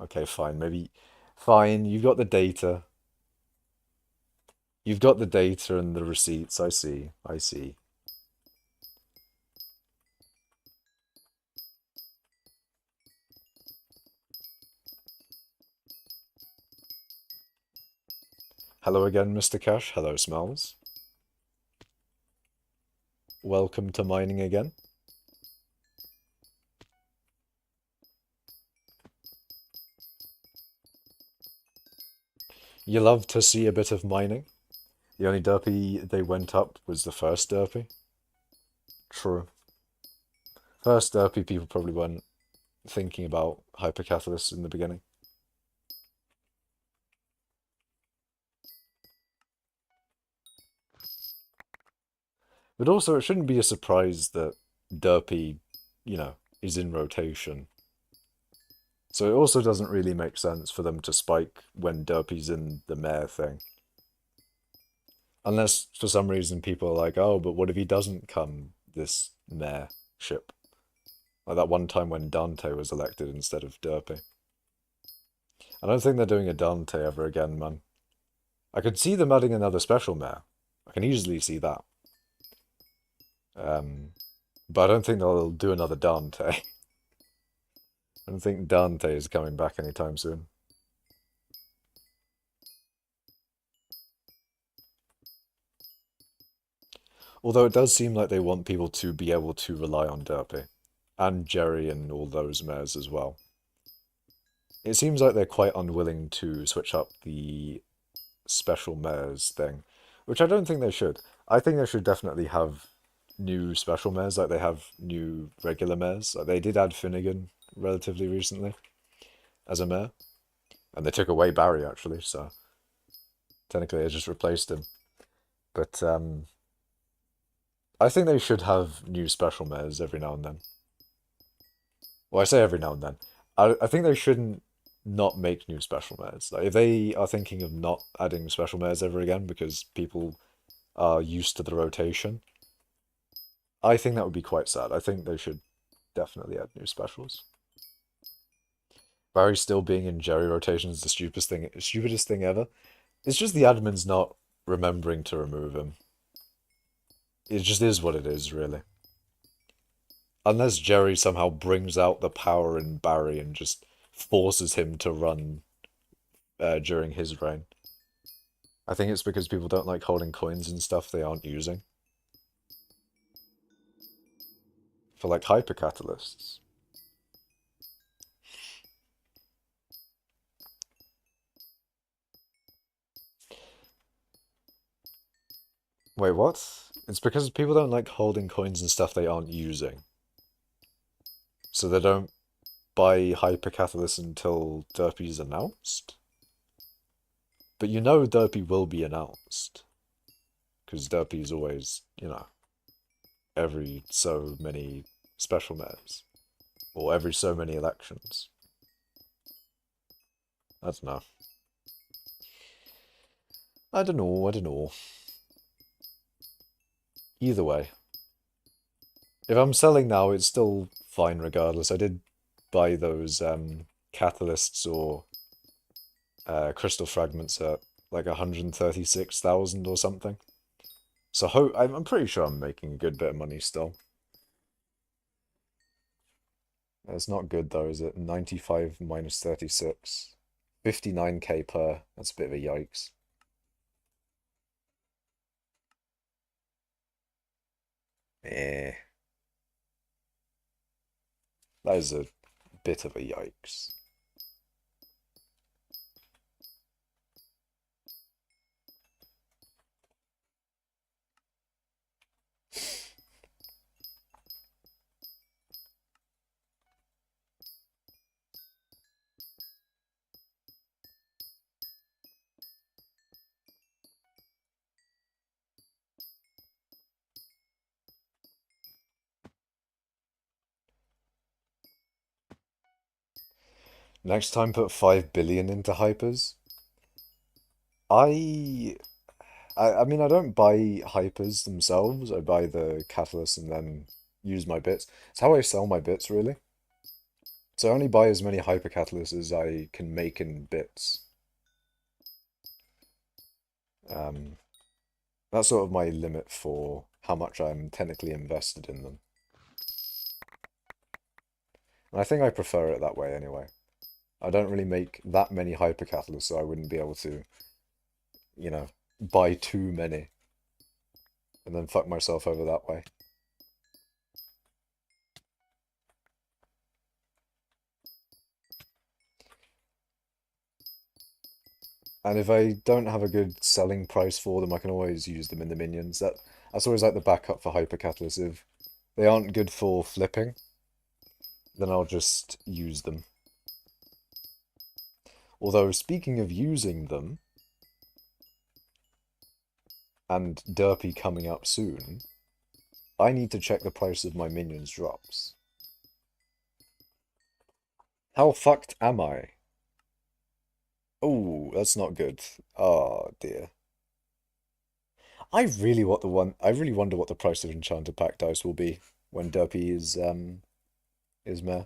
Okay, fine. Maybe... Fine, you've got the data. You've got the data and the receipts. I see. I see. Hello again, Mr. Cash. Hello, Smells. Welcome to mining again. You love to see a bit of mining. The only derpy they went up was the first derpy. True. First derpy people probably weren't thinking about hypercatalysts in the beginning. But also, it shouldn't be a surprise that derpy, you know, is in rotation. So it also doesn't really make sense for them to spike when derpy's in the mare thing. Unless, for some reason, people are like, oh, but what if he doesn't come this mare ship? Like that one time when Dante was elected instead of Derpy. I don't think they're doing a Dante ever again, man. I could see them adding another special mare. I can easily see that. But I don't think they'll do another Dante. I don't think Dante is coming back anytime soon. Although it does seem like they want people to be able to rely on Derpy. And Jerry and all those mares as well. It seems like they're quite unwilling to switch up the special mares thing, which I don't think they should. I think they should definitely have new special mares, like they have new regular mares. Like they did add Finnegan relatively recently as a mare, and they took away Barry actually, so technically they just replaced him. But I think they should have new special mares every now and then. Well, I say every now and then. I think they shouldn't not make new special mares. Like if they are thinking of not adding special mares ever again because people are used to the rotation, I think that would be quite sad. I think they should definitely add new specials. Barry still being in Jerry rotation is the stupidest thing ever. It's just the admins not remembering to remove him. It just is what it is, really. Unless Jerry somehow brings out the power in Barry and just forces him to run during his reign. I think it's because people don't like holding coins and stuff they aren't using. For like hypercatalysts. Wait, what? It's because people don't like holding coins and stuff they aren't using. So they don't buy hypercatalysts until Derpy's announced? But you know Derpy will be announced. because Derpy's always, you know, every so many special mayors, or every so many elections. I don't know. I don't know, I don't know. Either way. If I'm selling now, it's still fine regardless. I did buy those catalysts or crystal fragments at like 136,000 or something. So I'm pretty sure I'm making a good bit of money still. It's not good though, is it? 95 minus 36. 59k per. That's a bit of a yikes. Eh. That is a bit of a yikes. Next time put 5 billion into hypers. I I mean I don't buy hypers themselves. I buy the catalyst and then use my bits. It's how I sell my bits really. So I only buy as many hyper catalysts as I can make in bits. Um, that's sort of my limit for how much I'm technically invested in them. And I think I prefer it that way anyway. I don't really make that many hyper catalysts, so I wouldn't be able to, you know, buy too many and then fuck myself over that way. And if I don't have a good selling price for them, I can always use them in the minions. That's always like the backup for hyper catalysts. If they aren't good for flipping, then I'll just use them. Although, speaking of using them, and Derpy coming up soon, I need to check the price of my minions' drops. How fucked am I? Oh, that's not good. Oh dear. I really wonder what the price of Enchanted Pack dice will be when Derpy is mayor.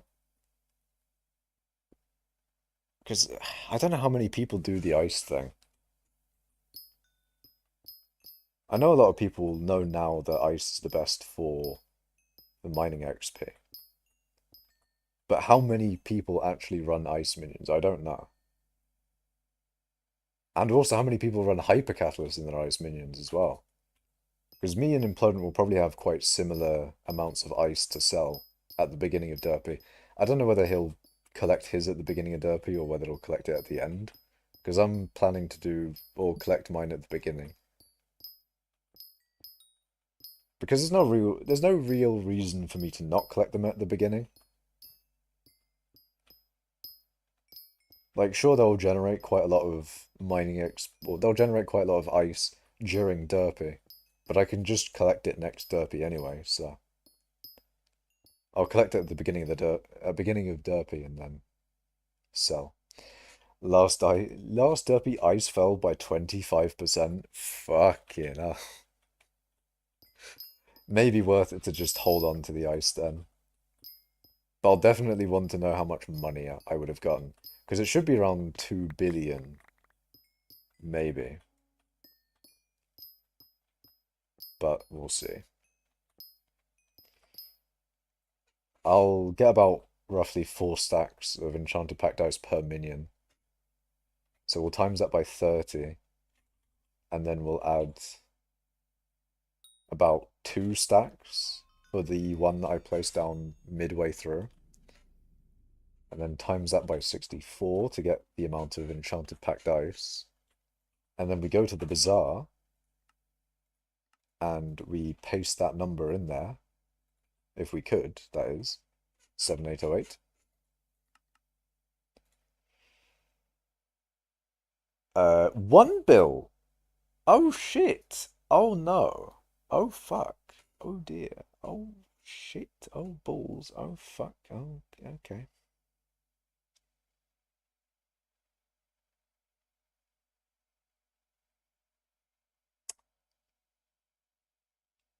Because I don't know how many people do the ice thing. I know a lot of people know now that ice is the best for the mining XP. But how many people actually run ice minions? I don't know. And also how many people run hyper catalysts in their ice minions as well. Because me and Implodent will probably have quite similar amounts of ice to sell at the beginning of Derpy. I don't know whether he'll collect his at the beginning of Derpy or whether he'll collect it at the end. Because I'm planning to do, or collect mine at the beginning. Because there's no real reason for me to not collect them at the beginning. Like, sure, they'll generate quite a lot of or they'll generate quite a lot of ice during Derpy, but I can just collect it next Derpy anyway, so I'll collect it at the beginning of beginning of Derpy and then sell. Last Derpy ice fell by 25%. Fucking hell. Maybe worth it to just hold on to the ice then. But I'll definitely want to know how much money I would have gotten. Because it should be around 2 billion. Maybe. But we'll see. I'll get about roughly 4 stacks of Enchanted Pack dice per minion. So we'll times that by 30. And then we'll add about 2 stacks for the one that I placed down midway through. And then times that by 64 to get the amount of Enchanted Pack dice. And then we go to the bazaar and we paste that number in there. If we could, that is. 7808. 1 bill. Oh shit. Oh no. Oh fuck. Oh dear. Oh shit. Oh balls. Oh fuck. Oh, okay.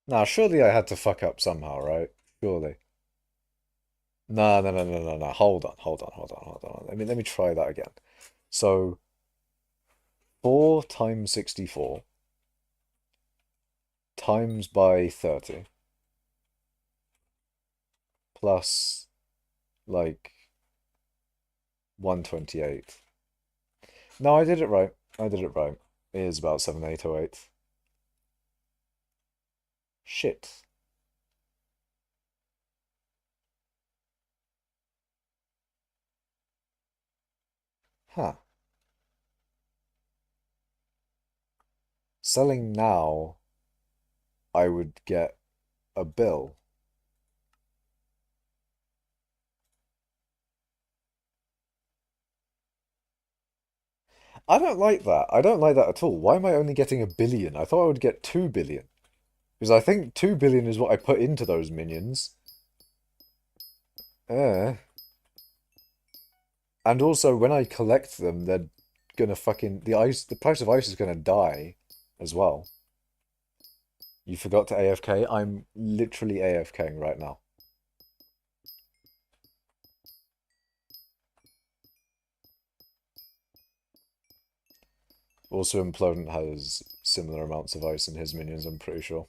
Now, surely I had to fuck up somehow, right? Surely. No, no, no, no, no, no. Hold on, hold on, hold on, hold on. Let me try that again. So 4 times 64 times by 30 plus like 128. No, I did it right. I did it right. It is about 7808. Shit. Huh. Selling now, I would get a bill. I don't like that. I don't like that at all. Why am I only getting a billion? I thought I would get 2 billion. Because I think 2 billion is what I put into those minions. Eh. And also, when I collect them, they're gonna fucking... the price of ice is gonna die as well. You forgot to AFK? I'm literally AFKing right now. Also, Implodent has similar amounts of ice in his minions, I'm pretty sure.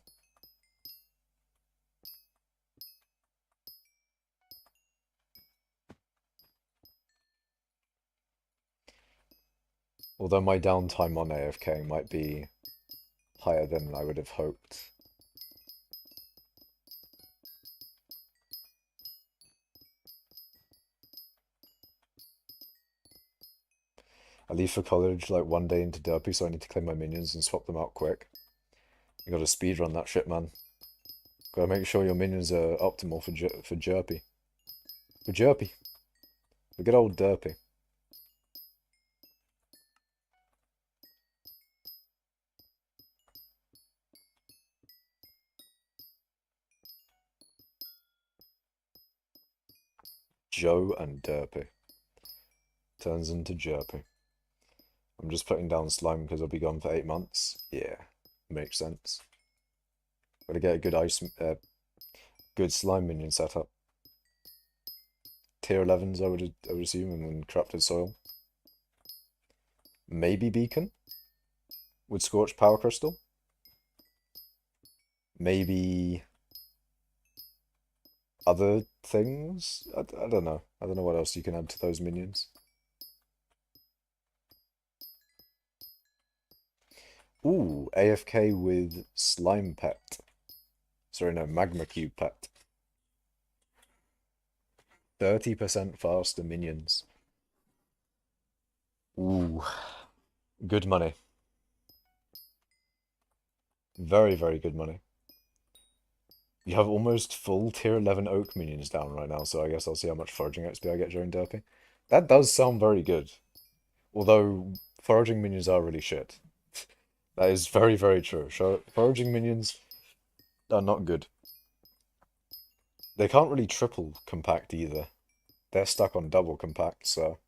Although my downtime on AFK might be higher than I would have hoped. I leave for college like one day into Derpy, so I need to claim my minions and swap them out quick. You gotta speedrun that shit, man. Gotta make sure your minions are optimal for Jerpy. For Jerpy. For good old Derpy. Joe and Derpy. Turns into Jerpy. I'm just putting down slime because I'll be gone for 8 months. Yeah, makes sense. Gotta get a good slime minion setup. Tier 11s, I would assume, and then crafted soil. Maybe beacon with scorched power crystal. Maybe other things. I don't know. I don't know what else you can add to those minions. Ooh, AFK with slime pet. Sorry, no, magma cube pet. 30% faster minions. Ooh, good money. Very, very good money. You have almost full tier 11 oak minions down right now, so I guess I'll see how much foraging XP I get during derping. That does sound very good. Although, foraging minions are really shit. That is very, very true. Foraging minions are not good. They can't really triple compact either. They're stuck on double compact, so...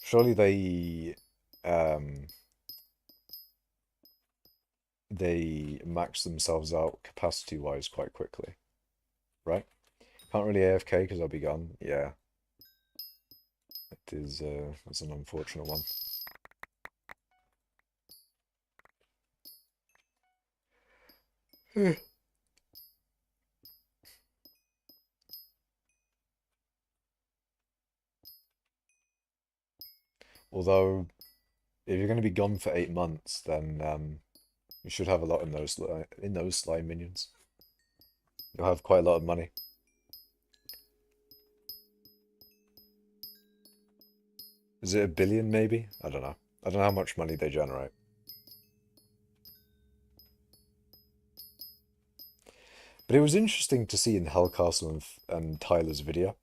Surely they max themselves out capacity-wise quite quickly, right? Can't really AFK because I'll be gone. Yeah, it is. That's an unfortunate one. Although, if you're going to be gone for 8 months, then you should have a lot in those slime minions. You'll have quite a lot of money. Is it a billion, maybe? I don't know. I don't know how much money they generate. But it was interesting to see in Hellcastle and Tyler's video.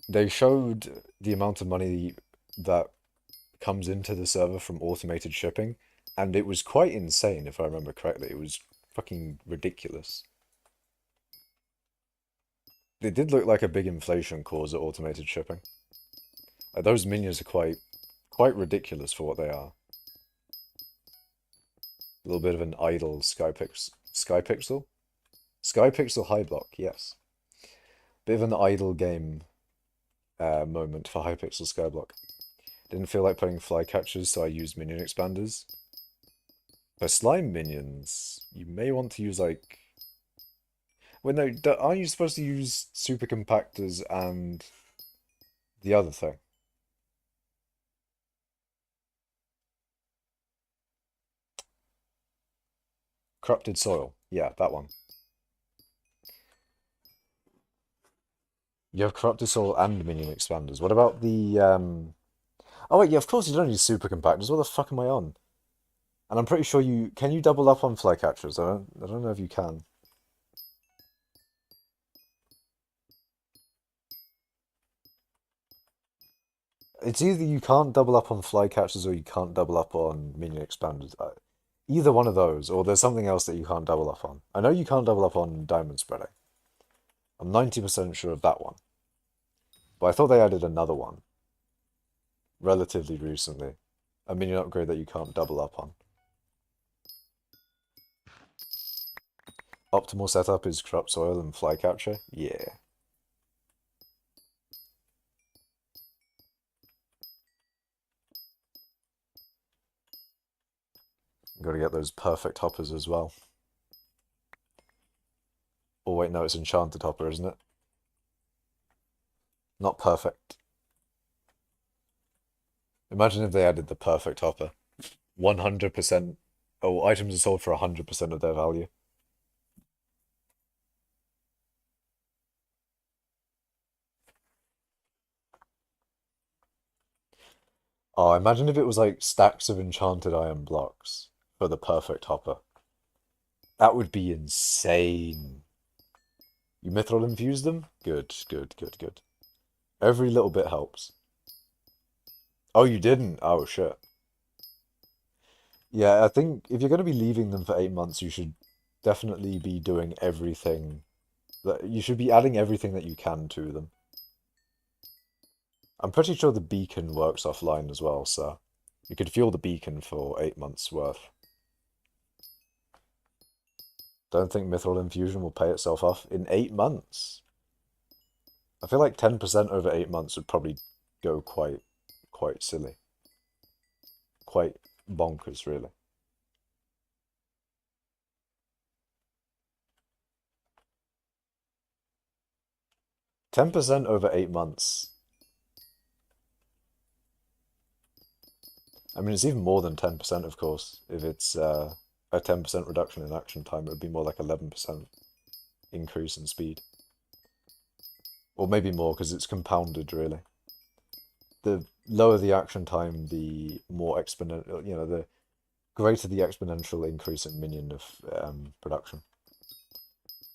They showed the amount of money that comes into the server from automated shipping, And it was quite insane, if I remember correctly. It was fucking ridiculous. It did look like a big inflation cause at automated shipping. Those minions are quite ridiculous for what they are. A little bit of an idle Skypixel? Skypixel Hyblock, yes. Bit of an idle game moment for Hypixel Skyblock. Didn't feel like playing flycatchers, so I used minion expanders. For slime minions, you may want to use like... Well, no, aren't you supposed to use super compactors and the other thing? Corrupted soil. Yeah, that one. You have corrupted soil and minion expanders. What about the Oh wait, yeah, of course you don't need super compactors. What the fuck am I on? And I'm pretty sure you can you double up on flycatchers? I don't know if you can. It's either you can't double up on flycatchers or you can't double up on minion expanders. Either one of those, or there's something else that you can't double up on. I know you can't double up on diamond spreading. I'm 90% sure of that one. But I thought they added another one relatively recently. A minion upgrade that you can't double up on. Optimal setup is corrupt soil and flycatcher? Yeah. Gotta get those perfect hoppers as well. Oh wait, no, it's enchanted hopper, isn't it? Not perfect. Imagine if they added the perfect hopper. 100%. Oh, items are sold for 100% of their value. Oh, imagine if it was like stacks of enchanted iron blocks for the perfect hopper. That would be insane. You mithril infuse them? Good, good, good, good. Every little bit helps. Oh, you didn't? Oh, shit. Yeah, I think if you're going to be leaving them for 8 months, you should definitely be doing everything that you should be adding everything that you can to them. I'm pretty sure the beacon works offline as well, so you could fuel the beacon for 8 months worth. Don't think mithril infusion will pay itself off in 8 months. I feel like 10% over 8 months would probably go quite silly. Quite bonkers, really. 10% over 8 months. I mean, it's even more than 10%, of course. If it's a 10% reduction in action time, it would be more like 11% increase in speed. Or maybe more, because it's compounded, really. The lower the action time, the more exponential, the greater the exponential increase in minion of production.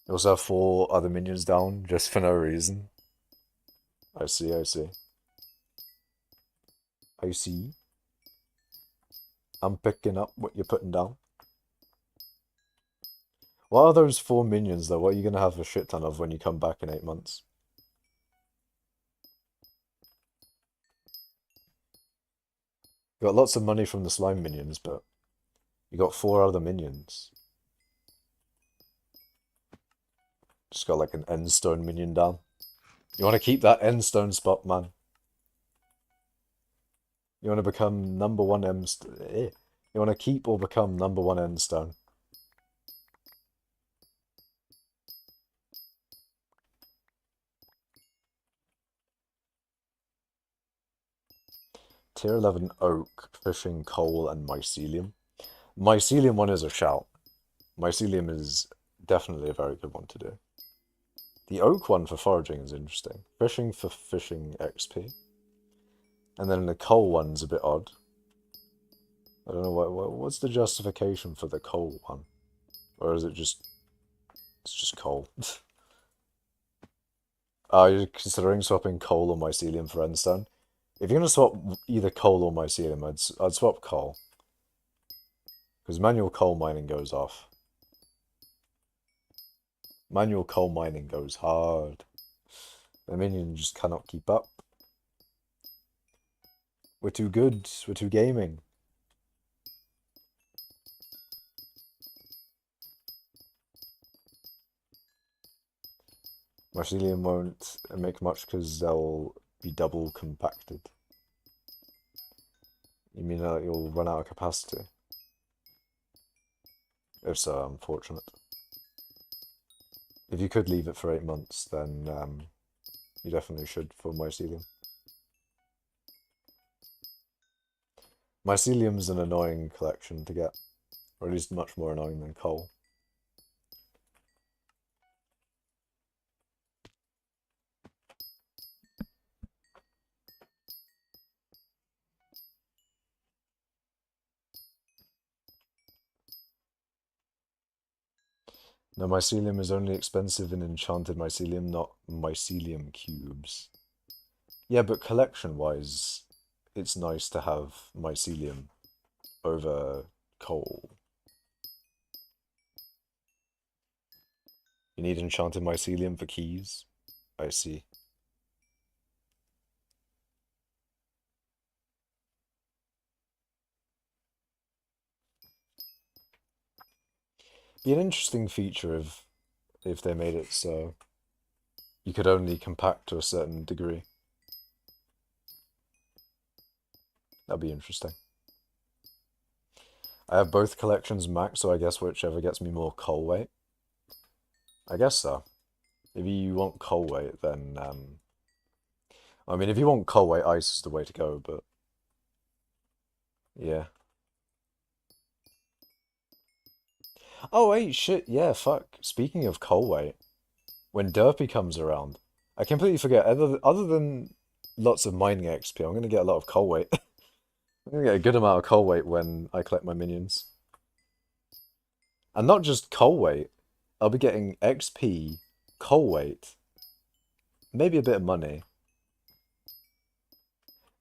You also have 4 other minions down, just for no reason. I see, I see. I see. I'm picking up what you're putting down. What are those 4 minions, though? What are you going to have a shit ton of when you come back in 8 months? You got lots of money from the slime minions, but you got 4 other minions. Just got like an endstone minion down. You want to keep that endstone spot, man. You want to become number one You want to keep or become number one endstone. Tier 11 oak, fishing, coal, and mycelium. Mycelium one is a shout. Mycelium is definitely a very good one to do. The oak one for foraging is interesting. Fishing for fishing XP. And then the coal one's a bit odd. I don't know what's the justification for the coal one? Or is it just... It's just coal. Are you considering swapping coal or mycelium for endstone? If you're going to swap either coal or mycelium, I'd swap coal. Because manual coal mining goes off. Manual coal mining goes hard. The minions just cannot keep up. We're too good. We're too gaming. Mycelium won't make much because they'll be double compacted. You mean you'll run out of capacity? If so, unfortunate. If you could leave it for 8 months, then you definitely should for mycelium. Mycelium's an annoying collection to get, or at least much more annoying than coal. No, mycelium is only expensive in enchanted mycelium, not mycelium cubes. Yeah, but collection-wise, it's nice to have mycelium over coal. You need enchanted mycelium for keys? I see. Be an interesting feature if they made it so you could only compact to a certain degree. That'd be interesting. I have both collections maxed, so I guess whichever gets me more coal weight. I guess so. If you want coal weight, then I mean, if you want coal weight, ice is the way to go. But yeah. Oh wait, shit. Yeah, fuck. Speaking of coal weight, when Derpy comes around, I completely forget. Other than lots of mining XP, I'm gonna get a lot of coal weight. I'm gonna get a good amount of coal weight when I collect my minions. And not just coal weight, I'll be getting XP, coal weight, maybe a bit of money.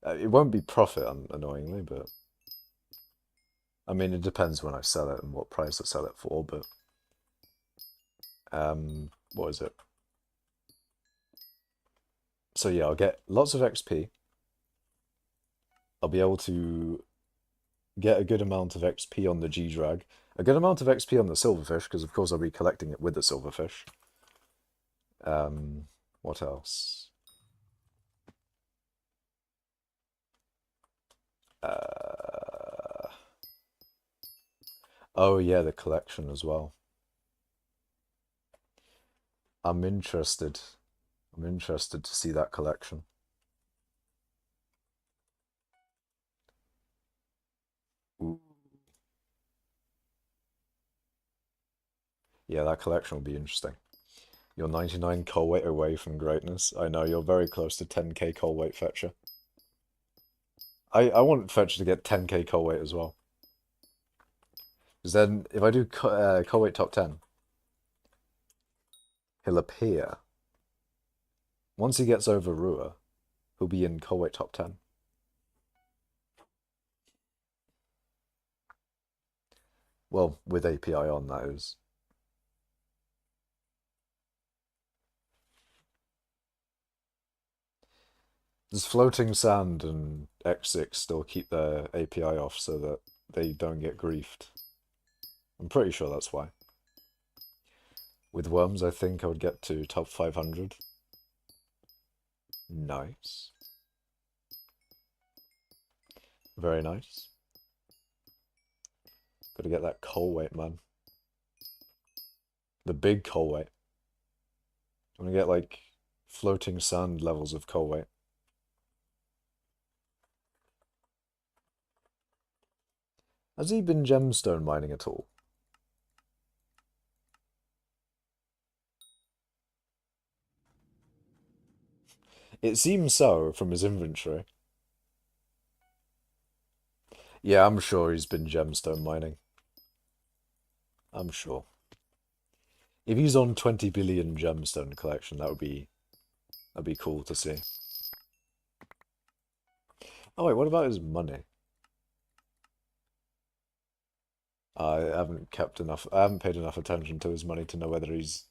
It won't be profit, annoyingly, but I mean, it depends when I sell it and what price I sell it for, but what is it? So yeah, I'll get lots of XP. I'll be able to get a good amount of XP on the G-Drag, a good amount of XP on the Silverfish, because of course I'll be collecting it with the Silverfish. What else? Oh yeah, the collection as well. I'm interested. I'm interested to see that collection. Ooh. Yeah, that collection will be interesting. You're 99 coal weight away from greatness. I know, you're very close to 10k coal weight, Fetcher. I want Fetcher to get 10k coal weight as well. Because then, if I do coal weight top 10, he'll appear. Once he gets over Rua, he'll be in coal weight top 10. Well, with API on, that is. Does floating sand and X6 still keep their API off so that they don't get griefed? I'm pretty sure that's why. With worms, I think I would get to top 500. Nice. Very nice. Gotta get that coal weight, man. The big coal weight. I'm gonna get, like, floating sand levels of coal weight. Has he been gemstone mining at all? It seems so from his inventory. Yeah, I'm sure he's been gemstone mining. I'm sure. If he's on 20 billion gemstone collection, that'd be cool to see. Oh wait, what about his money? I haven't kept enough. I haven't paid enough attention to his money to know whether he's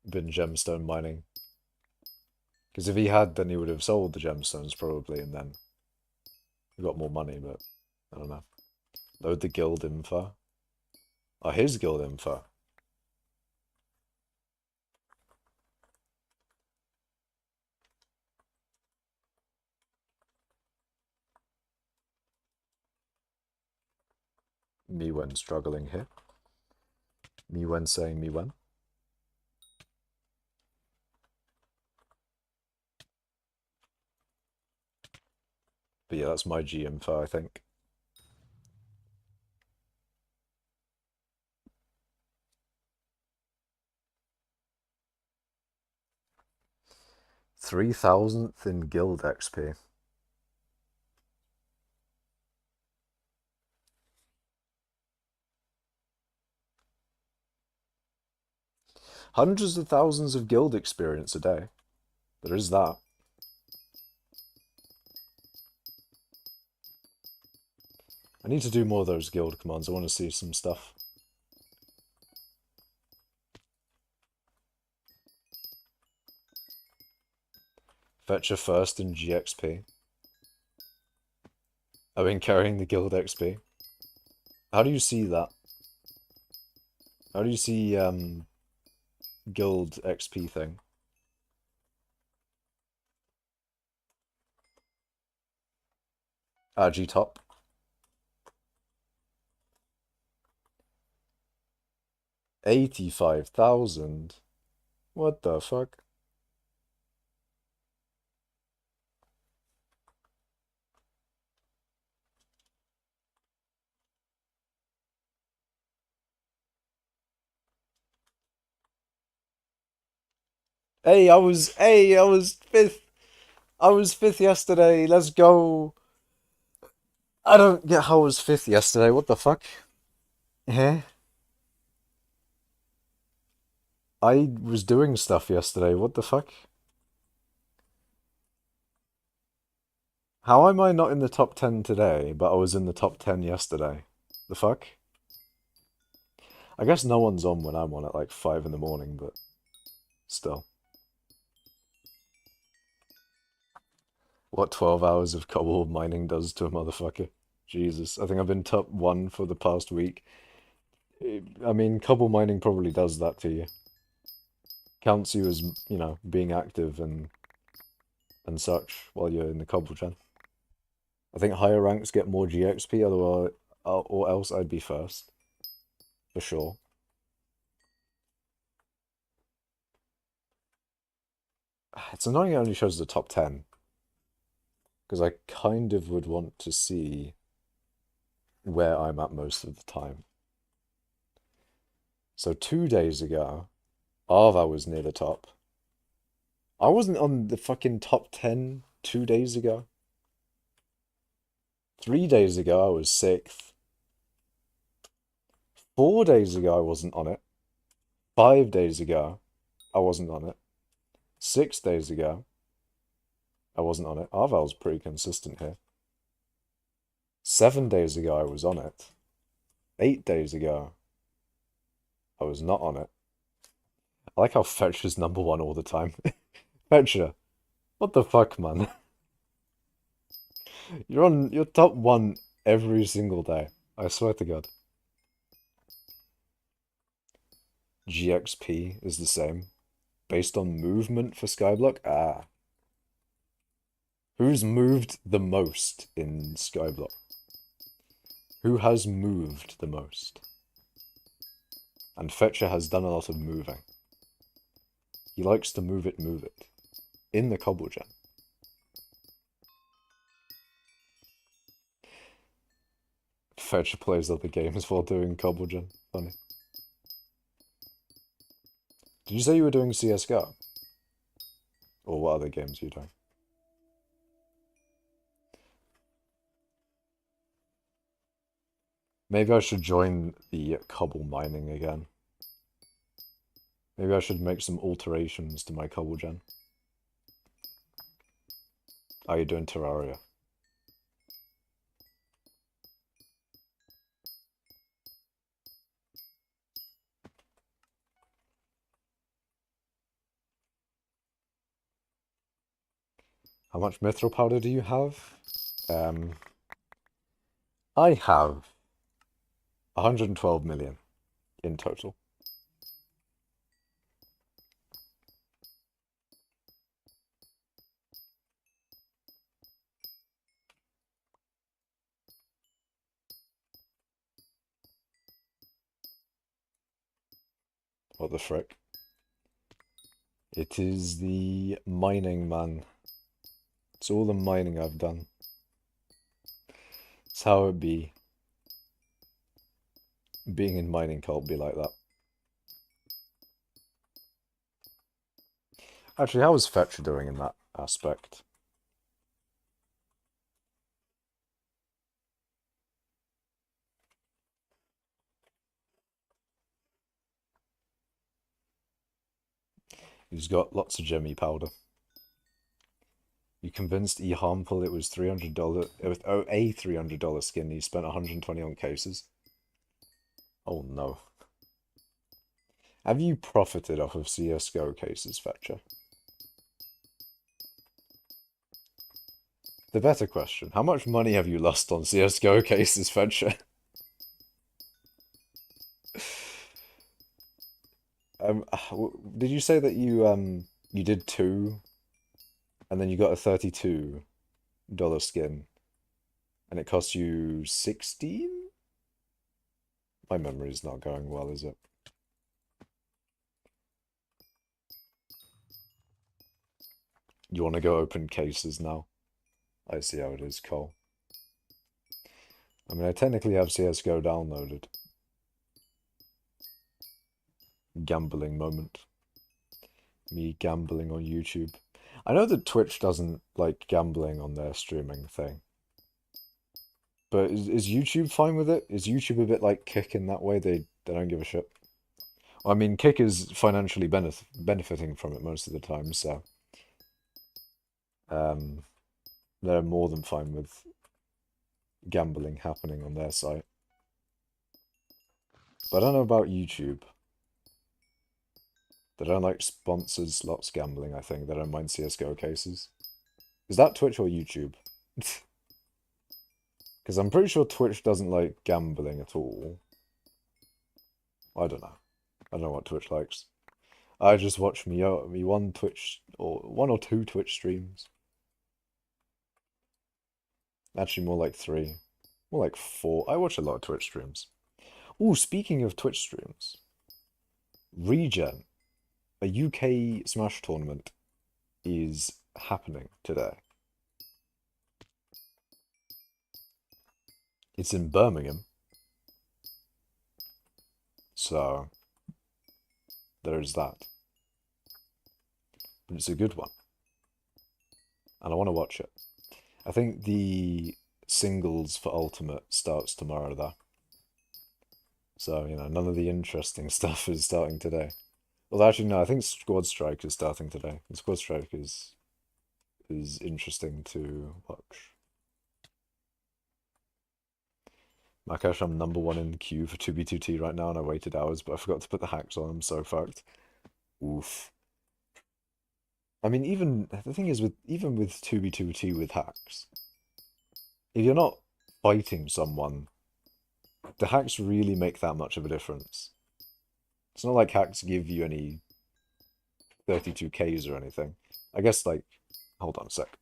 been gemstone mining. Because if he had, then he would have sold the gemstones probably, and then got more money. But I don't know. Load the guild info. Oh, here's guild info. Me when struggling here. Me when saying me when. But yeah, that's my G info, I think. $3,000th in guild XP. Hundreds of thousands of guild experience a day. There is that. I need to do more of those guild commands. I want to see some stuff. Fetcher first in GXP. I've been carrying the guild XP. How do you see that? How do you see guild XP thing? G top. 85,000. What the fuck? Hey, I was fifth. I was fifth yesterday. Let's go. I don't get how I was fifth yesterday. What the fuck? Eh? I was doing stuff yesterday. What the fuck? How am I not in the top 10 today, but I was in the top 10 yesterday? The fuck? I guess no one's on when I'm on at like 5 in the morning, but still. What 12 hours of cobble mining does to a motherfucker. Jesus. I think I've been top 1 for the past week. I mean, cobble mining probably does that to you. Counts you as, you know, being active and such while you're in the cobble gen. I think higher ranks get more GXP, otherwise, or else I'd be first. For sure. It's annoying it only shows the top 10. Because I kind of would want to see where I'm at most of the time. So 2 days ago, Arva was near the top. I wasn't on the fucking top 10 2 days ago. 3 days ago, I was 6th. 4 days ago, I wasn't on it. 5 days ago, I wasn't on it. 6 days ago, I wasn't on it. Arval's pretty consistent here. 7 days ago, I was on it. 8 days ago, I was not on it. I like how Fetcher's #1 all the time. Fetcher, what the fuck, man? You're top 1 every single day. I swear to God. GXP is the same. Based on movement for skyblock? Ah. Who's moved the most in skyblock? Who has moved the most? And Fetcher has done a lot of moving. He likes to move it. In the cobble gen. Fetcher plays other games while doing cobble gen. Funny. Did you say you were doing CSGO? Or what other games are you doing? Maybe I should join the cobble mining again. Maybe I should make some alterations to my cobble gen. How are you doing, Terraria? How much mithril powder do you have? I have 112 million in total. What the frick? It is the mining, man. It's all the mining I've done. It's how it be. Being in mining can't be like that. Actually, how was Fetcher doing in that aspect? He's got lots of gemmy powder. You convinced E Harmful it was $300. It was a $300 skin. You spent 120 on cases. Oh no. Have you profited off of CS:GO cases, Fetcher? The better question: how much money have you lost on CS:GO cases, Fetcher? Did you say that you did two, and then you got a $32 skin, and it cost you 16? My memory's not going well, is it? You want to go open cases now? I see how it is, Cole. I mean, I technically have CS:GO downloaded. Gambling moment. Me gambling on YouTube. I know that Twitch doesn't like gambling on their streaming thing. But is YouTube fine with it? Is YouTube a bit like Kick in that way? They don't give a shit. Well, I mean, Kick is financially benefiting from it most of the time, so um, they're more than fine with gambling happening on their site. But I don't know about YouTube. They don't like sponsors slots gambling, I think. They don't mind CS:GO cases. Is that Twitch or YouTube? Because I'm pretty sure Twitch doesn't like gambling at all. I don't know. I don't know what Twitch likes. I just watch me one Twitch or one or two Twitch streams. Actually, more like three. More like four. I watch a lot of Twitch streams. Oh, speaking of Twitch streams, Regen, a UK Smash tournament, is happening today. It's in Birmingham. So, there's that. But it's a good one. And I want to watch it. I think the singles for Ultimate starts tomorrow, though. So, you know, none of the interesting stuff is starting today. Well, actually, no, I think Squad Strike is starting today. And Squad Strike is interesting to watch. Makash, I'm #1 in the queue for 2B2T right now, and I waited hours, but I forgot to put the hacks on. I'm so fucked. Oof. I mean, even the thing is, even with 2B2T with hacks, if you're not fighting someone, the hacks really make that much of a difference. It's not like hacks give you any 32Ks or anything. I guess, like, hold on a sec.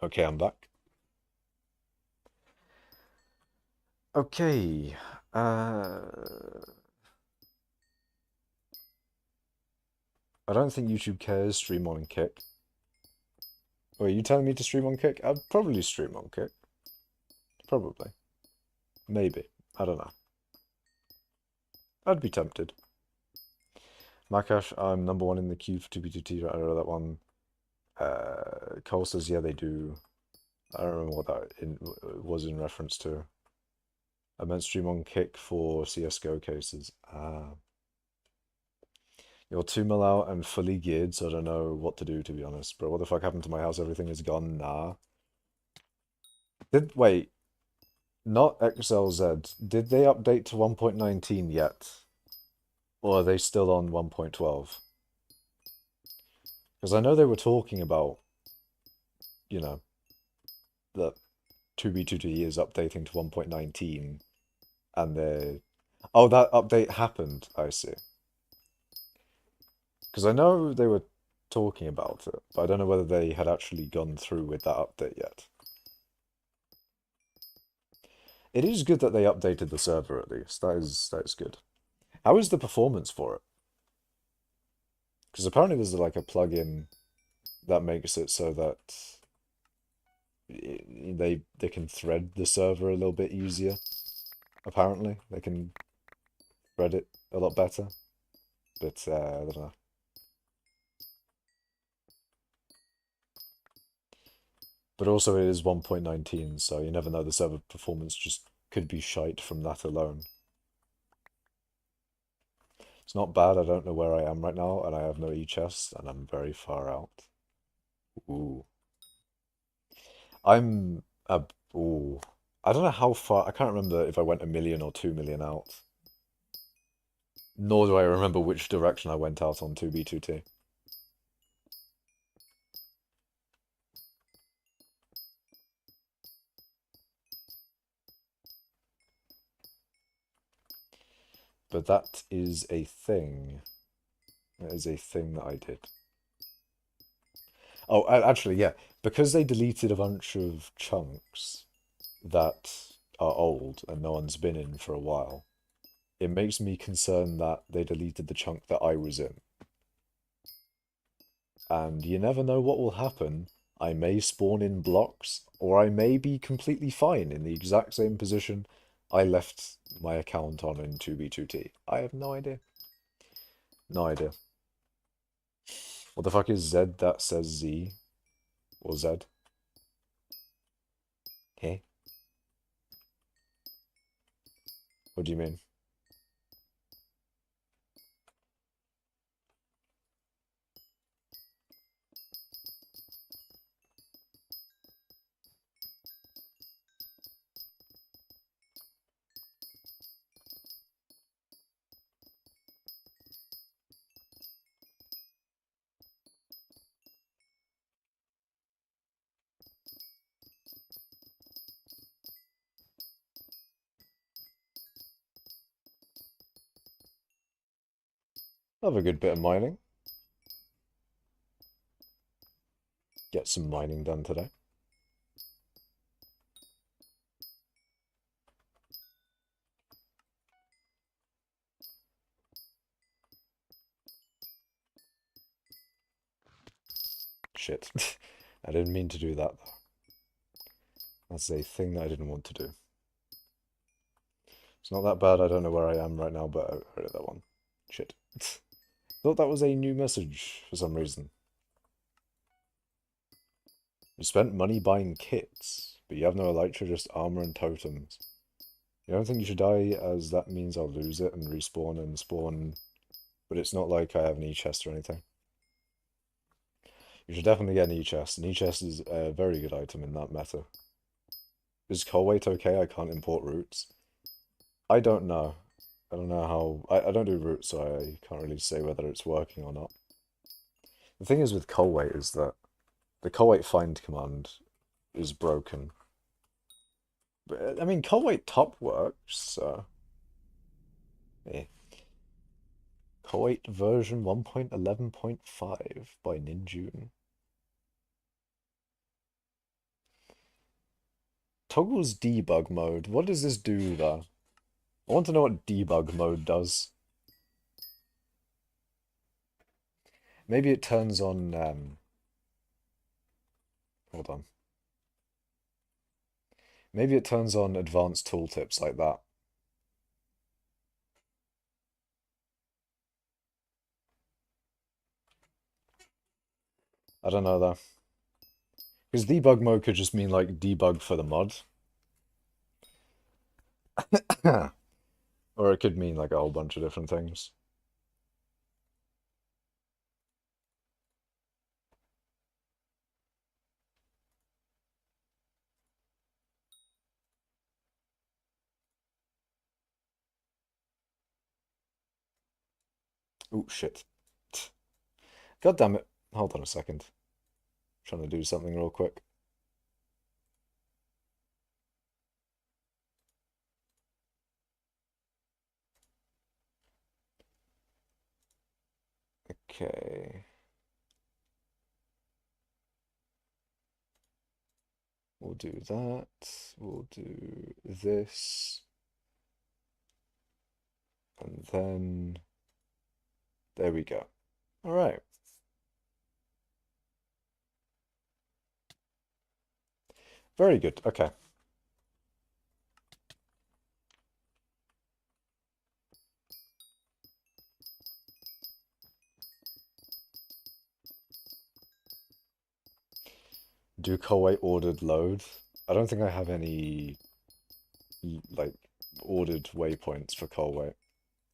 Okay, I'm back. Okay. I don't think YouTube cares. Stream on Kick. Wait, are you telling me to stream on Kick? I'd probably stream on Kick. Probably. Maybe. I don't know. I'd be tempted. Makash, I'm number one in the queue for 2B2T. I know that one. Cole says, yeah, they do. I don't remember what that was in reference to. I meant stream on Kick for CSGO cases. You're 2 mil out and fully geared, so I don't know what to do, to be honest. Bro, what the fuck happened to my house? Everything is gone? Nah. Wait, not XLZ. Did they update to 1.19 yet? Or are they still on 1.12? Because I know they were talking about, you know, the 2B2T is updating to 1.19, and they... Oh, that update happened, I see. Because I know they were talking about it, but I don't know whether they had actually gone through with that update yet. It is good that they updated the server at least. That is good. How is the performance for it? Because apparently there's like a plugin that makes it so that they can thread the server a little bit easier. Apparently they can thread it a lot better, but I don't know. But also it is 1.19, so you never know. The server performance just could be shite from that alone. It's not bad. I don't know where I am right now, and I have no e-chest, and I'm very far out. Ooh. I'm a... Ooh. I don't know how far... I can't remember if I went 1 million or 2 million out. Nor do I remember which direction I went out on 2B2T. But that is a thing. That is a thing that I did. Oh, actually, yeah. Because they deleted a bunch of chunks that are old and no one's been in for a while, it makes me concerned that they deleted the chunk that I was in. And you never know what will happen. I may spawn in blocks, or I may be completely fine in the exact same position I left my account on in 2B2T. I have no idea. No idea. What the fuck is Z that says Z? Or Z? Hey? What do you mean? Have a good bit of mining. Get some mining done today. Shit. I didn't mean to do that, though. That's a thing that I didn't want to do. It's not that bad. I don't know where I am right now, but I heard that one. Shit. Thought that was a new message for some reason. You spent money buying kits, but you have no elytra, just armor and totems. You don't think you should die, as that means I'll lose it and respawn and spawn, but it's not like I have an e-chest or anything. You should definitely get an e-chest. An e-chest is a very good item in that meta. Is coal weight okay? I can't import roots. I don't know. I don't know how... I don't do roots, so I can't really say whether it's working or not. The thing is with coal weight is that the coal weight find command is broken. But, I mean, coal weight top works, so... Eh. Coal weight version 1.11.5 by Ninjun. Toggles debug mode. What does this do, though? I want to know what debug mode does. Maybe it turns on, hold on. Maybe it turns on advanced tooltips like that. I don't know though. Because debug mode could just mean like debug for the mod. Or it could mean like a whole bunch of different things. Oh shit. God damn it. Hold on a second. I'm trying to do something real quick. Okay. We'll do that. We'll do this. And then there we go. All right. Very good. Okay. Do Colway ordered load? I don't think I have any like ordered waypoints for Colway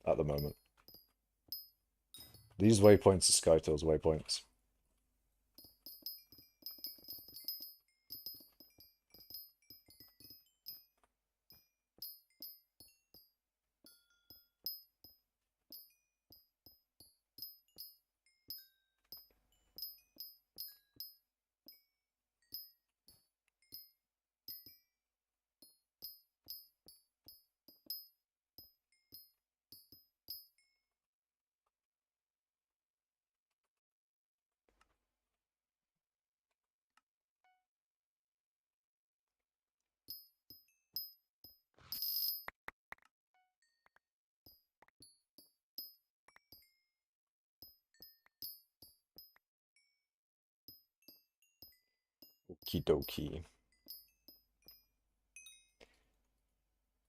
at the moment. These waypoints are Skytill's waypoints. Okie dokie.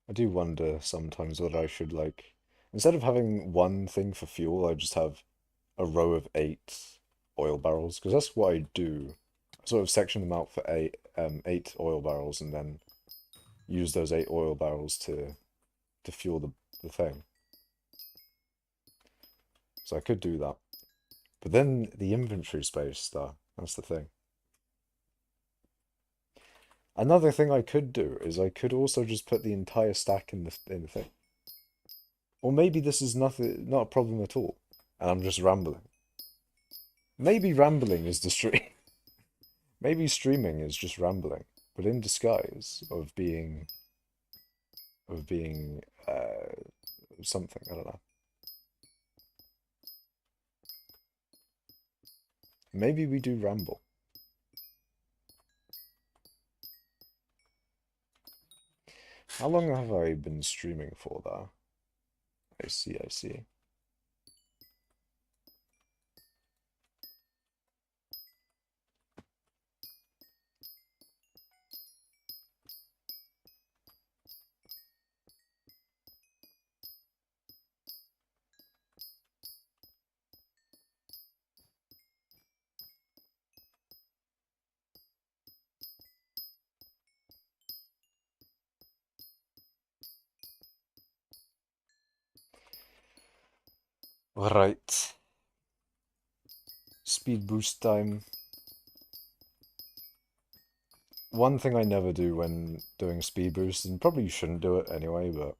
I do wonder sometimes whether I should like, instead of having one thing for fuel, I just have a row of 8 oil barrels, because that's what I do. I sort of section them out for 8 oil barrels and then use those 8 oil barrels to fuel the thing. So I could do that. But then the inventory space, though, that's the thing. Another thing I could do is I could also just put the entire stack in the thing. Or maybe this is not a problem at all, and I'm just rambling. Maybe rambling is the stream. Maybe streaming is just rambling, but in disguise of being something. I don't know. Maybe we do ramble. How long have I been streaming for, though? I see, I see. Right. Speed boost time. One thing I never do when doing speed boost, and probably you shouldn't do it anyway, but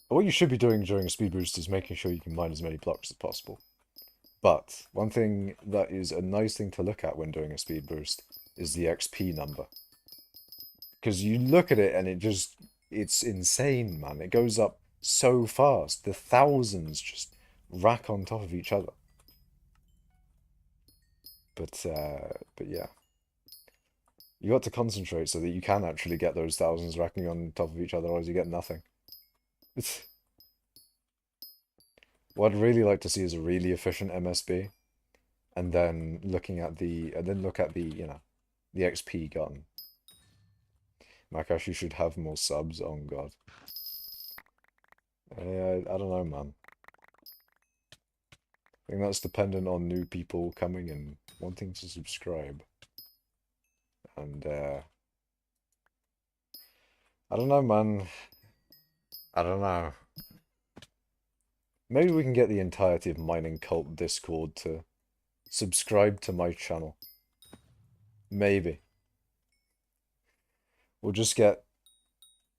what you should be doing during a speed boost is making sure you can mine as many blocks as possible. But one thing that is a nice thing to look at when doing a speed boost is the XP number. Because you look at it and it's insane, man. It goes up so fast. The thousands just rack on top of each other. But yeah. You got to concentrate so that you can actually get those thousands racking on top of each other, otherwise you get nothing. What I'd really like to see is a really efficient MSB, and then look at the, the XP gun. Makashi should have more subs. Oh god. I don't know, man. I think that's dependent on new people coming and wanting to subscribe. And I don't know, man. I don't know. Maybe we can get the entirety of Mining Cult Discord to subscribe to my channel. Maybe. We'll just get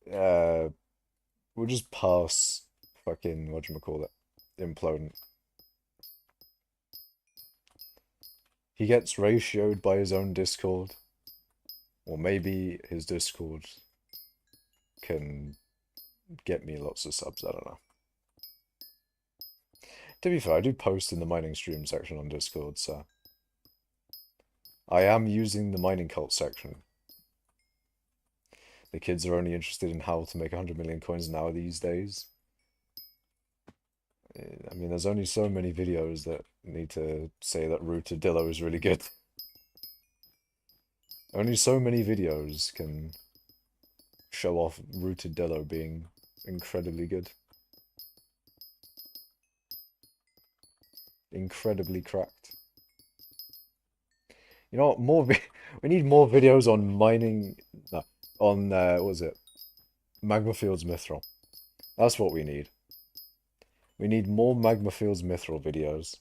we'll just pass fucking whatchamacallit, Implodent. He gets ratioed by his own Discord. Or maybe his Discord can get me lots of subs, I don't know. To be fair, I do post in the mining stream section on Discord, so I am using the mining cult section. The kids are only interested in how to make 100 million coins now these days. I mean, there's only so many videos that need to say that Rooted Dillo is really good. Only so many videos can show off Rooted Dillo being incredibly good. Incredibly cracked. You know what? We need more videos on mining. No, on what was it? Magma Fields Mithril. That's what we need. We need more Magma Fields Mithril videos.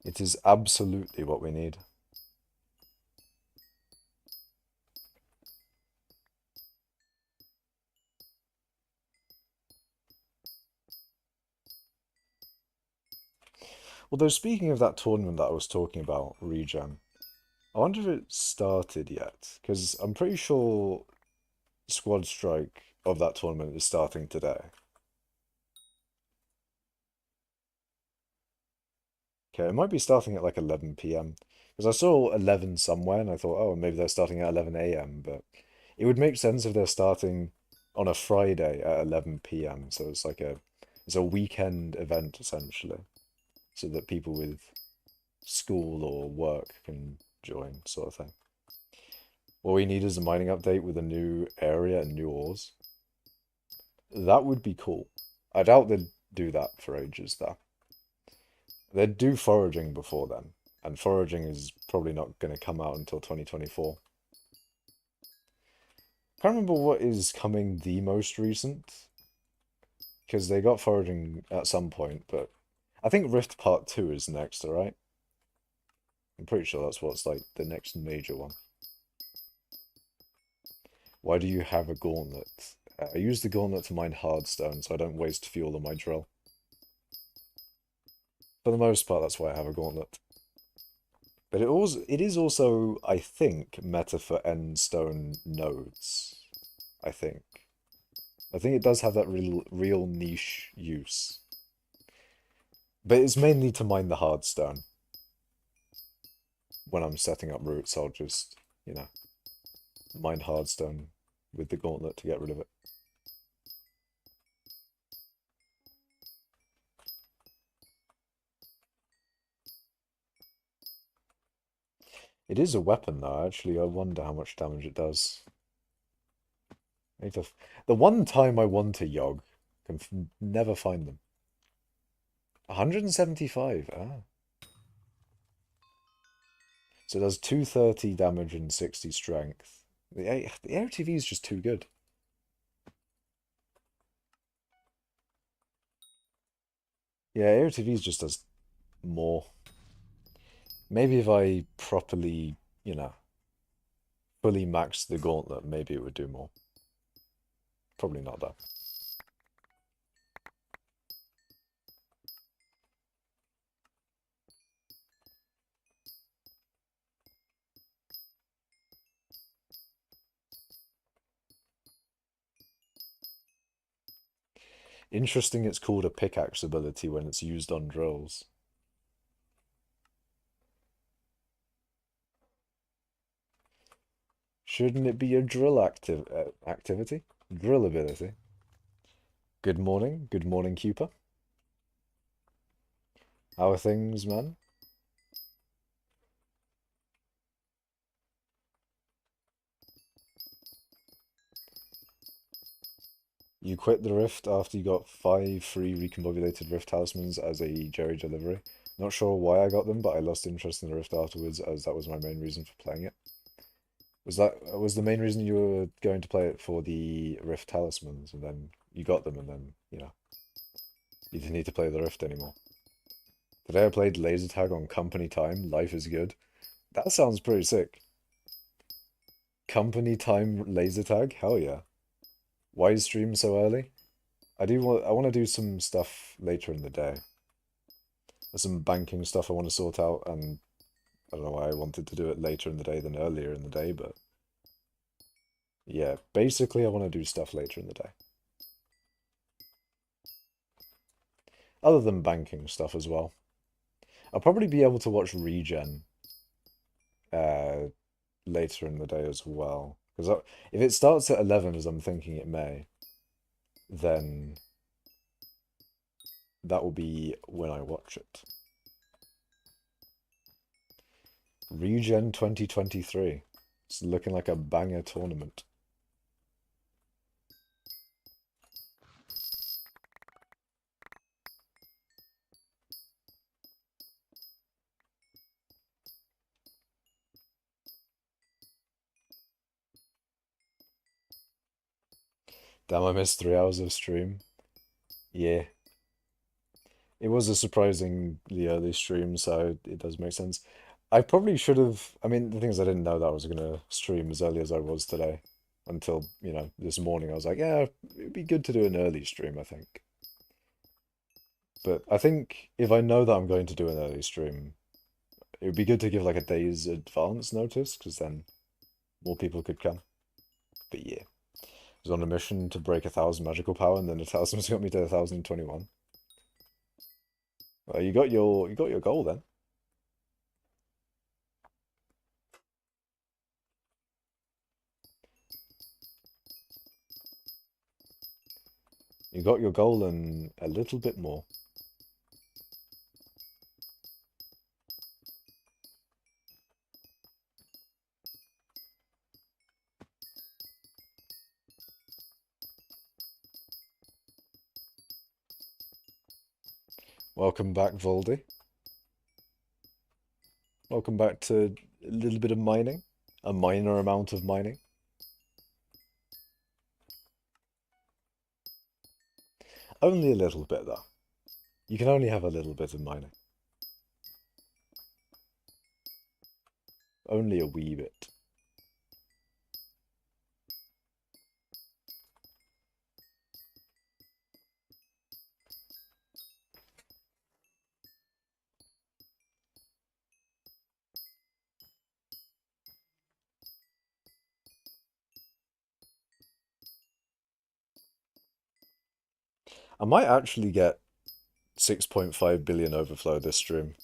It is absolutely what we need. Although speaking of that tournament that I was talking about, Regen, I wonder if it started yet, because I'm pretty sure Squad Strike of that tournament is starting today. Okay, it might be starting at like 11 p.m. Because I saw 11 somewhere and I thought, oh, maybe they're starting at 11 a.m. But it would make sense if they're starting on a Friday at 11 p.m. So it's a weekend event essentially, so that people with school or work can join, sort of thing. What we need is a mining update with a new area and new ores. That would be cool. I doubt they'd do that for ages though. They'd do foraging before then, and foraging is probably not going to come out until 2024. Can't remember what is coming the most recent, because they got foraging at some point, but I think Rift Part 2 is next, alright? I'm pretty sure that's what's like the next major one. Why do you have a gauntlet? I use the gauntlet to mine hardstone so I don't waste fuel on my drill. For the most part, that's why I have a gauntlet. But it is also, I think, meta for end stone nodes. I think. I think it does have that real niche use. But it's mainly to mine the hardstone. When I'm setting up routes, I'll just, you know, mine hardstone with the gauntlet to get rid of it. It is a weapon though, actually. I wonder how much damage it does. I need to the one time I want a Yogg, can never find them. 175, ah. So it does 230 damage and 60 strength. The AOTV is just too good. Yeah, AOTV just does more. Maybe if I properly, you know, fully maxed the gauntlet, maybe it would do more. Probably not though. Interesting it's called a pickaxe ability when it's used on drills. Shouldn't it be a drill activity? Drill ability. Good morning. Good morning, Cooper. How are things, man? You quit the Rift after you got 5 free recombobulated Rift talismans as a Jerry delivery. Not sure why I got them, but I lost interest in the Rift afterwards, as that was my main reason for playing it. Was the main reason you were going to play it for the Rift talismans, and then you got them, and then, you didn't need to play the Rift anymore? Today I played laser tag on company time. Life is good. That sounds pretty sick. Company time laser tag? Hell yeah. Why stream so early? I want to do some stuff later in the day. There's some banking stuff I want to sort out, and I don't know why I wanted to do it later in the day than earlier in the day, but yeah, basically I want to do stuff later in the day. Other than banking stuff as well. I'll probably be able to watch Regen uh, later in the day as well. Because if it starts at 11, as I'm thinking it may, then that will be when I watch it. Regen 2023. It's looking like a banger tournament. Damn, I missed 3 hours of stream. Yeah. It was a surprisingly early stream, so it does make sense. I probably should have. I mean, the thing is, I didn't know that I was going to stream as early as I was today. Until, this morning, I was like, yeah, it'd be good to do an early stream, I think. But I think if I know that I'm going to do an early stream, it would be good to give like a day's advance notice, because then more people could come. But yeah. I was on a mission to break 1,000 magical power, and then the talisman's got me to 1,021. Well, you got your goal then. You got your goal and a little bit more. Welcome back, Voldy. Welcome back to a little bit of mining. A minor amount of mining. Only a little bit, though. You can only have a little bit of mining. Only a wee bit. I might actually get 6.5 billion overflow this stream.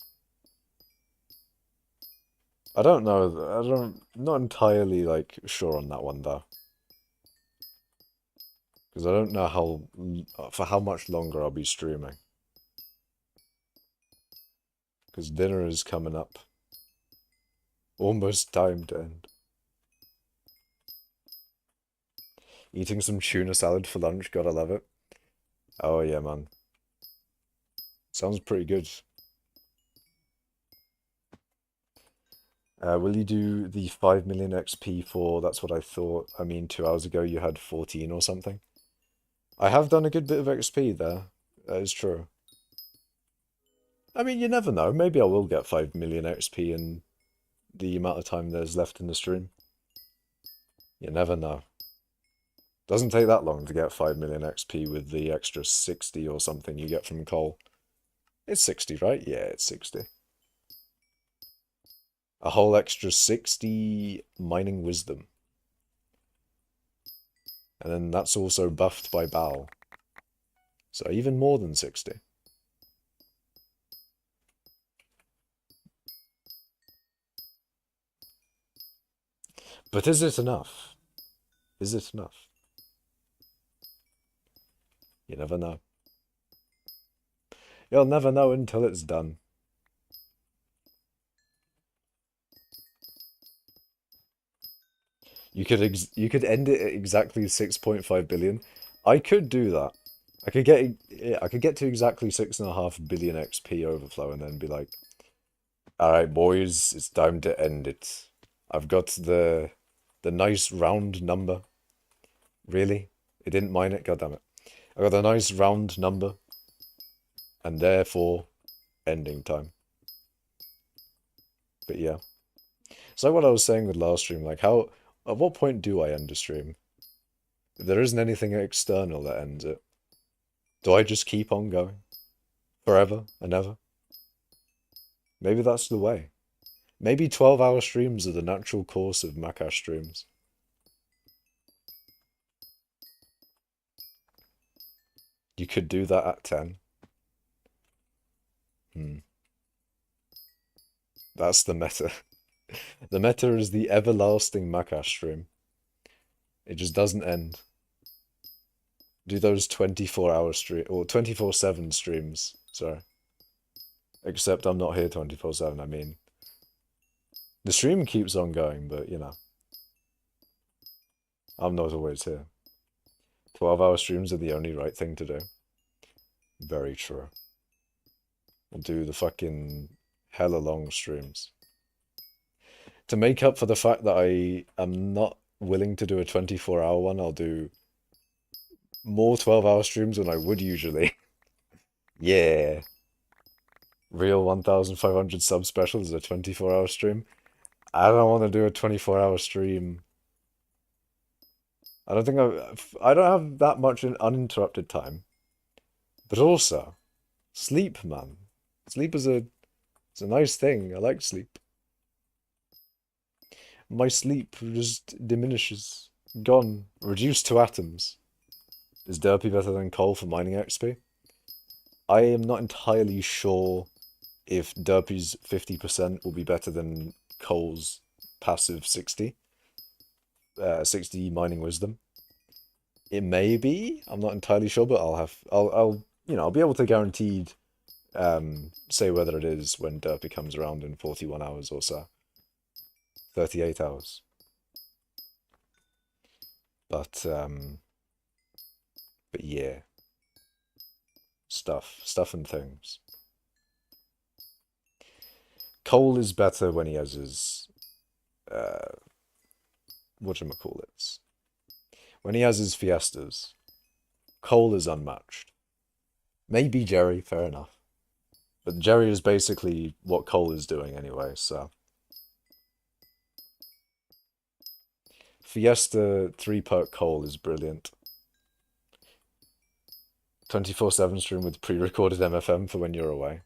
I don't know. Not entirely like sure on that one though. Because I don't know for how much longer I'll be streaming. Because dinner is coming up. Almost time to end. Eating some tuna salad for lunch, gotta love it. Oh yeah, man. Sounds pretty good. Will you do the 5 million XP for, that's what I thought. I mean, 2 hours ago you had 14 or something. I have done a good bit of XP there. That is true. I mean, you never know. Maybe I will get 5 million XP in the amount of time there's left in the stream. You never know. Doesn't take that long to get 5 million XP with the extra 60 or something you get from coal. It's 60, right? Yeah, it's 60. A whole extra 60 mining wisdom. And then that's also buffed by Bao. So even more than 60. But is it enough? Is it enough? You never know. You'll never know until it's done. You could end it at exactly 6.5 billion. I could do that. I could get to exactly 6.5 billion XP overflow and then be like, all right, boys, it's time to end it. I've got the nice round number. Really? It didn't mine it? God damn it. I got a nice round number. And therefore, ending time. But yeah. It's like what I was saying with last stream, like at what point do I end a stream? If there isn't anything external that ends it, do I just keep on going? Forever and ever? Maybe that's the way. Maybe 12-hour streams are the natural course of Makash streams. You could do that at 10. That's the meta. The meta is the everlasting Makash stream. It just doesn't end. Do those 24-hour stream or 24/7 streams. Sorry. Except I'm not here 24/7, I mean. The stream keeps on going, but you know. I'm not always here. 12-hour streams are the only right thing to do. Very true. We'll do the fucking hella long streams. To make up for the fact that I am not willing to do a 24-hour one, I'll do more 12-hour streams than I would usually. Yeah. Real 1,500 sub special is a 24-hour stream. I don't want to do a 24-hour stream. I don't think I don't have that much uninterrupted time. But also, sleep, man. Sleep is it's a nice thing. I like sleep. My sleep just diminishes. Gone. Reduced to atoms. Is Derpy better than coal for mining XP? I am not entirely sure if Derpy's 50% will be better than coal's passive 60. 60 mining wisdom. It may be. I'm not entirely sure, but I'll be able to guaranteed say whether it is when Derpy comes around in 41 hours or so. 38 hours. But yeah. Stuff and things. Cole is better when he has his whatchamacallits. When he has his fiestas. Cole is unmatched. Maybe Jerry, fair enough. But Jerry is basically what Cole is doing anyway, so. Fiesta 3-perk Cole is brilliant. 24/7 stream with pre-recorded MFM for when you're away.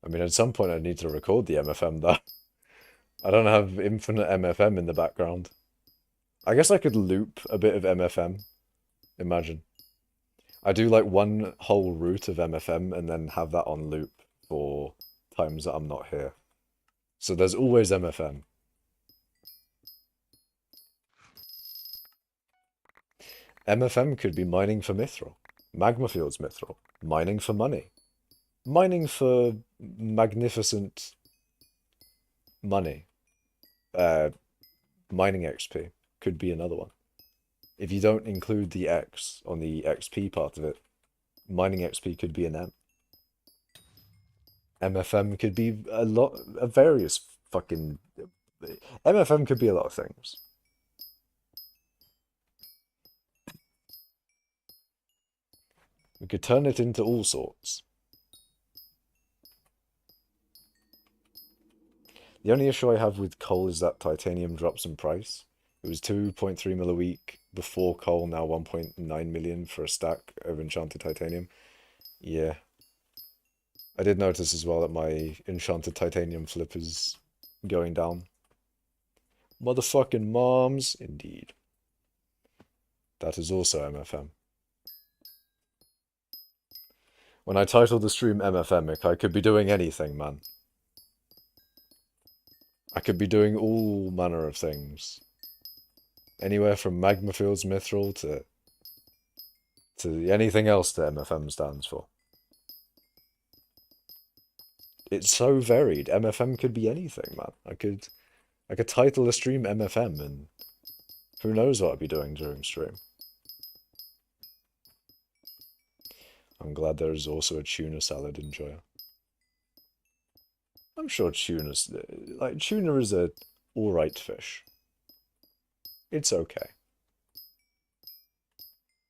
I mean, at some point I need to record the MFM though. I don't have infinite MFM in the background. I guess I could loop a bit of MFM. Imagine. I do like one whole route of MFM and then have that on loop for times that I'm not here. So there's always MFM. MFM could be mining for mithril. Magma Fields mithril. Mining for money. Mining for magnificent money. Mining XP could be another one. If you don't include the X on the XP part of it, mining XP could be an M. MFM could be a lot of various fucking... MFM could be a lot of things. We could turn it into all sorts. The only issue I have with coal is that titanium drops in price. It was 2.3 mil a week before coal, now 1.9 million for a stack of enchanted titanium. Yeah. I did notice as well that my enchanted titanium flip is going down. Motherfucking moms, indeed. That is also MFM. When I title the stream MFMic, I could be doing anything, man. I could be doing all manner of things. Anywhere from magma fields mithril to anything else that MFM stands for. It's so varied. MFM could be anything, man. I could title a stream MFM and who knows what I'd be doing during stream. I'm glad there's also a tuna salad enjoyer. I'm sure tuna is a alright fish. It's okay.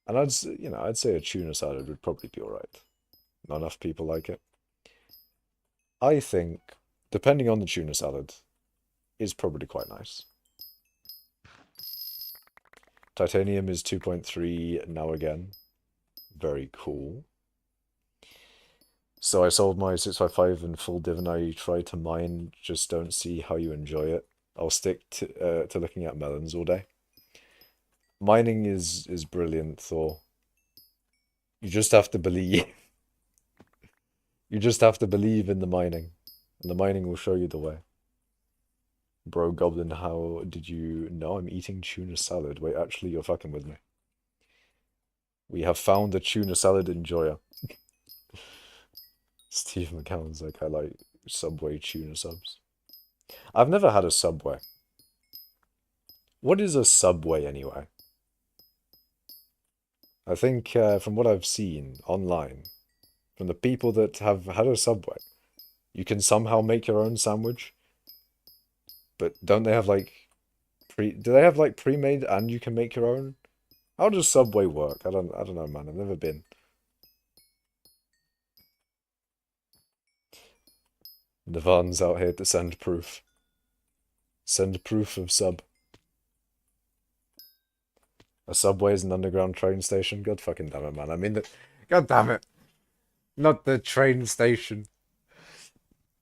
And I'd say a tuna salad would probably be alright. Not enough people like it. I think, depending on the tuna salad, is probably quite nice. Titanium is 2.3 now again. Very cool. So I sold my 655 in full div and I tried to mine, just don't see how you enjoy it. I'll stick to looking at melons all day. Mining is brilliant, Thor. You just have to believe. You just have to believe in the mining. And the mining will show you the way. Bro, Goblin, how did you know I'm eating tuna salad? Wait, actually, you're fucking with me. We have found a tuna salad enjoyer. Steve McCown's like, I like Subway tuna subs. I've never had a Subway. What is a Subway anyway? I think from what I've seen online, from the people that have had a Subway, you can somehow make your own sandwich. But don't they have like do they have like pre-made and you can make your own? How does Subway work? I don't know, man. I've never been. Divans out here to send proof. Send proof of sub. A subway is an underground train station? God fucking damn it, man. I mean, God damn it. Not the train station.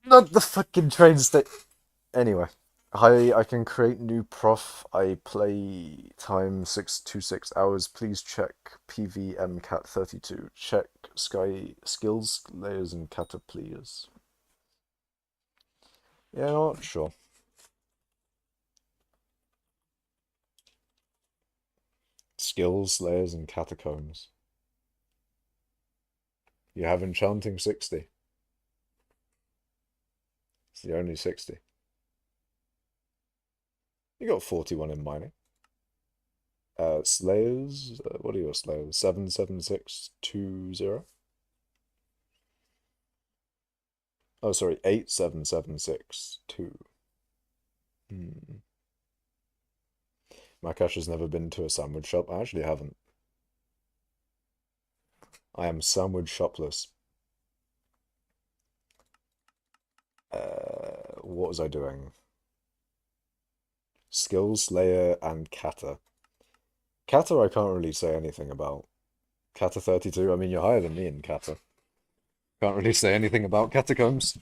Not the fucking train station. Anyway. I can create new prof. I play time 626 hours. Please check PVMcat32. Check sky skills, layers, and kata, please. Yeah, not sure. Skills, layers, and catacombs. You have enchanting 60. It's the only 60. You got 41 in mining. Slayers, what are your slayers? 77620. Oh, sorry, 87762. Makash has never been to a sandwich shop. I actually haven't. I am sandwich shopless. What was I doing? Skills, layer, and kata. Kata I can't really say anything about. Kata 32, I mean, you're higher than me in kata. Can't really say anything about catacombs.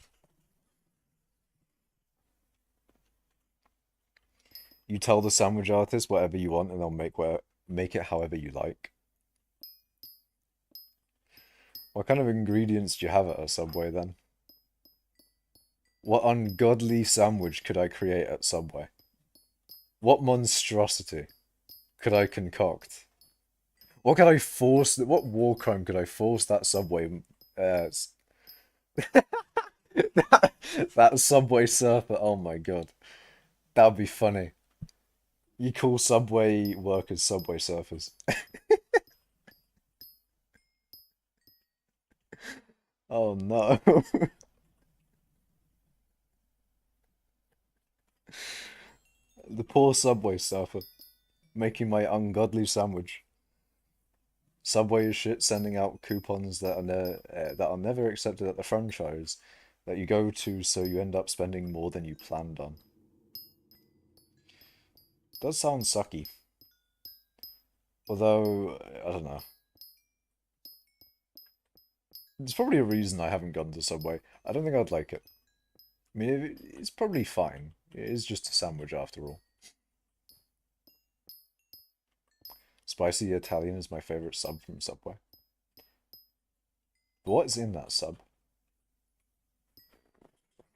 You tell the sandwich artist whatever you want and they'll make it however you like. What kind of ingredients do you have at a Subway then? What ungodly sandwich could I create at Subway? What monstrosity could I concoct? What could I force? What war crime could I force that Subway? That Subway surfer. Oh my god, that would be funny. You call Subway workers Subway surfers. Oh no. The poor Subway surfer making my ungodly sandwich. Subway is shit, sending out coupons that are never accepted at the franchise that you go to, so you end up spending more than you planned on. Does sound sucky. Although, I don't know. There's probably a reason I haven't gone to Subway. I don't think I'd like it. I mean, it's probably fine. It is just a sandwich after all. Spicy Italian is my favorite sub from Subway. What's in that sub?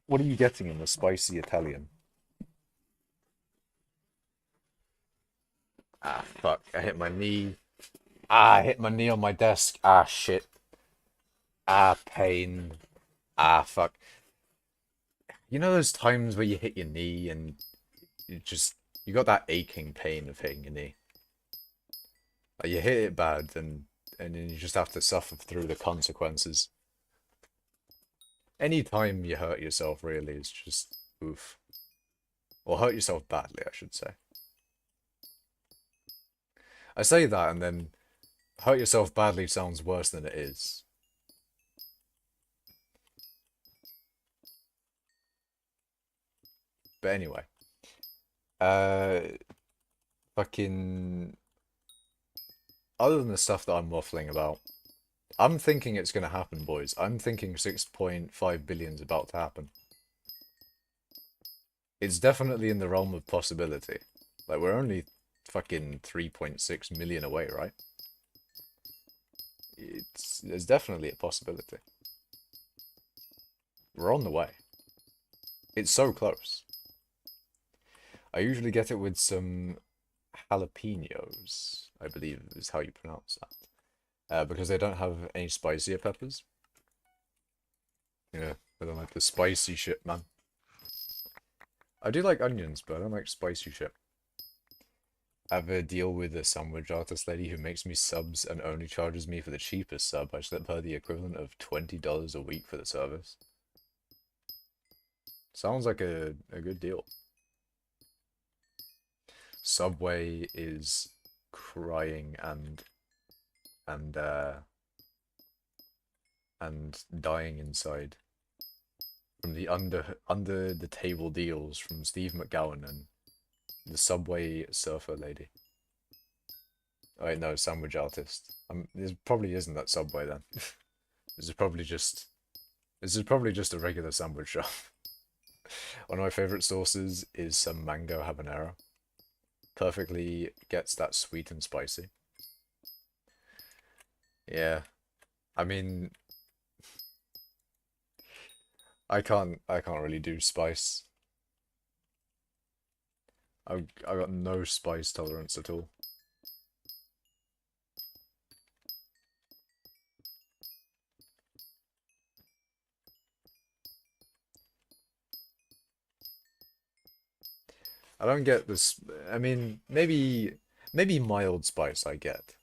What are you getting in the spicy Italian? Ah, fuck. I hit my knee. Ah, I hit my knee on my desk. Ah, shit. Ah, pain. Ah, fuck. You know those times where you hit your knee and you got that aching pain of hitting your knee? Like you hit it bad and then you just have to suffer through the consequences. Any time you hurt yourself really is just oof. Or hurt yourself badly, I should say. I say that and then hurt yourself badly sounds worse than it is. But anyway, uh, fucking. Other than the stuff that I'm waffling about, I'm thinking it's gonna happen, boys. I'm thinking 6.5 billion is about to happen. It's definitely in the realm of possibility. Like, we're only fucking 3.6 million away, right? There's definitely a possibility. We're on the way. It's so close. I usually get it with some jalapenos, I believe is how you pronounce that. Because they don't have any spicier peppers. Yeah, I don't like the spicy shit, man. I do like onions, but I don't like spicy shit. I have a deal with a sandwich artist lady who makes me subs and only charges me for the cheapest sub. I slip her the equivalent of $20 a week for the service. Sounds like a good deal. Subway is crying and dying inside from the under the table deals from Steve McGowan and the Subway surfer lady. Oh, wait, no, sandwich artist. This probably isn't that Subway then. This is probably just a regular sandwich shop. One of my favorite sauces is some mango habanero. Perfectly gets that sweet and spicy. Yeah, I mean, I can't really do spice. I got no spice tolerance at all. I don't get this. I mean, maybe mild spice I get,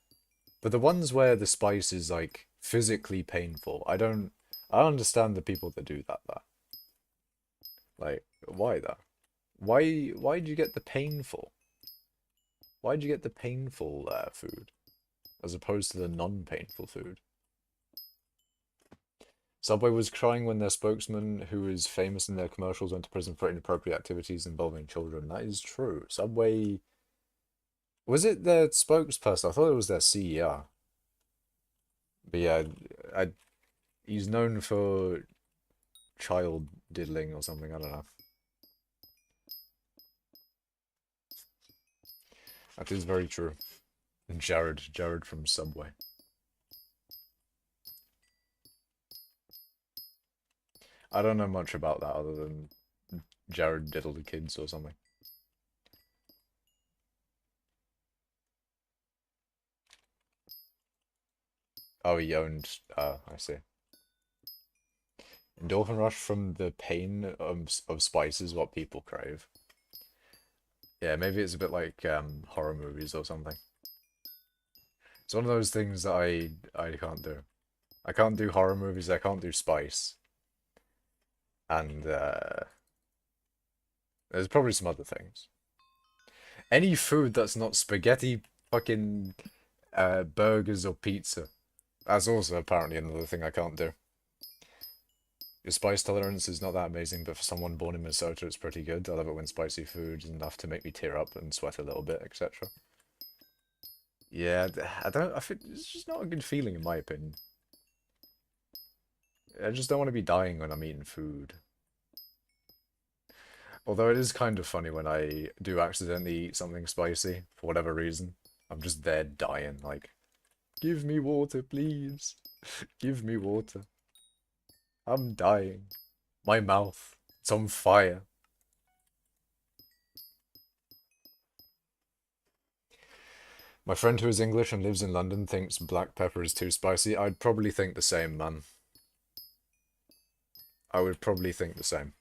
but the ones where the spice is like physically painful, I don't. I understand the people that do that. Though. Like, why though? Why'd you get the painful? Why'd you get the painful food as opposed to the non-painful food? Subway was crying when their spokesman, who is famous in their commercials, went to prison for inappropriate activities involving children. That is true. Subway. Was it their spokesperson? I thought it was their CEO. But yeah, I, he's known for child diddling or something. I don't know. That is very true. And Jared from Subway. I don't know much about that other than Jared diddled the kids or something. Oh, he owned. I see. Endorphin rush from the pain of spices, what people crave. Yeah, maybe it's a bit like horror movies or something. It's one of those things that I can't do. I can't do horror movies. I can't do spice, and there's probably some other things. Any food that's not spaghetti, fucking burgers or pizza. That's also apparently another thing I can't do. Your spice tolerance is not that amazing, but for someone born in Minnesota, it's pretty good. I love it when spicy food is enough to make me tear up and sweat a little bit, etc. Yeah, I don't. I think it's just not a good feeling in my opinion. I just don't want to be dying when I'm eating food. Although it is kind of funny when I do accidentally eat something spicy for whatever reason. I'm just there dying, like, give me water, please. Give me water. I'm dying. My mouth. It's on fire. My friend who is English and lives in London thinks black pepper is too spicy. I'd probably think the same, man. I would probably think the same.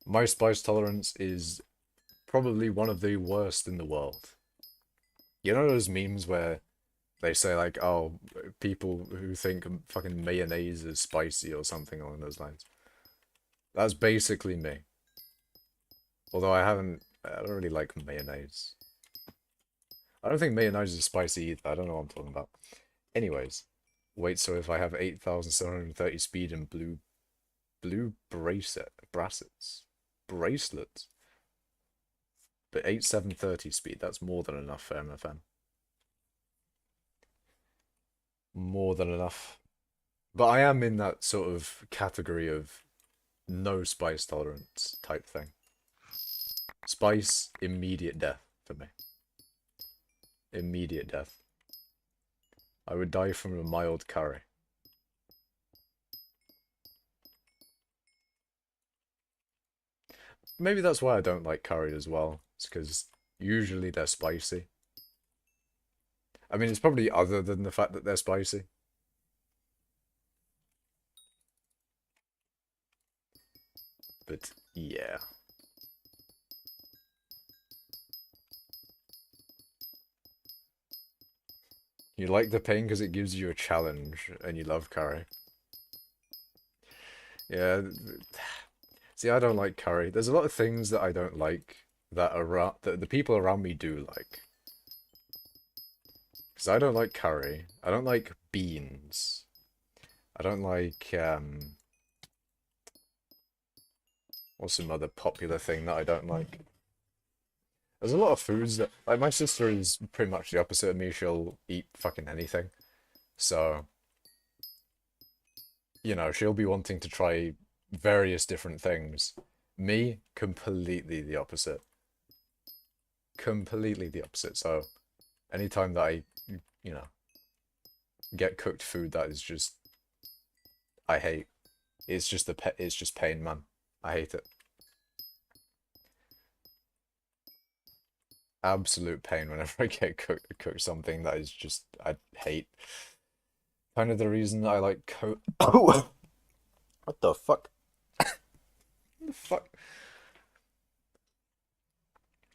My spice tolerance is probably one of the worst in the world. You know those memes where they say like, oh, people who think fucking mayonnaise is spicy or something along those lines. That's basically me. Although I don't really like mayonnaise. I don't think mayonnaise is spicy either. I don't know what I'm talking about. Anyways, wait, so if I have 8,730 speed and blue bracelets, but 8,730 speed, that's more than enough for MFM. More than enough. But I am in that sort of category of no spice tolerance type thing. Spice, immediate death for me. Immediate death. I would die from a mild curry. Maybe that's why I don't like curry as well. It's because usually they're spicy. I mean, it's probably other than the fact that they're spicy. But yeah. You like the pain because it gives you a challenge, and you love curry. Yeah. See, I don't like curry. There's a lot of things that I don't like that the people around me do like. Because I don't like curry. I don't like beans. I don't like what's some other popular thing that I don't like? There's a lot of foods that, like, my sister is pretty much the opposite of me. She'll eat fucking anything. So, you know, she'll be wanting to try various different things. Me, completely the opposite. Completely the opposite. So, anytime that I, you know, get cooked food that is just, I hate. It's just pain, man. I hate it. Absolute pain whenever I get cook something that is just I hate. Kind of the reason I like Oh, what the fuck? What the fuck?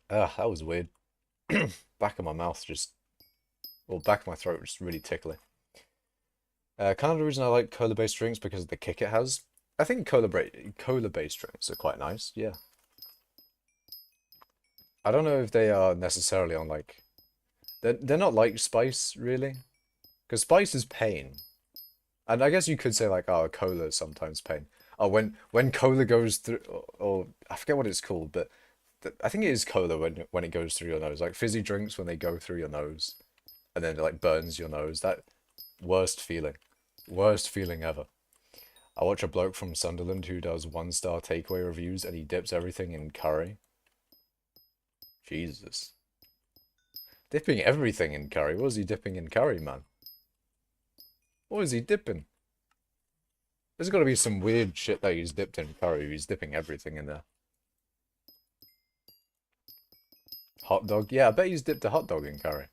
That was weird. Back of my mouth just, well, back of my throat just really tickly. Kind of the reason I like cola-based drinks because of the kick it has. I think cola-based drinks are quite nice. Yeah. I don't know if they are necessarily on like they're not like spice really, because spice is pain. And I guess you could say like, oh, cola is sometimes pain. Oh, when cola goes through, or I forget what it's called, but I think it is cola when it goes through your nose. Like fizzy drinks when they go through your nose, and then it like burns your nose. That worst feeling ever. I watch a bloke from Sunderland who does 1-star takeaway reviews, and he dips everything in curry. Jesus, dipping everything in curry. What was he dipping in curry, man? What was he dipping? There's got to be some weird shit that he's dipped in curry. He's dipping everything in there. Hot dog? Yeah, I bet he's dipped a hot dog in curry.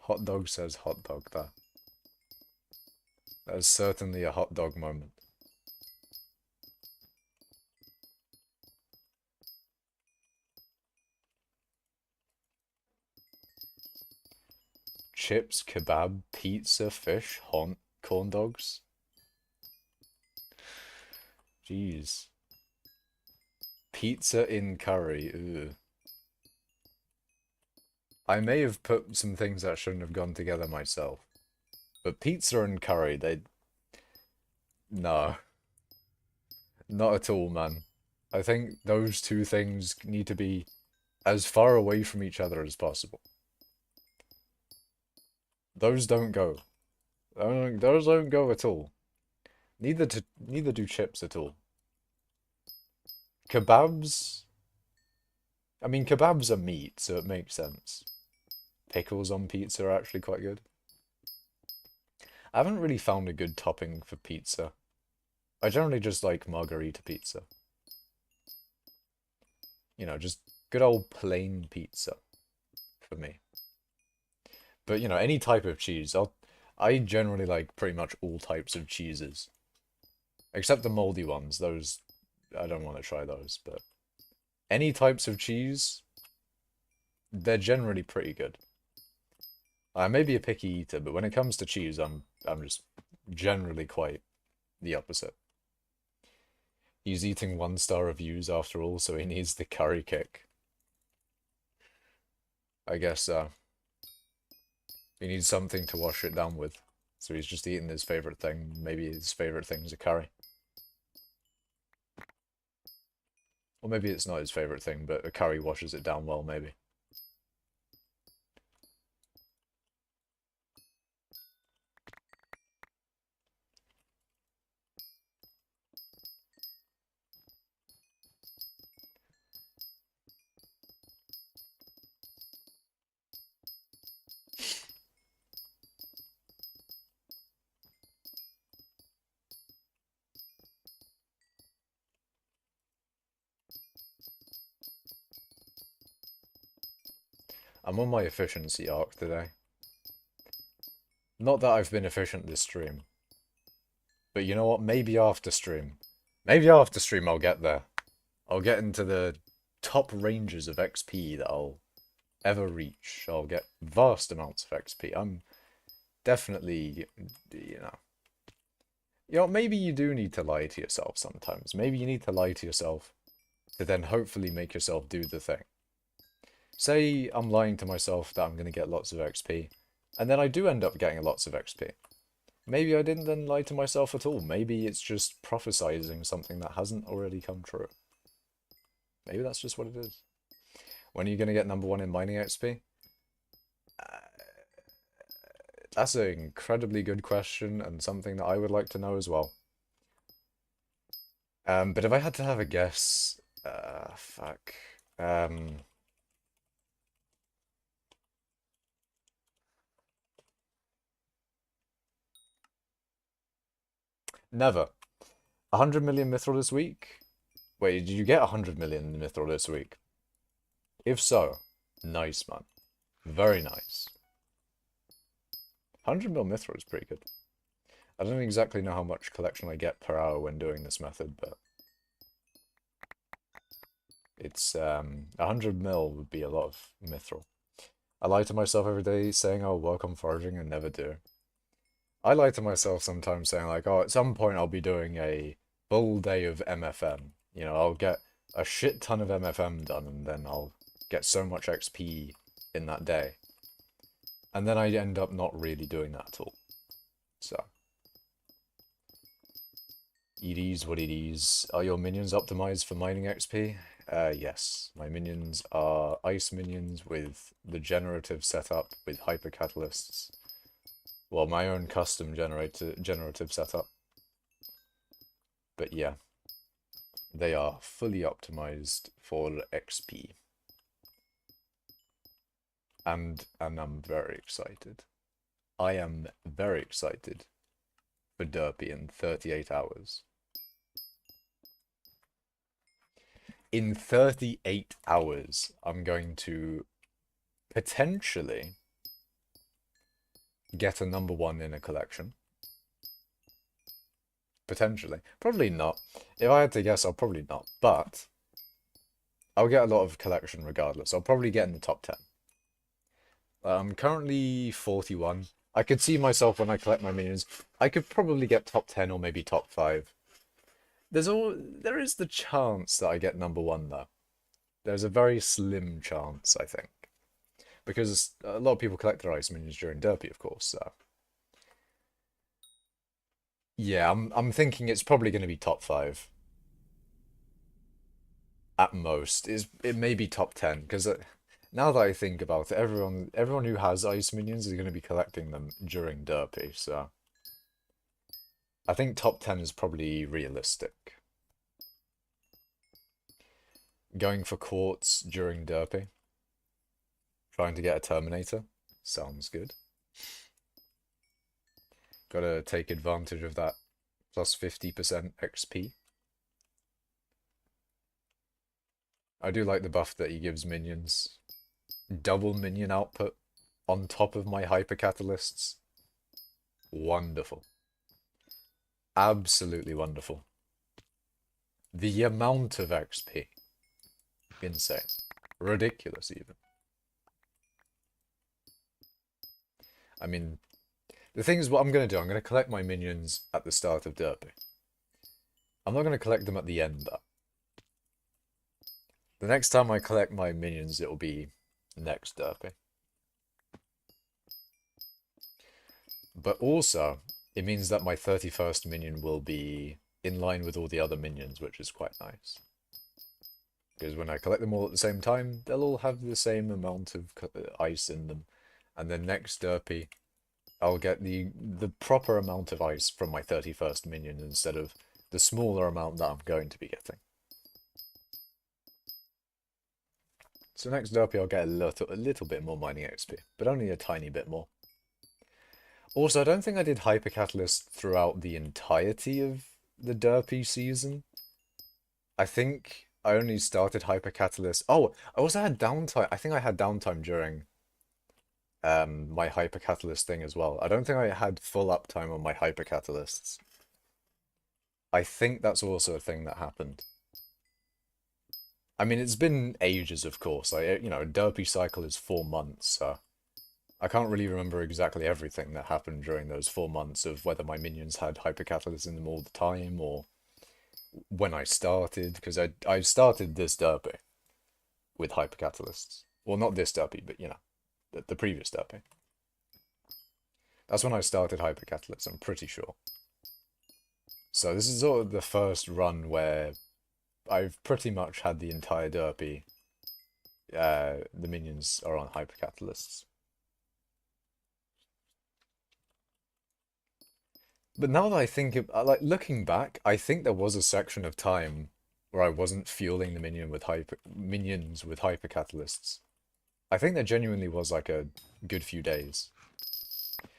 Hot dog says hot dog there. That is certainly a hot dog moment. Chips, kebab, pizza, fish, corn dogs. Jeez. Pizza in curry. Ugh. I may have put some things that shouldn't have gone together myself. But pizza and curry, they... No. Not at all, man. I think those two things need to be as far away from each other as possible. Those don't go. Those don't go at all. Neither do chips at all. Kebabs. I mean, kebabs are meat, so it makes sense. Pickles on pizza are actually quite good. I haven't really found a good topping for pizza. I generally just like margarita pizza. You know, just good old plain pizza for me. But, you know, any type of cheese. I generally like pretty much all types of cheeses. Except the moldy ones. Those, I don't want to try those, but any types of cheese, they're generally pretty good. I may be a picky eater, but when it comes to cheese, I'm just generally quite the opposite. He's eating 1-star reviews after all, so he needs the curry kick. I guess he needs something to wash it down with. So he's just eating his favorite thing. Maybe his favorite thing is a curry. Or maybe it's not his favorite thing, but a curry washes it down well, maybe. I'm on my efficiency arc today. Not that I've been efficient this stream. But you know what? Maybe after stream. Maybe after stream I'll get there. I'll get into the top ranges of XP that I'll ever reach. I'll get vast amounts of XP. I'm definitely, you know... You know, maybe you do need to lie to yourself sometimes. Maybe you need to lie to yourself to then hopefully make yourself do the thing. Say I'm lying to myself that I'm going to get lots of XP, and then I do end up getting lots of XP. Maybe I didn't then lie to myself at all. Maybe it's just prophesizing something that hasn't already come true. Maybe that's just what it is. When are you going to get #1 in mining XP? That's an incredibly good question and something that I would like to know as well. But if I had to have a guess, fuck. Never. 100 million mithril this week? Wait, did you get 100 million mithril this week? If so, nice, man. Very nice. 100 mil mithril is pretty good. I don't exactly know how much collection I get per hour when doing this method, but it's 100 mil would be a lot of mithril. I lie to myself every day saying I'll work on foraging and never do. I lie to myself sometimes saying like, oh, at some point I'll be doing a full day of MFM. You know, I'll get a shit ton of MFM done and then I'll get so much XP in that day. And then I end up not really doing that at all. So. It is what it is. Are your minions optimized for mining XP? Yes. My minions are ice minions with the generative setup with hypercatalysts. Well, my own custom generative setup. But yeah. They are fully optimized for XP. And I'm very excited. I am very excited for Derpy in 38 hours. In 38 hours, I'm going to potentially get a #1 in a collection. Potentially. Probably not. If I had to guess, I'll probably not. But I'll get a lot of collection regardless. I'll probably get in the top 10. I'm currently 41. I could see myself when I collect my minions. I could probably get top 10 or maybe top 5. There is the chance that I get #1 though. There's a very slim chance, I think. Because a lot of people collect their ice minions during Derpy, of course, so. Yeah, I'm thinking it's probably going to be top 5. At most. It may be top 10, because now that I think about it, everyone who has ice minions is going to be collecting them during Derpy, so. I think top 10 is probably realistic. Going for quartz during derpy. Trying to get a Terminator. Sounds good. Gotta take advantage of that plus 50% XP. I do like the buff that he gives minions. Double minion output on top of my hypercatalysts. Wonderful. Absolutely wonderful. The amount of XP. Insane. Ridiculous, even. I mean, the thing is, what I'm going to do, I'm going to collect my minions at the start of derpy. I'm not going to collect them at the end, though. The next time I collect my minions, it will be next derpy. But also, it means that my 31st minion will be in line with all the other minions, which is quite nice. Because when I collect them all at the same time, they'll all have the same amount of ice in them. And then next derpy, I'll get the proper amount of ice from my 31st minion instead of the smaller amount that I'm going to be getting. So next derpy I'll get a little bit more mining XP, but only a tiny bit more. Also, I don't think I did Hypercatalyst throughout the entirety of the derpy season. I think I only started Hypercatalyst. Oh, I also had downtime. I think I had downtime during my Hypercatalyst thing as well. I don't think I had full uptime on my Hypercatalysts. I think that's also a thing that happened. I mean, it's been ages, of course. Like, you know, a derpy cycle is 4 months, so I can't really remember exactly everything that happened during those 4 months of whether my minions had hypercatalysts in them all the time or when I started, because I started this derpy with hypercatalysts. Well, not this derpy, but you know, the previous derpy. That's when I started hypercatalysts, I'm pretty sure. So this is sort of the first run where I've pretty much had the entire derpy. The minions are on hypercatalysts. But now that I think of, like, looking back, I think there was a section of time where I wasn't fueling the minions with hypercatalysts. I think there genuinely was like a good few days.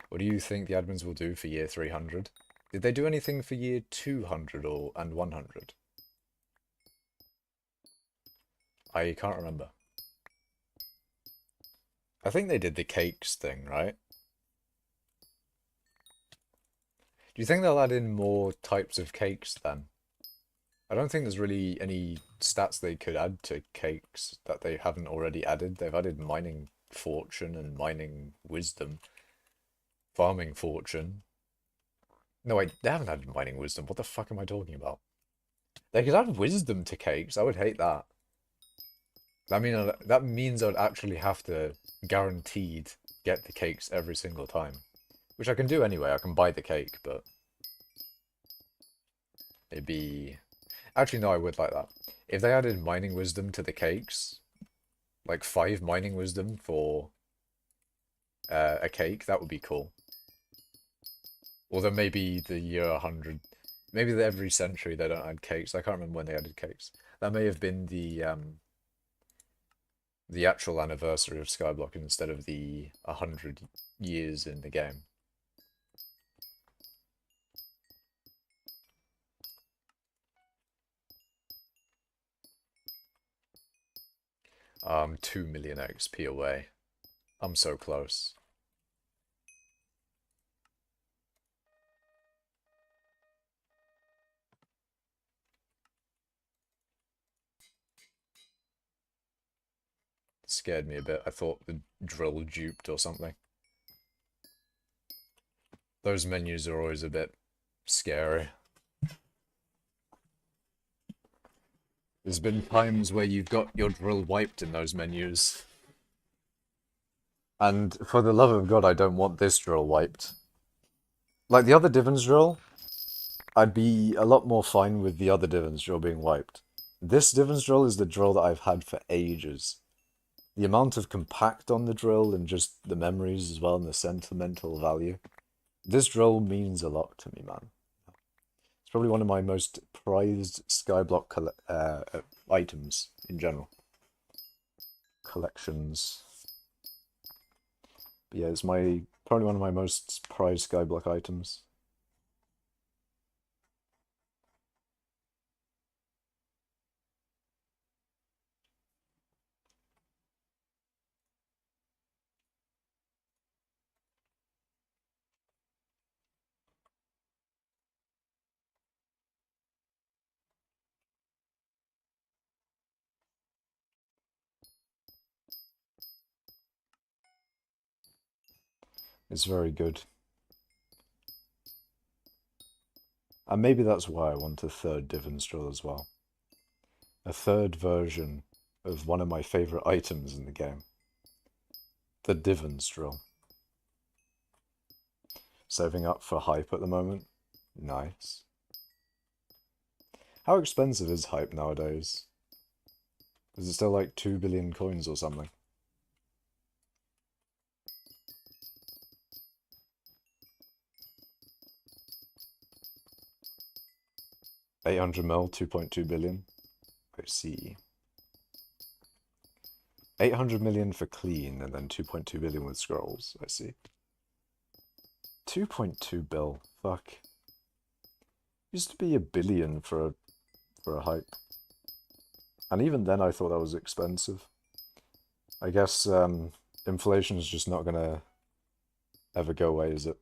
What do you think the admins will do for year 300? Did they do anything for year 200 and 100? I can't remember. I think they did the cakes thing, right? Do you think they'll add in more types of cakes then? I don't think there's really any stats they could add to cakes that they haven't already added. They've added mining fortune and mining wisdom. Farming fortune. No, wait, they haven't added mining wisdom. What the fuck am I talking about? They could add wisdom to cakes. I would hate that. That means I'd actually have to guaranteed get the cakes every single time. Which I can do anyway, I can buy the cake, but it'd be... Actually, no, I would like that. If they added mining wisdom to the cakes, like 5 mining wisdom for a cake, that would be cool. Although maybe the year 100, maybe every century they don't add cakes. I can't remember when they added cakes. That may have been the actual anniversary of Skyblock instead of the 100 years in the game. 2 million XP away. I'm so close. It scared me a bit. I thought the drill duped or something. Those menus are always a bit scary. There's been times where you've got your drill wiped in those menus. And for the love of God, I don't want this drill wiped. Like the other divans drill, I'd be a lot more fine with the other divans drill being wiped. This divans drill is the drill that I've had for ages. The amount of compact on the drill and just the memories as well and the sentimental value. This drill means a lot to me, man. It's probably one of my most prized skyblock items in general. Collections. But yeah, it's probably one of my most prized skyblock items. It's very good. And maybe that's why I want a third divans drill as well. A third version of one of my favourite items in the game. The divans drill. Saving up for hype at the moment. Nice. How expensive is hype nowadays? Is it still like 2 billion coins or something? $800 mil, 2.2 billion. I see. 800 million for clean, and then 2.2 billion with scrolls. I see. 2.2 bill. Fuck. Used to be a billion for a hype. And even then I thought that was expensive. I guess inflation is just not gonna ever go away, is it?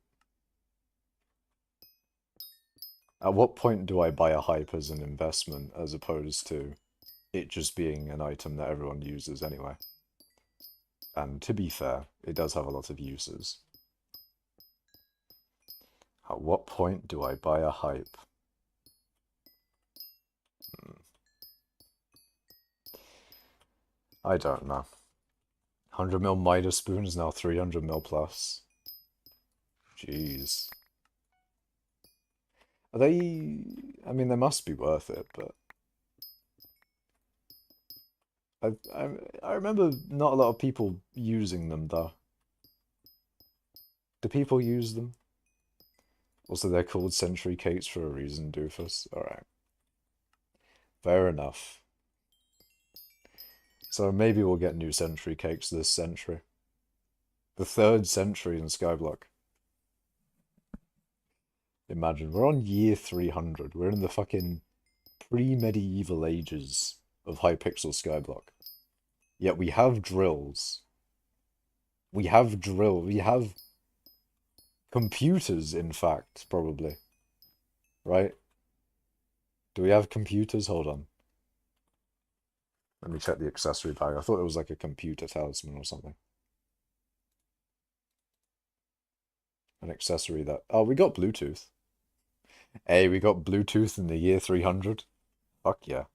At what point do I buy a hype as an investment as opposed to it just being an item that everyone uses anyway? And to be fair, it does have a lot of uses. At what point do I buy a hype? I don't know. 100 mil Midas spoon is now 300 mil plus. Jeez. Are they... I mean, they must be worth it, but... I remember not a lot of people using them, though. Do people use them? Also, they're called century cakes for a reason, doofus. Alright. Fair enough. So maybe we'll get new century cakes this century. The third century in Skyblock. Imagine, we're on year 300. We're in the fucking pre-medieval ages of hypixel Skyblock. Yet we have drills. We have computers, in fact, probably. Right? Do we have computers? Hold on. Let me check the accessory bag. I thought it was like a computer talisman or something. An accessory that... Oh, we got Bluetooth. Hey, we got Bluetooth in the year 300. Fuck yeah.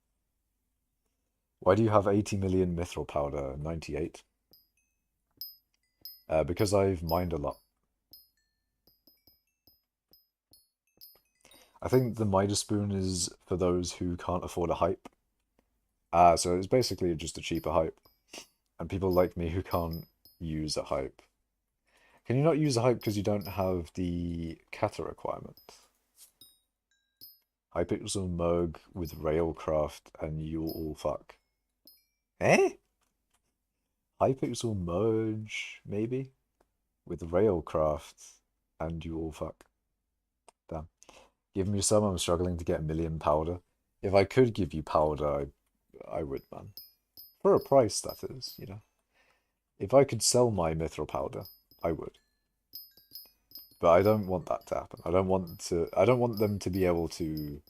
Why do you have 80 million mithril powder? 98. Because I've mined a lot. I think the Midas spoon is for those who can't afford a hype. So it's basically just a cheaper hype. And people like me who can't use a hype. Can you not use a hype because you don't have the kata requirement? Hypixel Merg with Railcraft and you'll all fuck. Eh? Hypixel Merge, maybe? With Railcraft and you all fuck. Damn. Give me some, I'm struggling to get 1,000,000 powder. If I could give you powder, I would, man. For a price, that is, you know. If I could sell my mithril powder, I would. But I don't want that to happen. I don't want them to be able to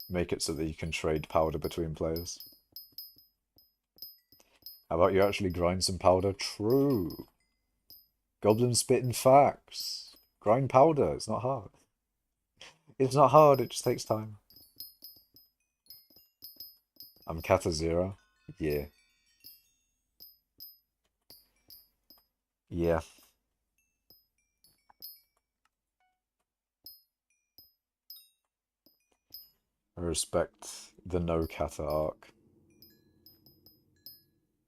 make it so that you can trade powder between players. How about you actually grind some powder? True. Goblin spitting facts. Grind powder, it's not hard. It's not hard, it just takes time. I'm Kata Zero. Yeah. Yeah. I respect the no Kata arc.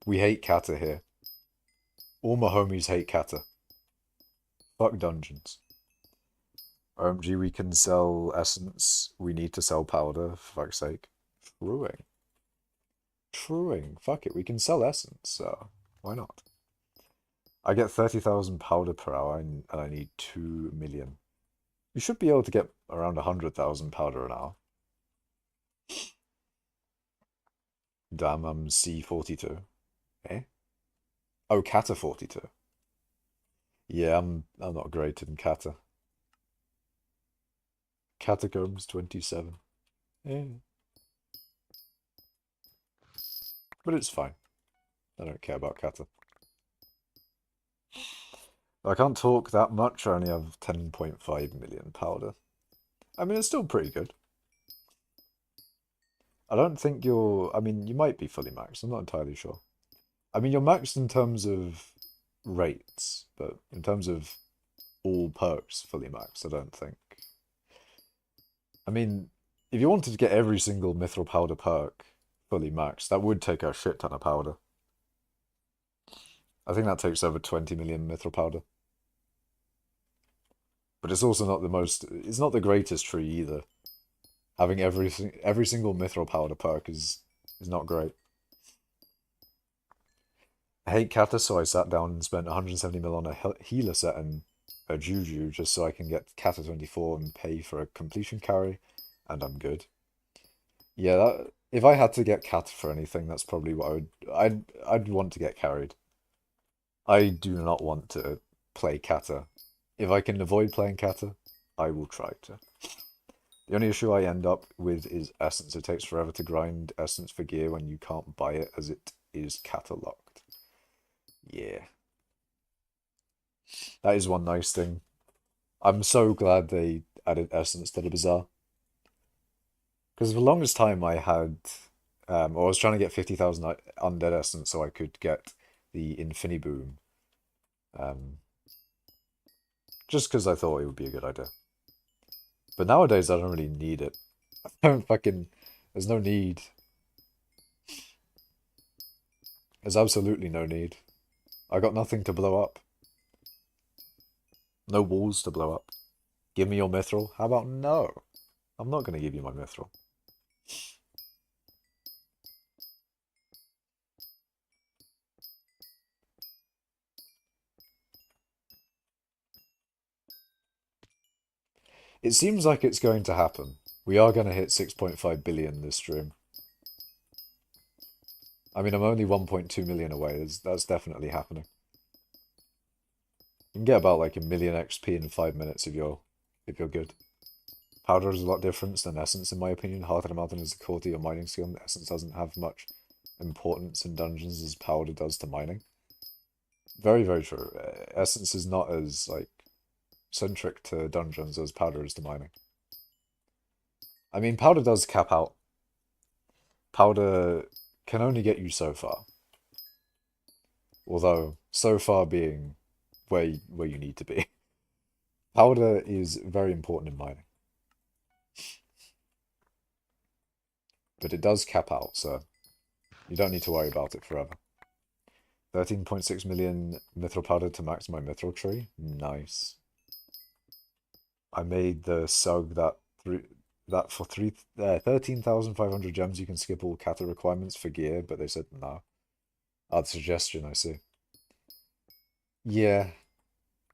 We hate Kata here. All my homies hate Kata. Fuck dungeons. OMG, we can sell essence. We need to sell powder, for fuck's sake. Truing. Truing. Fuck it, we can sell essence, so why not? I get 30,000 powder per hour and I need 2 million. You should be able to get around 100,000 powder an hour. Damn, I'm C42. Eh? Oh, Kata 42. Yeah, I'm not great in Kata. Catacombs 27. Yeah. But it's fine. I don't care about Kata. I can't talk that much, I only have 10.5 million powder. I mean, it's still pretty good. I don't think you're... I mean, you might be fully maxed, I'm not entirely sure. I mean, you're maxed in terms of rates, but in terms of all perks fully maxed, I don't think. I mean, if you wanted to get every single mithril powder perk fully maxed, that would take a shit ton of powder. I think that takes over 20 million mithril powder. But it's also not the most... It's not the greatest tree either. Having every single mithril powder perk is not great. I hate Kata, so I sat down and spent 170 mil on a healer set and a Juju just so I can get Kata 24 and pay for a completion carry, and I'm good. Yeah, if I had to get Kata for anything, that's probably what I'd want to get carried. I do not want to play Kata. If I can avoid playing Kata, I will try to. The only issue I end up with is essence. It takes forever to grind essence for gear when you can't buy it as it is Kata locked. Yeah. That is one nice thing. I'm so glad they added essence to the bazaar. Because for the longest time I had, or I was trying to get 50,000 undead essence so I could get the Infiniboom. Just because I thought it would be a good idea. But nowadays I don't really need it. I don't fucking, there's no need. There's absolutely no need. I got nothing to blow up. No walls to blow up. Give me your mithril. How about no? I'm not going to give you my mithril. It seems like it's going to happen. We are going to hit 6.5 billion this stream. I mean, I'm only 1.2 million away. That's definitely happening. You can get about like a million XP in 5 minutes if you're good. Powder is a lot different than essence, in my opinion. Heart of the Mountain is the core to your mining skill, and essence doesn't have much importance in dungeons as powder does to mining. Very, very true. Essence is not as like centric to dungeons as powder is to mining. I mean, powder does cap out. Powder can only get you so far. Although, so far being where you need to be. Powder is very important in mining. But it does cap out, so you don't need to worry about it forever. 13.6 million mithril powder to max my mithril tree. Nice. I made the sug that for 13,500 gems you can skip all kata requirements for gear, but they said no. Odd suggestion, I see. Yeah.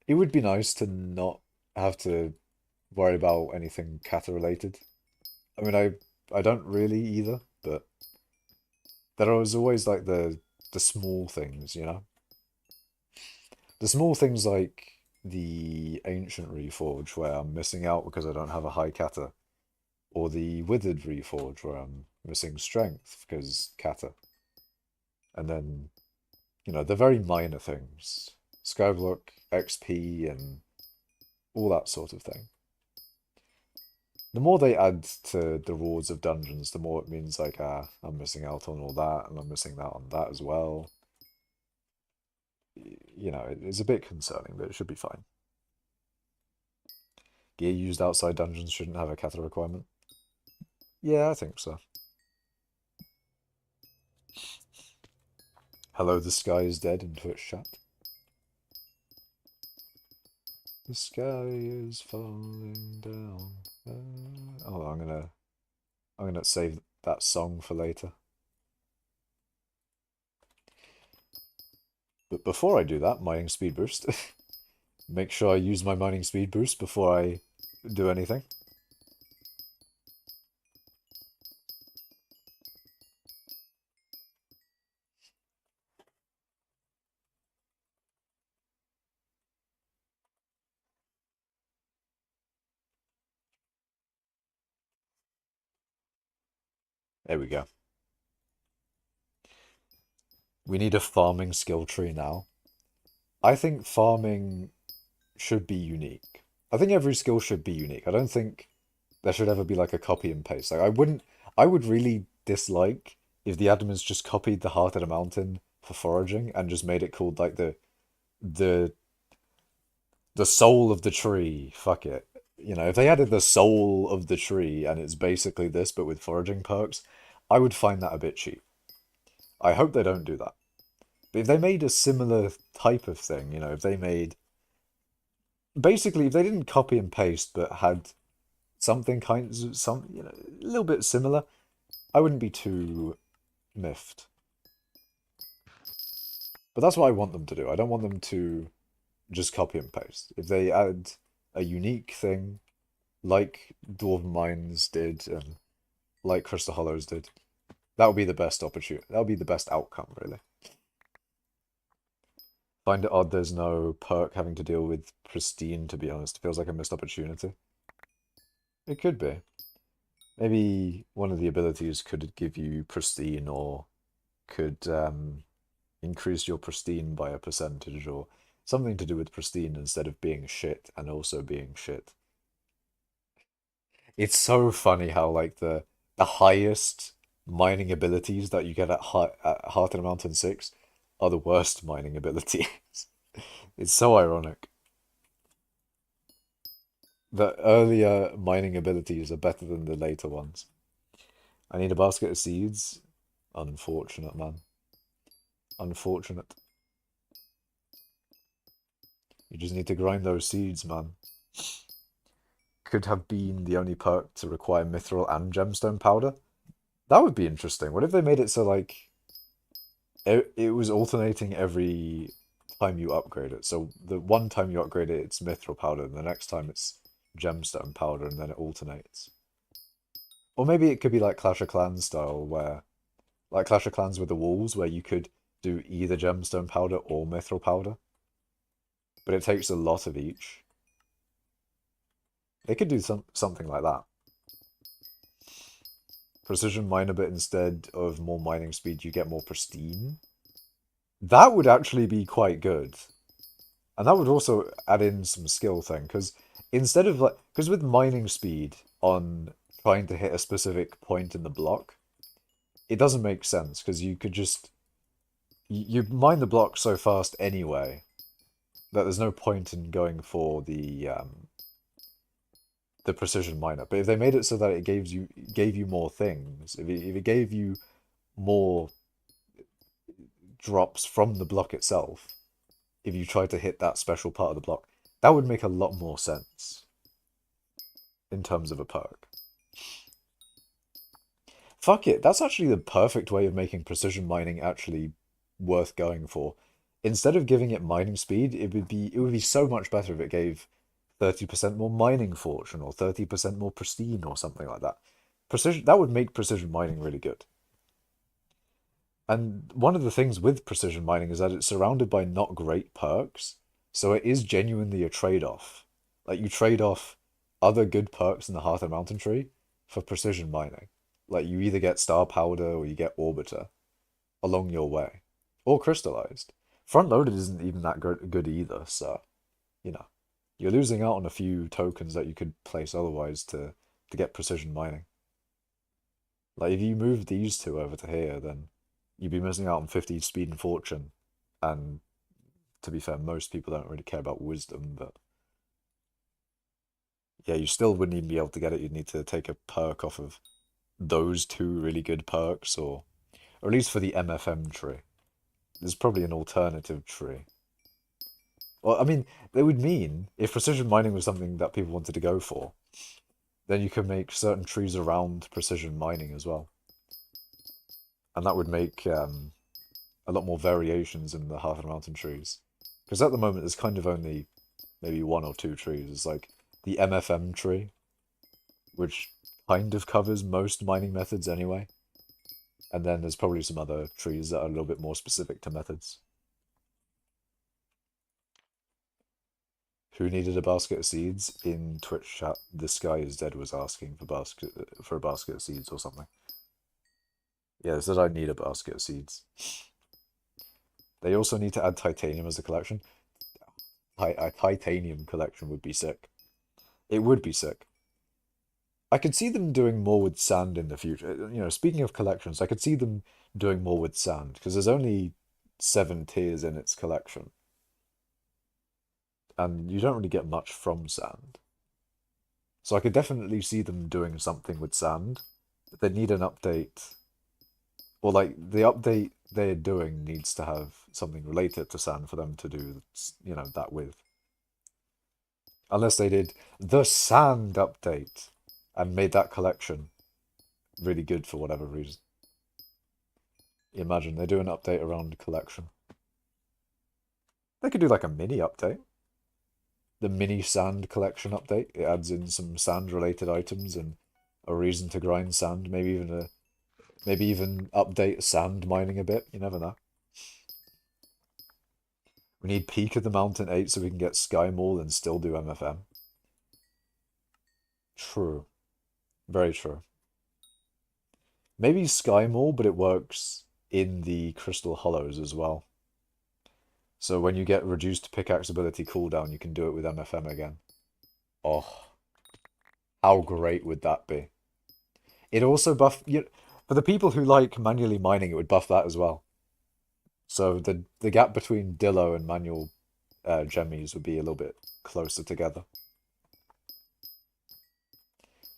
It would be nice to not have to worry about anything kata related. I mean, I don't really either, but there was always like the small things, you know? The small things like the Ancient Reforge where I'm missing out because I don't have a high kata. Or the Withered Reforge where I'm missing strength because kata. And then, you know, the very minor things. Skyblock, XP, and all that sort of thing. The more they add to the rewards of dungeons, the more it means like, I'm missing out on all that, and I'm missing out on that as well. You know, it's a bit concerning, but it should be fine. Gear used outside dungeons shouldn't have a kata requirement. Yeah, I think so. Hello, the sky is dead in Twitch chat. The sky is falling down. Oh, I'm gonna save that song for later. But before I do that, mining speed boost. Make sure I use my mining speed boost before I do anything. There we go. We need a farming skill tree now. I think farming should be unique. I think every skill should be unique. I don't think there should ever be like a copy and paste. Like I would really dislike if the admins just copied the heart of the mountain for foraging and just made it called like the the soul of the tree. Fuck it. You know, if they added the soul of the tree and it's basically this but with foraging perks, I would find that a bit cheap. I hope they don't do that. But if they made a similar type of thing, you know, if they made basically if they didn't copy and paste but had something kind of some you know a little bit similar, I wouldn't be too miffed. But that's what I want them to do. I don't want them to just copy and paste. If they add a unique thing like Dwarven Mines did and like Crystal Hollows did, that would be the best opportunity. That would be the best outcome, really. Find it odd there's no perk having to deal with pristine, to be honest. It feels like a missed opportunity. It could be. Maybe one of the abilities could give you pristine or could increase your pristine by a percentage or something to do with pristine instead of being shit and also being shit. It's so funny how like the highest mining abilities that you get at Heart and Mountain 6 are the worst mining abilities. It's so ironic. The earlier mining abilities are better than the later ones. I need a basket of seeds. Unfortunate, man. Unfortunate. You just need to grind those seeds, man. Could have been the only perk to require mithril and gemstone powder. That would be interesting. What if they made it so, like, it was alternating every time you upgrade it? So the one time you upgrade it, it's mithril powder, and the next time it's gemstone powder, and then it alternates. Or maybe it could be like Clash of Clans style, where, like Clash of Clans with the walls, where you could do either gemstone powder or mithril powder, but it takes a lot of each. They could do something like that. Precision mine a bit instead of more mining speed, you get more pristine. That would actually be quite good. And that would also add in some skill thing, because instead of like, because with mining speed on trying to hit a specific point in the block, it doesn't make sense, because you could just, you mine the block so fast anyway, that there's no point in going for the precision miner. But if they made it so that it gave you more things, if it gave you more drops from the block itself, if you tried to hit that special part of the block, that would make a lot more sense in terms of a perk. Fuck it, that's actually the perfect way of making precision mining actually worth going for. Instead of giving it mining speed, it would be so much better if it gave 30% more mining fortune or 30% more pristine or something like that. Precision that would make precision mining really good. And one of the things with precision mining is that it's surrounded by not great perks, so it is genuinely a trade-off. Like you trade off other good perks in the Heart of Mountain Tree for precision mining. Like you either get star powder or you get orbiter along your way, or crystallized. Front loaded isn't even that good either, so you know you're losing out on a few tokens that you could place otherwise to get precision mining. Like if you move these two over to here, then you'd be missing out on 50 speed and fortune. And to be fair, most people don't really care about wisdom, but yeah, you still wouldn't even be able to get it. You'd need to take a perk off of those two really good perks, or at least for the MFM tree. There's probably an alternative tree. Well, I mean, that would mean if precision mining was something that people wanted to go for, then you could make certain trees around precision mining as well. And that would make a lot more variations in the Half and Mountain trees. Because at the moment there's kind of only maybe one or two trees. It's like the MFM tree, which kind of covers most mining methods anyway. And then there's probably some other trees that are a little bit more specific to methods. Who needed a basket of seeds? In Twitch chat, this guy is dead was asking for a basket of seeds or something. Yeah, it said I need a basket of seeds. They also need to add titanium as a collection. A titanium collection would be sick. It would be sick. I could see them doing more with sand in the future. You know, speaking of collections, I could see them doing more with sand because there's only 7 tiers in its collection. And you don't really get much from sand. So I could definitely see them doing something with sand. But they need an update. Or like the update they're doing needs to have something related to sand for them to do, you know, that with. Unless they did the sand update and made that collection really good for whatever reason. Imagine they do an update around collection. They could do like a mini update. The mini sand collection update. It adds in some sand related items and a reason to grind sand. Maybe even update sand mining a bit. You never know. We need Peak of the Mountain 8 so we can get Sky Mall and still do MFM. True. Very true. Maybe Sky Mall, but it works in the Crystal Hollows as well. So when you get reduced pickaxe ability cooldown, you can do it with MFM again. Oh, how great would that be? It also for the people who like manually mining, it would buff that as well. So the gap between Dillo and manual gemmies would be a little bit closer together.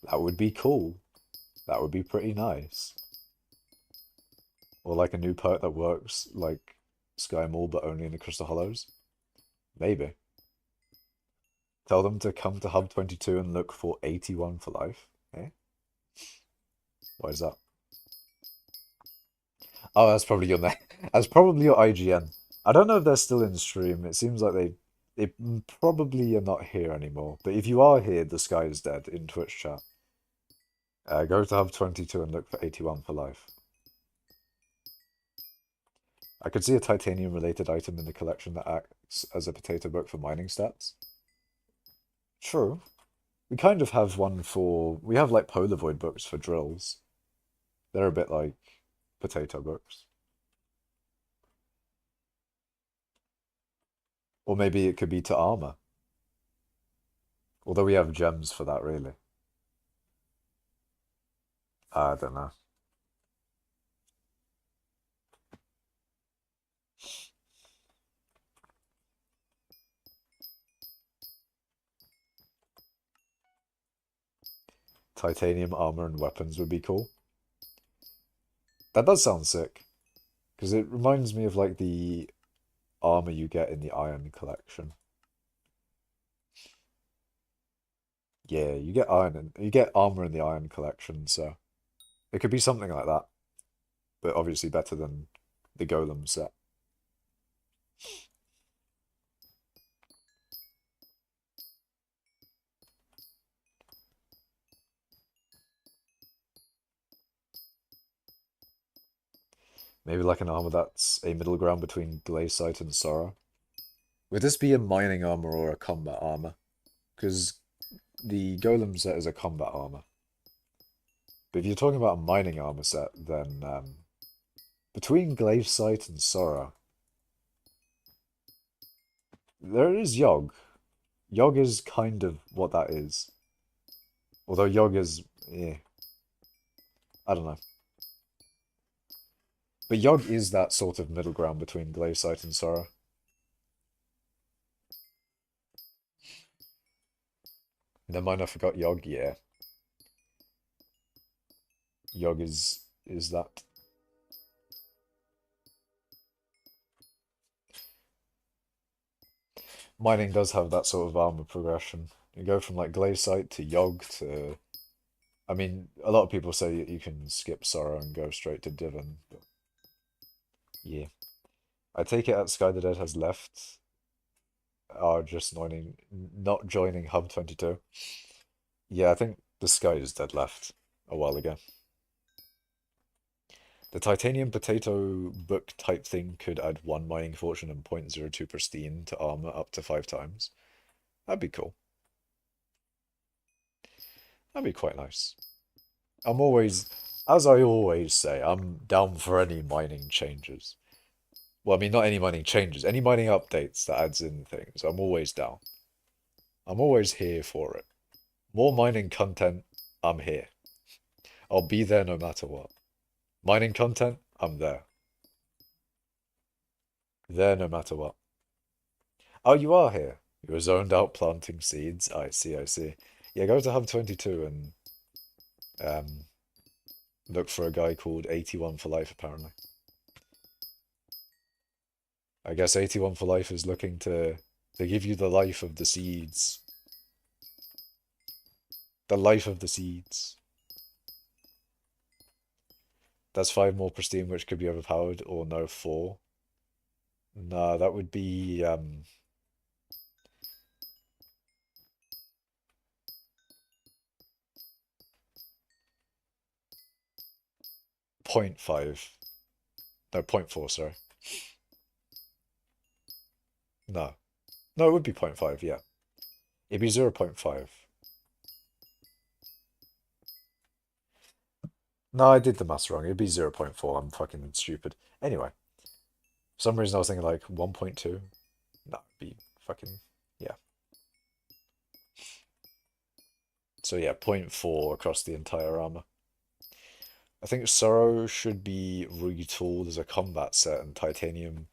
That would be cool. That would be pretty nice. Or like a new perk that works like Sky Mall but only in the Crystal Hollows. Maybe. Tell them to come to Hub 22 and look for 81 for life. Eh? Why is that? Oh, that's probably your name. That's probably your IGN. I don't know if they're still in stream. It seems like they probably are not here anymore. But if you are here, the sky is dead in Twitch chat. Go to Hub 22 and look for 81 for life. I could see a titanium related item in the collection that acts as a potato book for mining stats. True. We kind of have one for... We have like Polaroid books for drills. They're a bit like potato books. Or maybe it could be to armor. Although we have gems for that, really. I don't know. Titanium armor and weapons would be cool. That does sound sick. Because it reminds me of like the armor you get in the Iron collection. Yeah, you get iron and you get armor in the Iron collection, so it could be something like that. But obviously better than the Golem set. Maybe like an armor that's a middle ground between Glaciite and Sora. Would this be a mining armor or a combat armor? Because the Golem set is a combat armor. But if you're talking about a mining armor set, then between Glaciite and Sora, there is Yogg. Yogg is kind of what that is. Although Yogg is, yeah, I don't know. But Yogg is that sort of middle ground between Glaciite and Sora. Never mind, I forgot Yogg, yeah. Yogg is that. Mining does have that sort of armor progression. You go from like Glaciite to Yogg to... I mean, a lot of people say you can skip Sora and go straight to Divan, but yeah. I take it at Sky the Dead has left, are just not joining Hub 22. Yeah, I think the Sky is dead left a while ago. The titanium potato book type thing could add 1 mining fortune and 0.02 pristine to armor up to 5 times. That'd be cool. That'd be quite nice. I'm always, as I always say, I'm down for any mining changes. Well, I mean, not any mining changes, any mining updates that adds in things. I'm always down. I'm always here for it. More mining content, I'm here. I'll be there no matter what. Mining content, I'm there. There no matter what. Oh, you are here. You were zoned out planting seeds. I see, I see. Yeah, go to Hub 22 and look for a guy called 81 for Life, apparently. I guess 81 for Life is looking to give you the life of the seeds. The life of the seeds. That's 5 more pristine, which could be overpowered, or no, 4. Nah, that would be 0.5. No, 0.4, sorry. No. No, it would be 0.5, yeah. It'd be 0.5. No, I did the maths wrong. It'd be 0.4. I'm fucking stupid. Anyway, for some reason I was thinking like 1.2. No, it'd be fucking, yeah. So yeah, 0.4 across the entire armor. I think Sorrow should be retooled as a combat set, and Titanium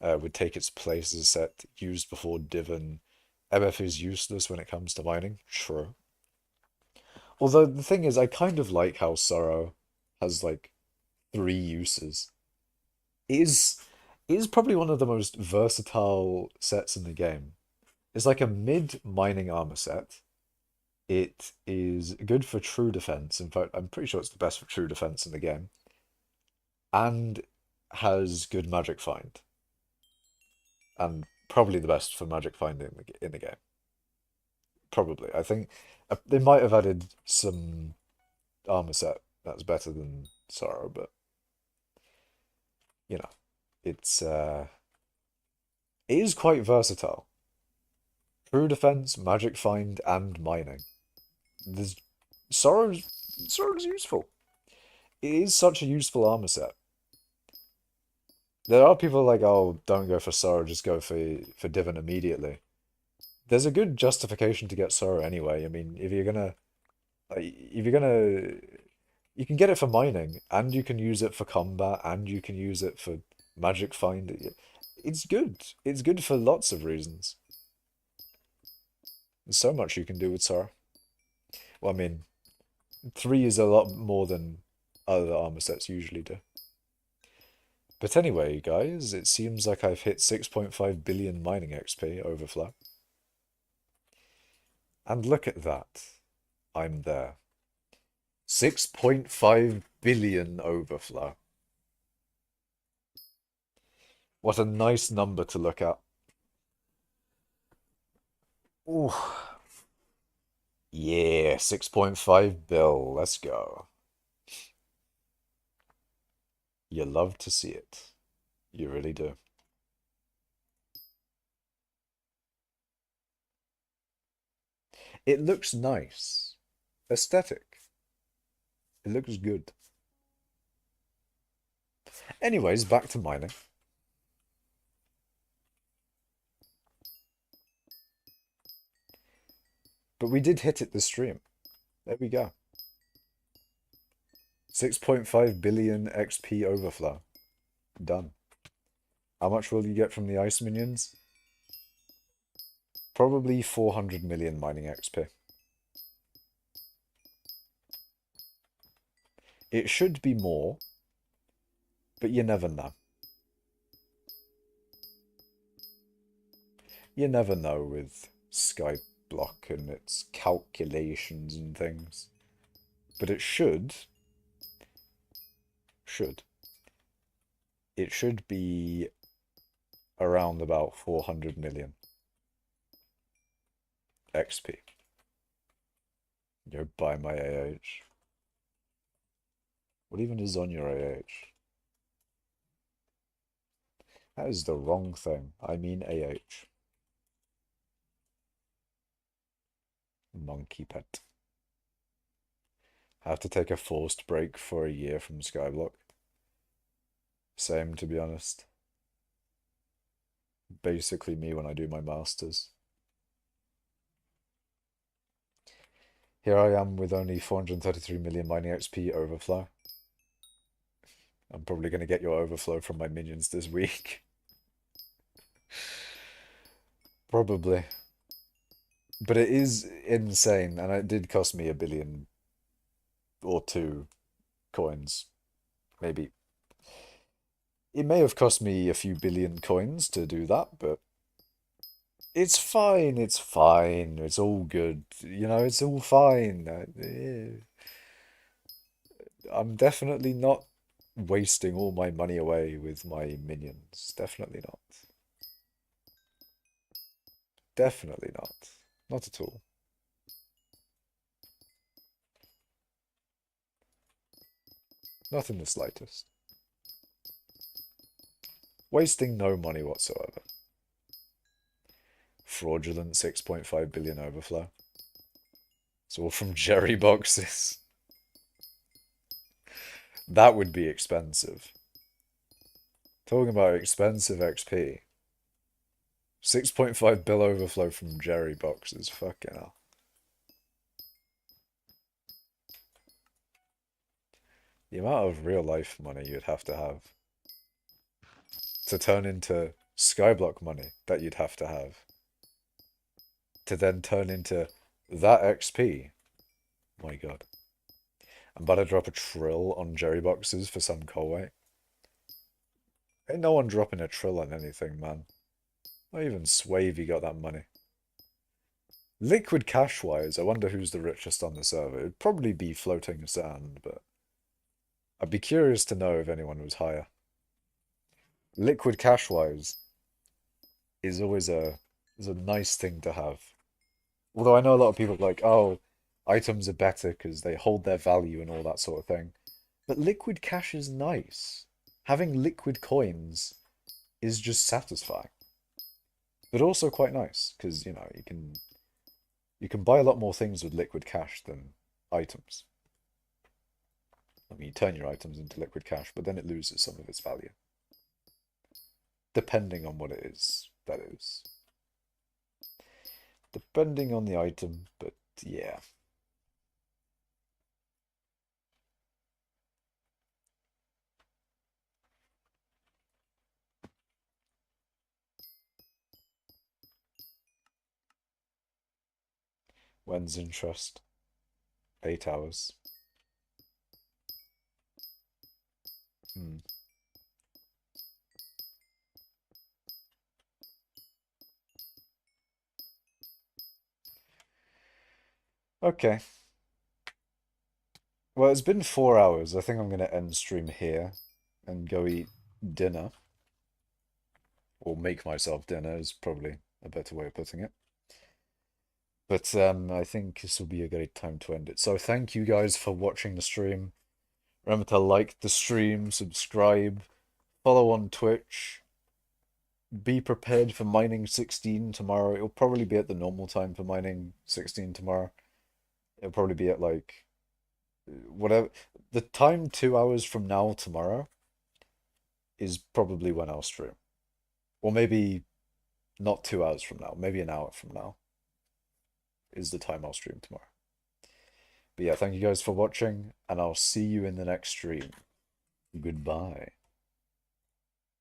would take its place as a set used before Divan. MF is useless when it comes to mining. True. Although the thing is, I kind of like how Sorrow has like 3 uses. It is probably one of the most versatile sets in the game. It's like a mid mining armor set. It is good for true defense. In fact, I'm pretty sure it's the best for true defense in the game. And has good magic find. And probably the best for magic find in the game. Probably. I think they might have added some armor set that's better than Sorrow, but you know, it's it is quite versatile. True defense, magic find, and mining. There's Sorrow's useful. It is such a useful armor set. There are people like, oh, don't go for Sorrow, just go for Divin immediately. There's a good justification to get Sorrow anyway. I mean, you can get it for mining, and you can use it for combat, and you can use it for magic find. It's good. It's good for lots of reasons. There's so much you can do with Sorrow. Well, I mean, 3 is a lot more than other armor sets usually do. But anyway, guys, it seems like I've hit 6.5 billion mining XP overflow. And look at that. I'm there. 6.5 billion overflow. What a nice number to look at. Ooh. Yeah, 6.5 bill. Let's go. You love to see it. You really do. It looks nice. Aesthetic. It looks good. Anyways, back to mining. But we did hit it this stream. There we go. 6.5 billion XP overflow. Done. How much will you get from the ice minions? Probably 400 million mining XP. It should be more, but you never know. You never know with skyblock and its calculations and things. But it should. It should be around about 400 million XP. Go buy my AH. What even is on your AH? That is the wrong thing. I mean AH. Monkey pet. Have to take a forced break for a year from skyblock. Same, to be honest. Basically me when I do my masters. Here I am with only 433 million mining XP overflow. I'm probably going to get your overflow from my minions this week. Probably. But it is insane, and it did cost me 1 billion or 2 coins. Maybe. It may have cost me a few billion coins to do that, but it's fine, it's fine, it's all good. You know, it's all fine. I'm definitely not wasting all my money away with my minions. Definitely not. Definitely not. Not at all. Not in the slightest. Wasting no money whatsoever. Fraudulent 6.5 billion overflow. It's all from Jerry boxes. That would be expensive. Talking about expensive XP. 6.5 bill overflow from Jerry boxes. Fucking hell. The amount of real life money you'd have to turn into skyblock money that you'd have to then turn into that XP. My god. I'm about to drop a trill on Jerry boxes for some Colway. Ain't no one dropping a trill on anything, man. Not even Swavey got that money. Liquid cash-wise, I wonder who's the richest on the server. It'd probably be Floating Sand, but I'd be curious to know if anyone was higher. Liquid cash-wise is always a nice thing to have. Although I know a lot of people are like, oh, items are better because they hold their value and all that sort of thing. But liquid cash is nice. Having liquid coins is just satisfying. But also quite nice, because, you know, you can buy a lot more things with liquid cash than items. I mean, you turn your items into liquid cash, but then it loses some of its value. Depending on what it is, that is. Depending on the item, but yeah. When's interest? 8 hours. Hmm. Okay. Well, it's been 4 hours. I think I'm going to end stream here and go eat dinner. Or make myself dinner is probably a better way of putting it. But I think this will be a great time to end it. So thank you guys for watching the stream. Remember to like the stream, subscribe, follow on Twitch. Be prepared for mining 16 tomorrow. It'll probably be at the normal time for mining 16 tomorrow. It'll probably be at like whatever the time 2 hours from now tomorrow is probably when I'll stream. Or maybe not 2 hours from now, maybe an hour from now is the time I'll stream tomorrow. But yeah, thank you guys for watching, and I'll see you in the next stream. Goodbye.